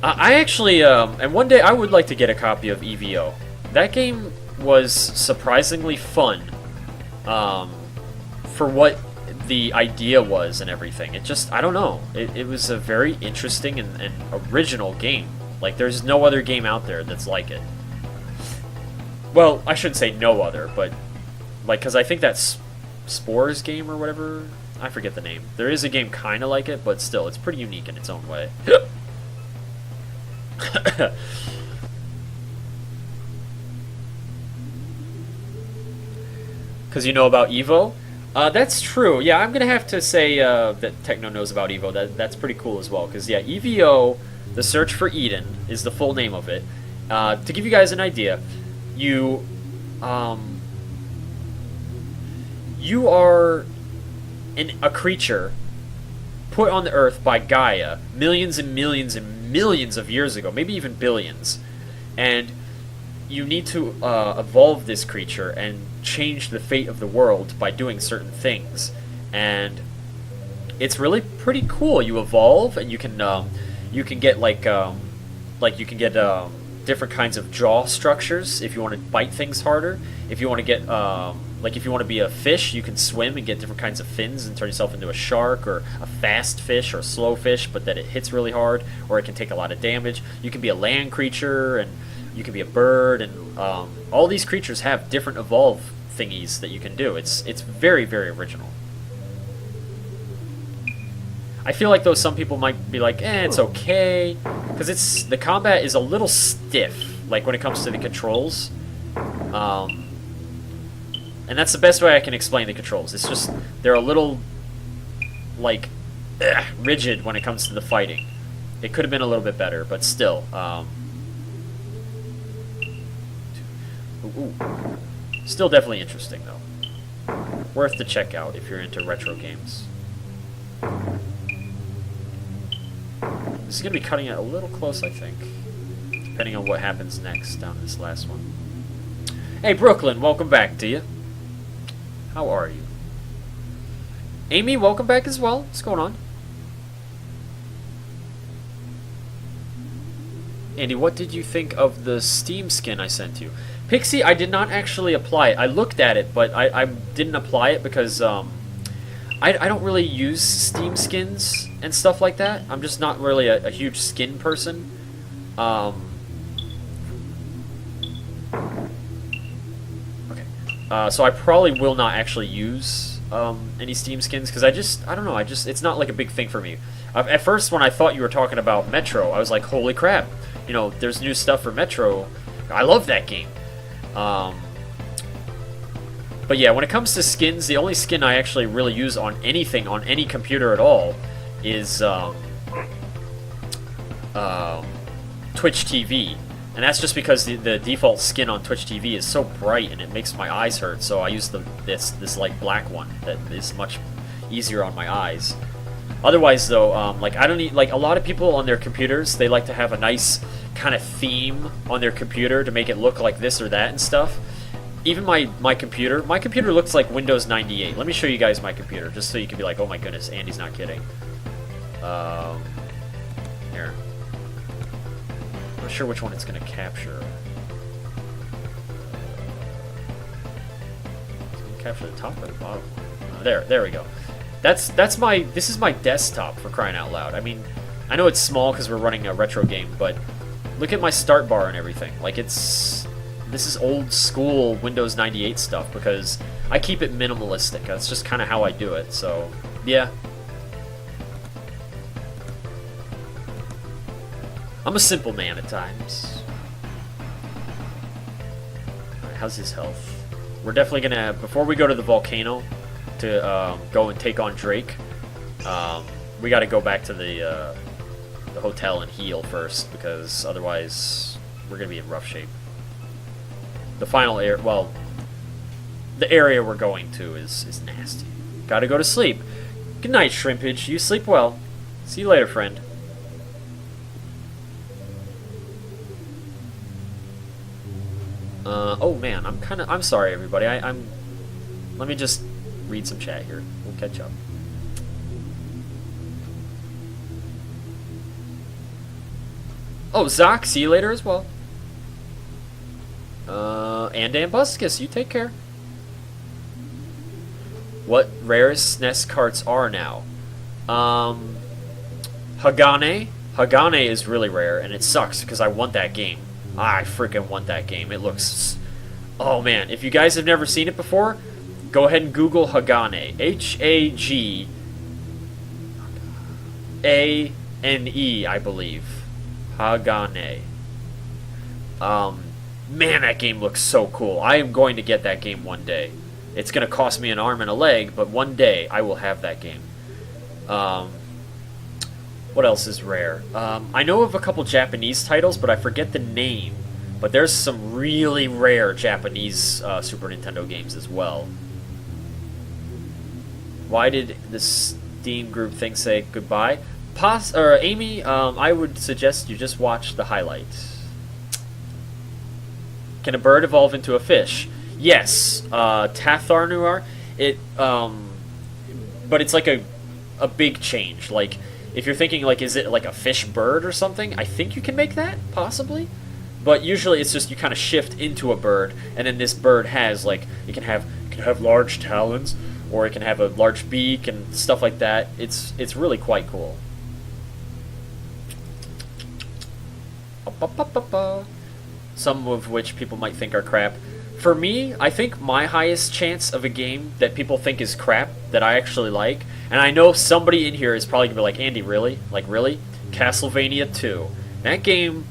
I actually, and one day I would like to get a copy of EVO. That game was surprisingly fun, for what the idea was and everything. It just, I don't know. It was a very interesting and original game. Like, there's no other game out there that's like it. Well, I shouldn't say no other, but, like, because I think that's Spores game or whatever. I forget the name. There is a game kind of like it, but still, it's pretty unique in its own way. Because you know about Evo? That's true. Yeah, I'm going to have to say that Techno knows about Evo. That's pretty cool as well. Because, yeah, EVO, The Search for Eden, is the full name of it. To give you guys an idea, you are a creature put on the Earth by Gaia millions and millions and millions of years ago, maybe even billions, and you need to evolve this creature and change the fate of the world by doing certain things, and it's really pretty cool. You evolve, and you can get different kinds of jaw structures if you want to bite things harder. If you want to get if you want to be a fish, you can swim and get different kinds of fins and turn yourself into a shark or a fast fish or a slow fish, but that it hits really hard, or it can take a lot of damage. You can be a land creature, and you can be a bird, and all these creatures have different evolve thingies that you can do. It's very, very original. I feel like, though, some people might be like, it's okay, because the combat is a little stiff, like when it comes to the controls. And that's the best way I can explain the controls. It's just, they're a little, like, rigid when it comes to the fighting. It could have been a little bit better, but still. Still definitely interesting, though. Worth the check out if you're into retro games. This is going to be cutting it a little close, I think. depending on what happens next down this last one. Hey, Brooklyn, welcome back to you. How are you? Amy, welcome back as well. What's going on? Andy, what did you think of the Steam skin I sent you? Pixie, I did not actually apply it. I looked at it, but I didn't apply it because I don't really use Steam skins and stuff like that. I'm just not really a huge skin person. Okay. So I probably will not actually use any Steam skins because I don't know. It's not like a big thing for me. At first, when I thought you were talking about Metro, I was like, holy crap. You know, there's new stuff for Metro. I love that game. But yeah, when it comes to skins, the only skin I actually really use on anything, on any computer at all, is Twitch TV. And that's just because the default skin on Twitch TV is so bright and it makes my eyes hurt, so I use this like black one that is much easier on my eyes. Otherwise, though, like I don't need, like a lot of people on their computers, they like to have a nice kind of theme on their computer to make it look like this or that and stuff. Even my computer looks like Windows 98. Let me show you guys my computer, just so you can be like, oh my goodness, Andy's not kidding. Here. I'm not sure which one it's gonna capture. It's gonna capture the top or the bottom. There we go. This is my desktop, for crying out loud. I mean, I know it's small because we're running a retro game, but look at my start bar and everything. Like, this is old school Windows 98 stuff because I keep it minimalistic. That's just kind of how I do it, so yeah. I'm a simple man at times. Alright, how's his health? We're definitely gonna, before we go to the Volcano to go and take on Drake, we gotta go back to the hotel and heal first, because otherwise we're gonna be in rough shape. The final area, well, the area we're going to is nasty. Gotta go to sleep. Good night, Shrimpage. You sleep well. See you later, friend. Oh man, I'm sorry, everybody. Let me just read some chat here. We'll catch up. Oh, Zoc, see you later as well. And Ambuscus, you take care. What rarest SNES carts are now? Hagane. Hagane is really rare, and it sucks because I want that game. I freaking want that game. It looks... Oh man, if you guys have never seen it before, go ahead and Google Hagane. Hagane, I believe. Hagane. Man, that game looks so cool. I am going to get that game one day. It's going to cost me an arm and a leg, but one day I will have that game. What else is rare? I know of a couple Japanese titles, but I forget the name. But there's some really rare Japanese Super Nintendo games as well. Why did the Steam group thing say goodbye? Amy, I would suggest you just watch the highlights. Can a bird evolve into a fish? Yes, Tatharnuar. But it's like a big change. Like, if you're thinking, like, is it like a fish bird or something? I think you can make that, possibly. But usually it's just you kind of shift into a bird, and then this bird has, like, it can have large talons, or it can have a large beak and stuff like that. It's really quite cool. Some of which people might think are crap. For me, I think my highest chance of a game that people think is crap that I actually like, and I know somebody in here is probably gonna be like, Andy, really? Like, really? Castlevania 2. That game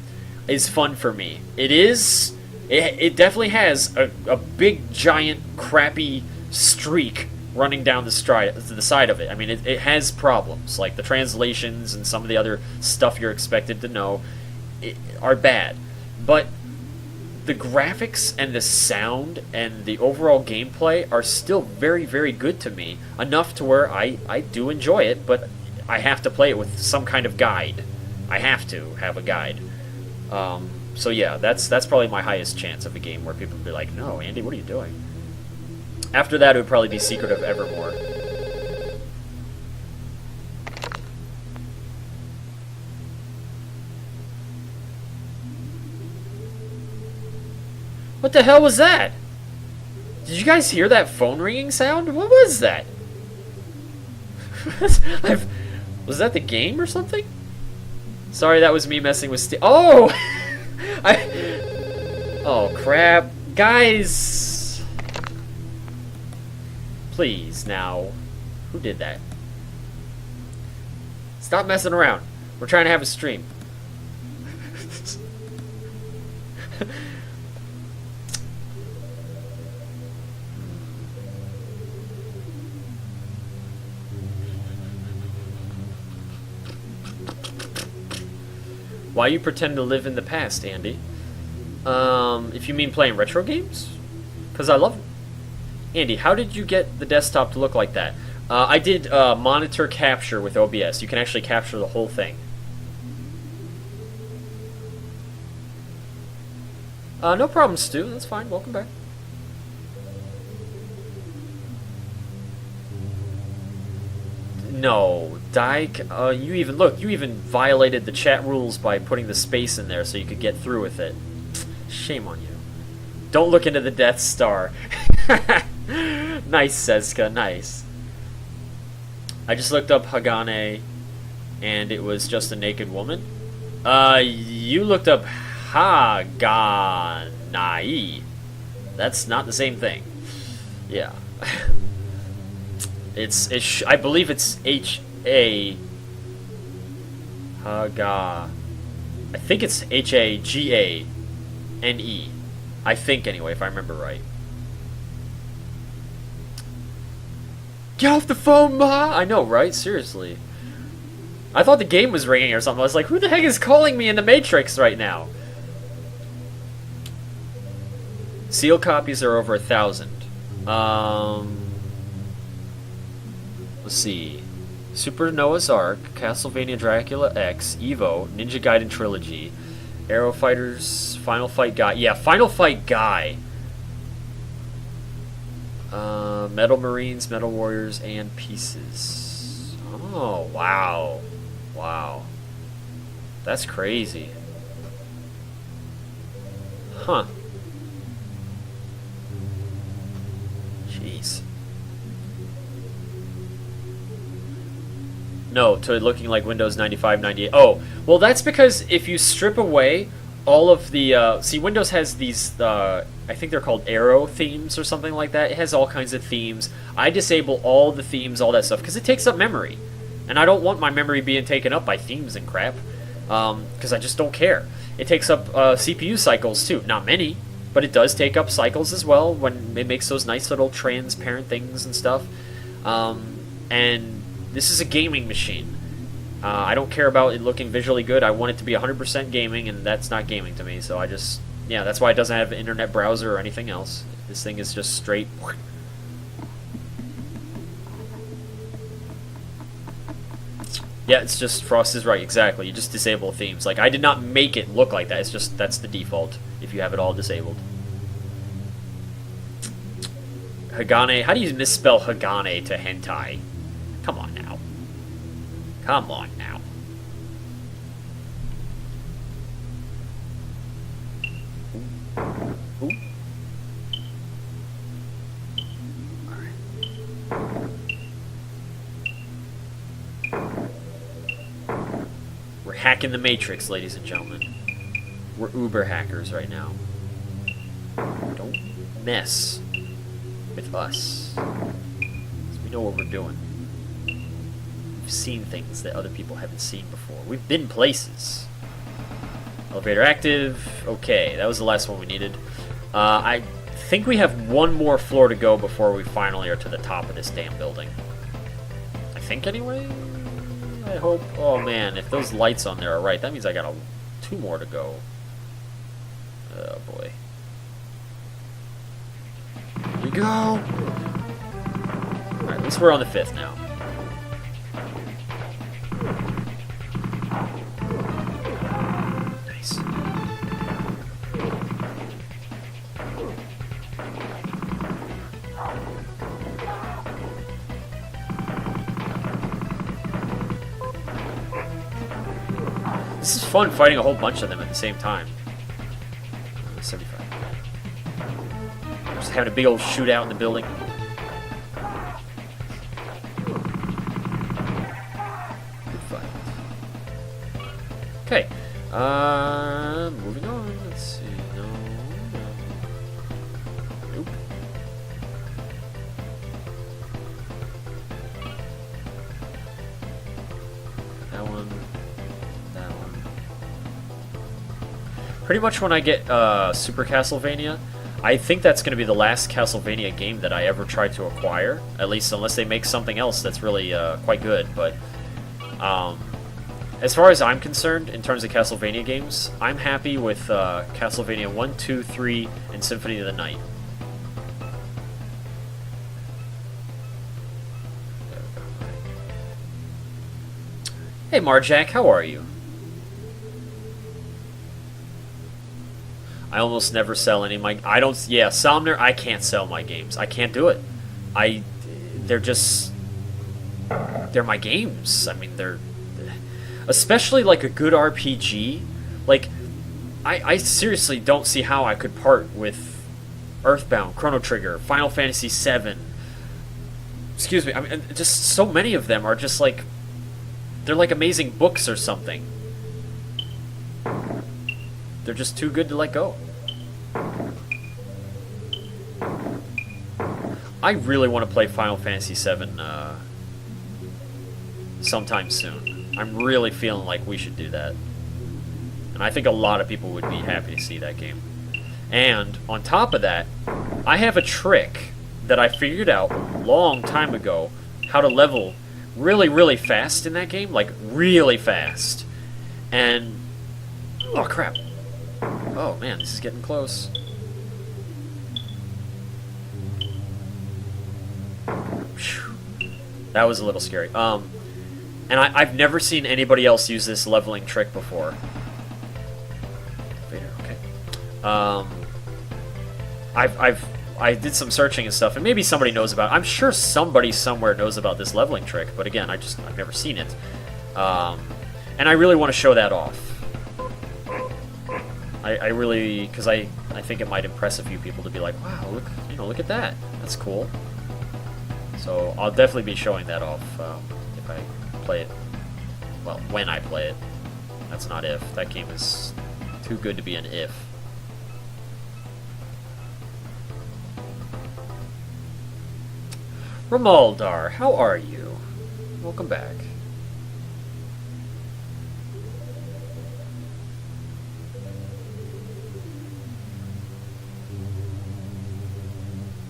is fun for me. It is. It definitely has a big, giant, crappy streak running down the side of it. I mean, it has problems, like the translations and some of the other stuff you're expected to know are bad. But the graphics and the sound and the overall gameplay are still very, very good to me. Enough to where I do enjoy it, but I have to play it with some kind of guide. I have to have a guide. So yeah, that's probably my highest chance of a game where people would be like, no, Andy, what are you doing? After that, it would probably be Secret of Evermore. What the hell was that? Did you guys hear that phone ringing sound? What was that? Was that the game or something? Sorry, that was me messing with Oh! Oh, crap. Guys! Please, now. Who did that? Stop messing around. We're trying to have a stream. Why you pretend to live in the past, Andy? If you mean playing retro games? Because I love them. Andy, how did you get the desktop to look like that? I did monitor capture with OBS. You can actually capture the whole thing. No problem, Stu. That's fine. Welcome back. No, Dyke, you even violated the chat rules by putting the space in there so you could get through with it. Shame on you. Don't look into the Death Star. Nice, Seska, nice. I just looked up Hagane, and it was just a naked woman. You looked up Haganai. That's not the same thing. Yeah. I believe it's H-A... Haga... I think it's H-A-G-A-N-E. I think, anyway, if I remember right. Get off the phone, Ma! I know, right? Seriously. I thought the game was ringing or something. I was like, who the heck is calling me in the Matrix right now? Seal copies are over 1,000. Let's see. Super Noah's Ark, Castlevania Dracula X, Evo, Ninja Gaiden Trilogy, Arrow Fighters, Final Fight Guy. Yeah, Final Fight Guy. Metal Marines, Metal Warriors, and Pieces. Oh, wow. Wow. That's crazy. Huh. Jeez. No, to looking like Windows 95, 98. Oh, well, that's because if you strip away all of the... see, Windows has these... I think they're called Arrow themes or something like that. It has all kinds of themes. I disable all the themes, all that stuff, because it takes up memory. And I don't want my memory being taken up by themes and crap, because I just don't care. It takes up CPU cycles, too. Not many, but it does take up cycles as well when it makes those nice little transparent things and stuff. And this is a gaming machine. I don't care about it looking visually good. I want it to be 100% gaming, and that's not gaming to me, so I just... Yeah, that's why it doesn't have an internet browser or anything else. This thing is just straight... Yeah, it's just... Frost is right, exactly. You just disable themes. Like, I did not make it look like that. It's just... That's the default, if you have it all disabled. Hagane... How do you misspell Hagane to hentai? Come on now. Come on now. Ooh. Alright. We're hacking the Matrix, ladies and gentlemen. We're uber hackers right now. Don't mess with us. 'Cause we know what we're doing. We've seen things that other people haven't seen before. We've been places. Elevator active. Okay, that was the last one we needed. I think we have one more floor to go before we finally are to the top of this damn building. I think, anyway? I hope. Oh, man, if those lights on there are right, that means I got two more to go. Oh, boy. Here we go! Alright, at least we're on the 5th now. fun fighting a whole bunch of them at the same time. 75. Just having a big old shootout in the building. Good fight. Okay. Moving on. Let's see. No. Nope. That one. That one. Pretty much when I get Super Castlevania, I think that's going to be the last Castlevania game that I ever try to acquire. At least unless they make something else that's really quite good. But as far as I'm concerned, in terms of Castlevania games, I'm happy with Castlevania 1, 2, 3, and Symphony of the Night. Hey Marjack, how are you? I almost never sell any of my... I don't... Yeah, Somner, I can't sell my games. I can't do it. They're just... They're my games. I mean, they're... Especially, like, a good RPG. Like, I seriously don't see how I could part with Earthbound, Chrono Trigger, Final Fantasy VII. Excuse me. I mean, just so many of them are just, like... They're like amazing books or something. They're just too good to let go. I really want to play Final Fantasy VII sometime soon. I'm really feeling like we should do that. And I think a lot of people would be happy to see that game. And on top of that, I have a trick that I figured out a long time ago how to level really, really fast in that game. Like, really fast. And... Oh, crap. Oh, man, this is getting close. Whew. That was a little scary. And I've never seen anybody else use this leveling trick before. Okay. I did some searching and stuff, and maybe somebody knows about it. I'm sure somebody somewhere knows about this leveling trick, but again, I've never seen it. And I really want to show that off. I really, because I think it might impress a few people to be like, wow, look at that. That's cool. So I'll definitely be showing that off if I play it. Well, when I play it. That's not if. That game is too good to be an if. Ramaldar, how are you? Welcome back.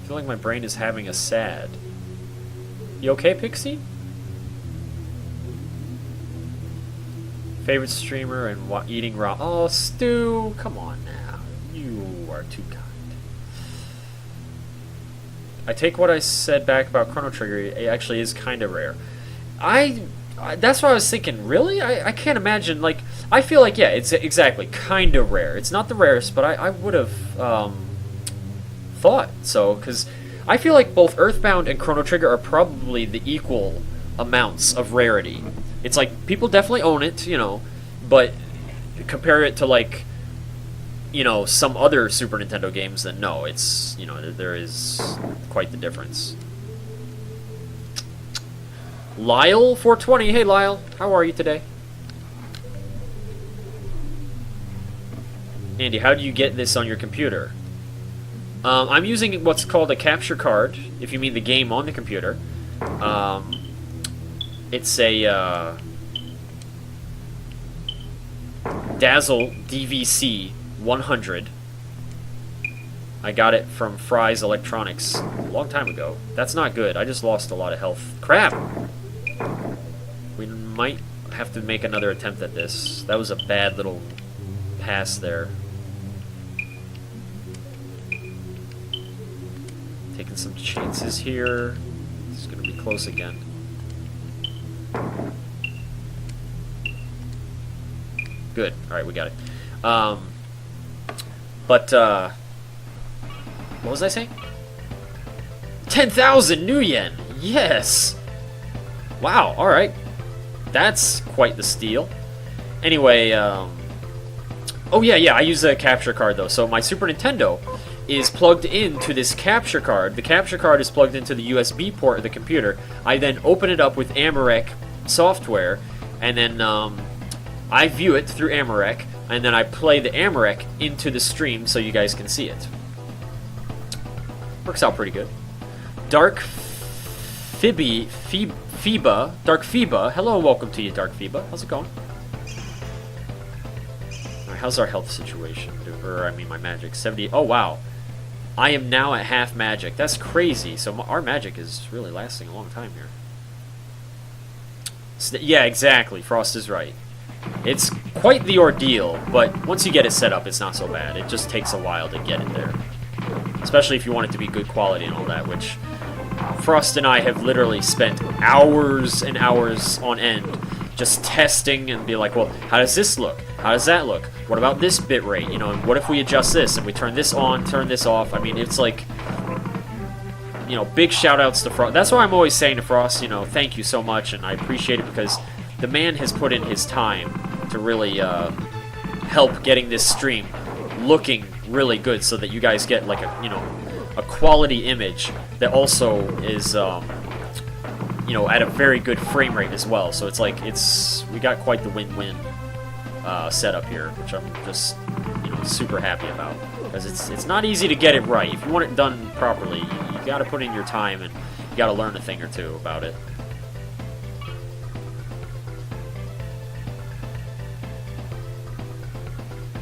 I feel like my brain is having a sad. You okay, Pixie? Favorite streamer and eating raw. Oh, Stu, come on now. You are too kind. I take what I said back about Chrono Trigger. It actually is kind of rare. That's what I was thinking. Really? I can't imagine. Like, I feel like, yeah, it's exactly kind of rare. It's not the rarest, but I would have thought so, because I feel like both Earthbound and Chrono Trigger are probably the equal amounts of rarity. It's like, people definitely own it, you know, but compare it to, like, you know, some other Super Nintendo games, then no, it's, you know, there is quite the difference. Lyle420, hey Lyle, how are you today? Andy, how do you get this on your computer? I'm using what's called a capture card, if you mean the game on the computer. It's a Dazzle DVC 100. I got it from Fry's Electronics a long time ago. That's not good. I just lost a lot of health. Crap! We might have to make another attempt at this. That was a bad little pass there. Taking some chances here. It's going to be close again. Good. Alright, we got it. What was I saying? 10,000 new yen! Yes! Wow, alright. That's quite the steal. Anyway, Oh yeah, I use a capture card though. So my Super Nintendo is plugged into this capture card. The capture card is plugged into the USB port of the computer. I then open it up with Amarek software, and then I view it through Amarek, and then I play the Amarek into the stream so you guys can see it. Works out pretty good. Dark Phoeba, hello and welcome to you, Dark Phoeba. How's it going? Alright, how's our health situation? Or, I mean, my magic. 70. Oh, wow. I am now at half magic. That's crazy. So our magic is really lasting a long time here. Yeah, exactly. Frost is right. It's quite the ordeal, but once you get it set up, it's not so bad. It just takes a while to get it there. Especially if you want it to be good quality and all that, which Frost and I have literally spent hours and hours on end just testing and be like, well, how does this look? How does that look? What about this bit rate? You know, and what if we adjust this and we turn this on, turn this off? I mean, it's like, you know, big shout outs to Frost. That's why I'm always saying to Frost, you know, thank you so much, and I appreciate it because the man has put in his time to really help getting this stream looking really good so that you guys get like a, you know, a quality image that also is you know, at a very good frame rate as well. So it's like we got quite the win-win setup here, which I'm just, you know, super happy about, because it's not easy to get it right. If you want it done properly, you got to put in your time and you got to learn a thing or two about it.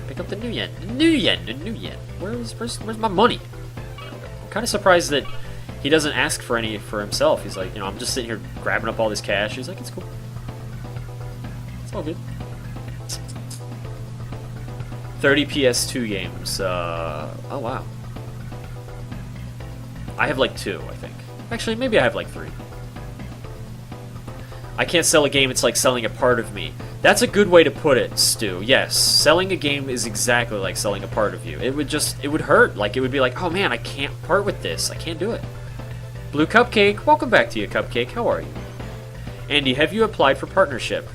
Pick up the new yen. The new yen. Where's my money? I'm kind of surprised that he doesn't ask for any for himself. He's like, you know, I'm just sitting here grabbing up all this cash. He's like, it's cool. It's all good. 30 PS2 games. Oh, wow. I have like 2, I think. Actually, maybe I have like 3. I can't sell a game, it's like selling a part of me. That's a good way to put it, Stu. Yes, selling a game is exactly like selling a part of you. It would hurt. Like, it would be like, oh man, I can't part with this. I can't do it. Blue Cupcake, welcome back to you, Cupcake. How are you? Andy, have you applied for partnership?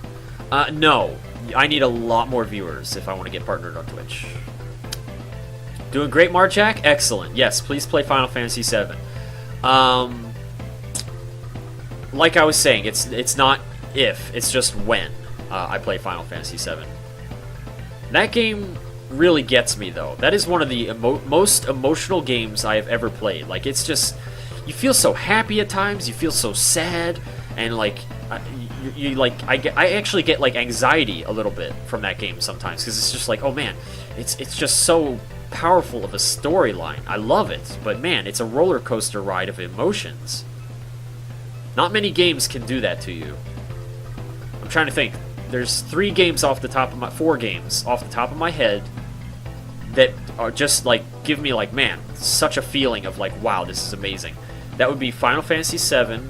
No. I need a lot more viewers if I want to get partnered on Twitch. Doing great, Marjack? Excellent. Yes, please play Final Fantasy VII. Like I was saying, it's not if, it's just when I play Final Fantasy VII. That game really gets me, though. That is one of the most emotional games I have ever played. Like, it's just, you feel so happy at times, you feel so sad, and like, I actually get like anxiety a little bit from that game sometimes, because it's just like, oh man, it's just so powerful of a storyline. I love it, but man, it's a roller coaster ride of emotions. Not many games can do that to you. I'm trying to think. There's 4 games off the top of my head that are just like, give me like, man, such a feeling of like, wow, this is amazing. That would be Final Fantasy VII,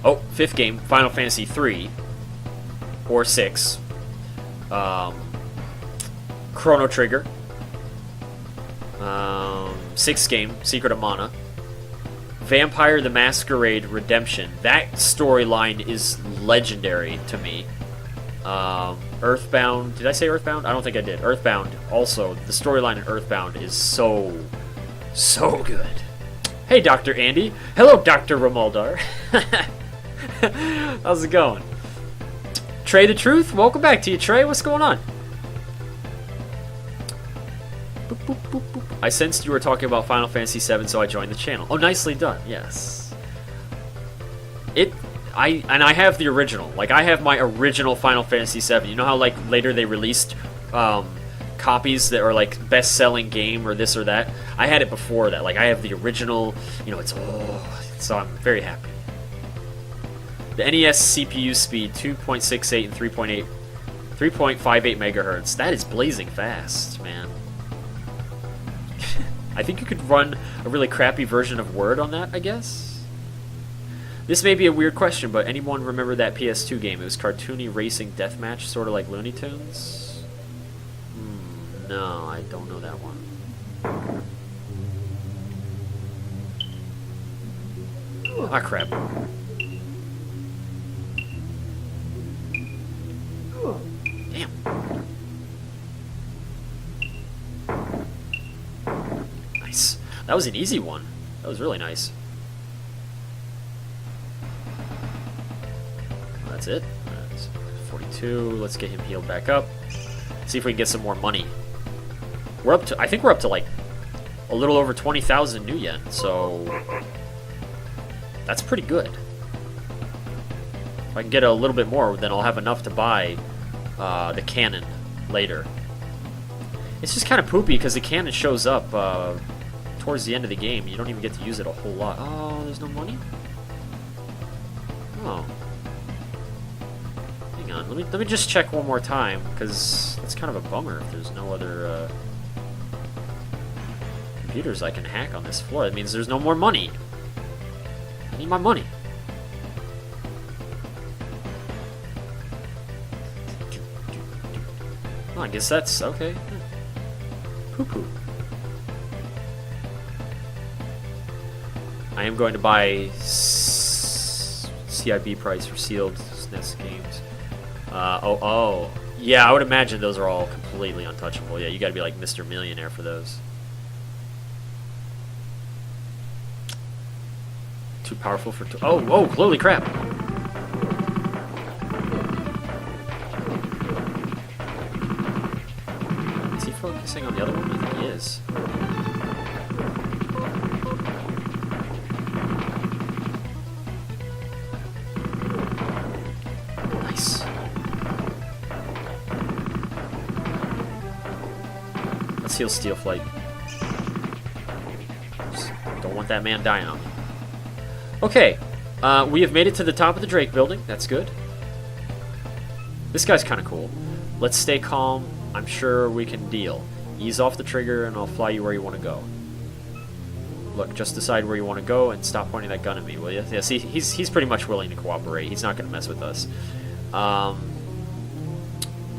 5th game, Final Fantasy 3 or 6, Chrono Trigger, 6th game, Secret of Mana, Vampire the Masquerade Redemption. That storyline is legendary to me. Earthbound. Did I say Earthbound? I don't think I did. Earthbound. Also, the storyline in Earthbound is so good. Hey, Dr. Andy. Hello, Dr. Romualdar. How's it going? Trey the Truth? Welcome back to you, Trey. What's going on? Boop, boop, boop, boop. I sensed you were talking about Final Fantasy VII, so I joined the channel. Oh, nicely done. Yes. I have the original. Like, I have my original Final Fantasy VII. You know how, like, later they released copies that are, like, best-selling game or this or that? I had it before that. Like, I have the original. You know, so I'm very happy. The NES CPU speed, 2.68 and 3.58 megahertz. That is blazing fast, man. I think you could run a really crappy version of Word on that, I guess? This may be a weird question, but anyone remember that PS2 game? It was cartoony racing deathmatch, sort of like Looney Tunes? No, I don't know that one. Ah, crap. Damn. That was an easy one. That was really nice. Well, that's it. 42. Let's get him healed back up. See if we can get some more money. We're up to, I think we're up to like a little over 20,000 new yen, so that's pretty good. If I can get a little bit more, then I'll have enough to buy the cannon later. It's just kind of poopy because the cannon shows up towards the end of the game. You don't even get to use it a whole lot. Oh, there's no money? Oh. Hang on, let me just check one more time, because it's kind of a bummer if there's no other computers I can hack on this floor. That means there's no more money. I need my money. Oh, I guess that's okay. Poo-poo. I am going to buy CIB price for sealed SNES games. Oh. Yeah, I would imagine those are all completely untouchable. Yeah, you gotta be like Mr. Millionaire for those. Too powerful for... Oh, holy crap! Is he focusing on the other one? I think he is. Nice. Let's heal Steel Flight. Just don't want that man dying on me. Okay, we have made it to the top of the Drake building. That's good. This guy's kind of cool. Let's stay calm. I'm sure we can deal. Ease off the trigger and I'll fly you where you want to go. Look, just decide where you want to go and stop pointing that gun at me, will you? Yeah, see, he's pretty much willing to cooperate. He's not going to mess with us.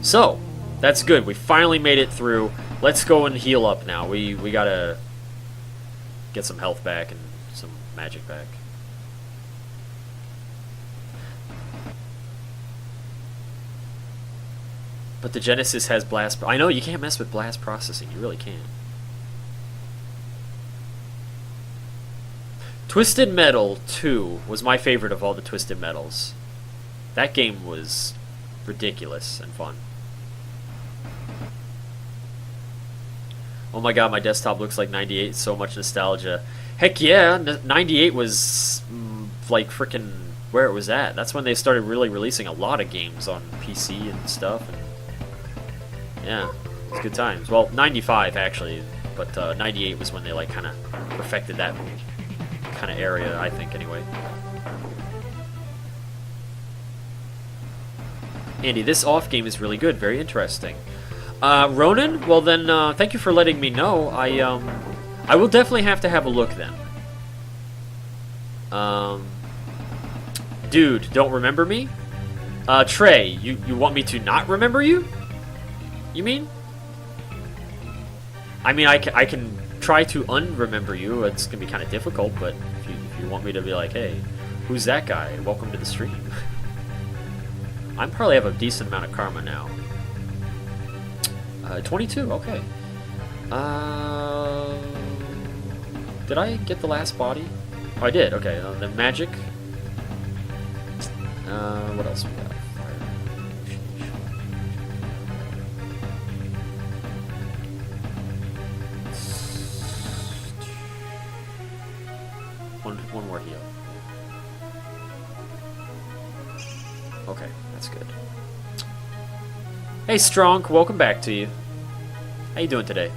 So, that's good. We finally made it through. Let's go and heal up now. We gotta get some health back and some magic back. But the Genesis has blast... I know, you can't mess with blast processing. You really can't. Twisted Metal 2 was my favorite of all the Twisted Metals. That game was ridiculous and fun. Oh my god, my desktop looks like 98. So much nostalgia. Heck yeah, 98 was like freaking where it was at. That's when they started really releasing a lot of games on PC and stuff. And yeah, it was good times. Well, 95 actually, but 98 was when they like kind of perfected that kind of area, I think, anyway. Andy, this off game is really good. Very interesting. Ronan, well then, thank you for letting me know. I will definitely have to have a look then. Dude, don't remember me? Trey, you want me to not remember you? You mean? I mean, I can try to unremember you. It's gonna be kind of difficult, but if you want me to be like, hey, who's that guy? Welcome to the stream. I probably have a decent amount of karma now. 22, okay. Did I get the last body? Oh, I did, okay. The magic. What else we got? One more heal. Okay, that's good. Hey Strong, welcome back to you. How you doing today?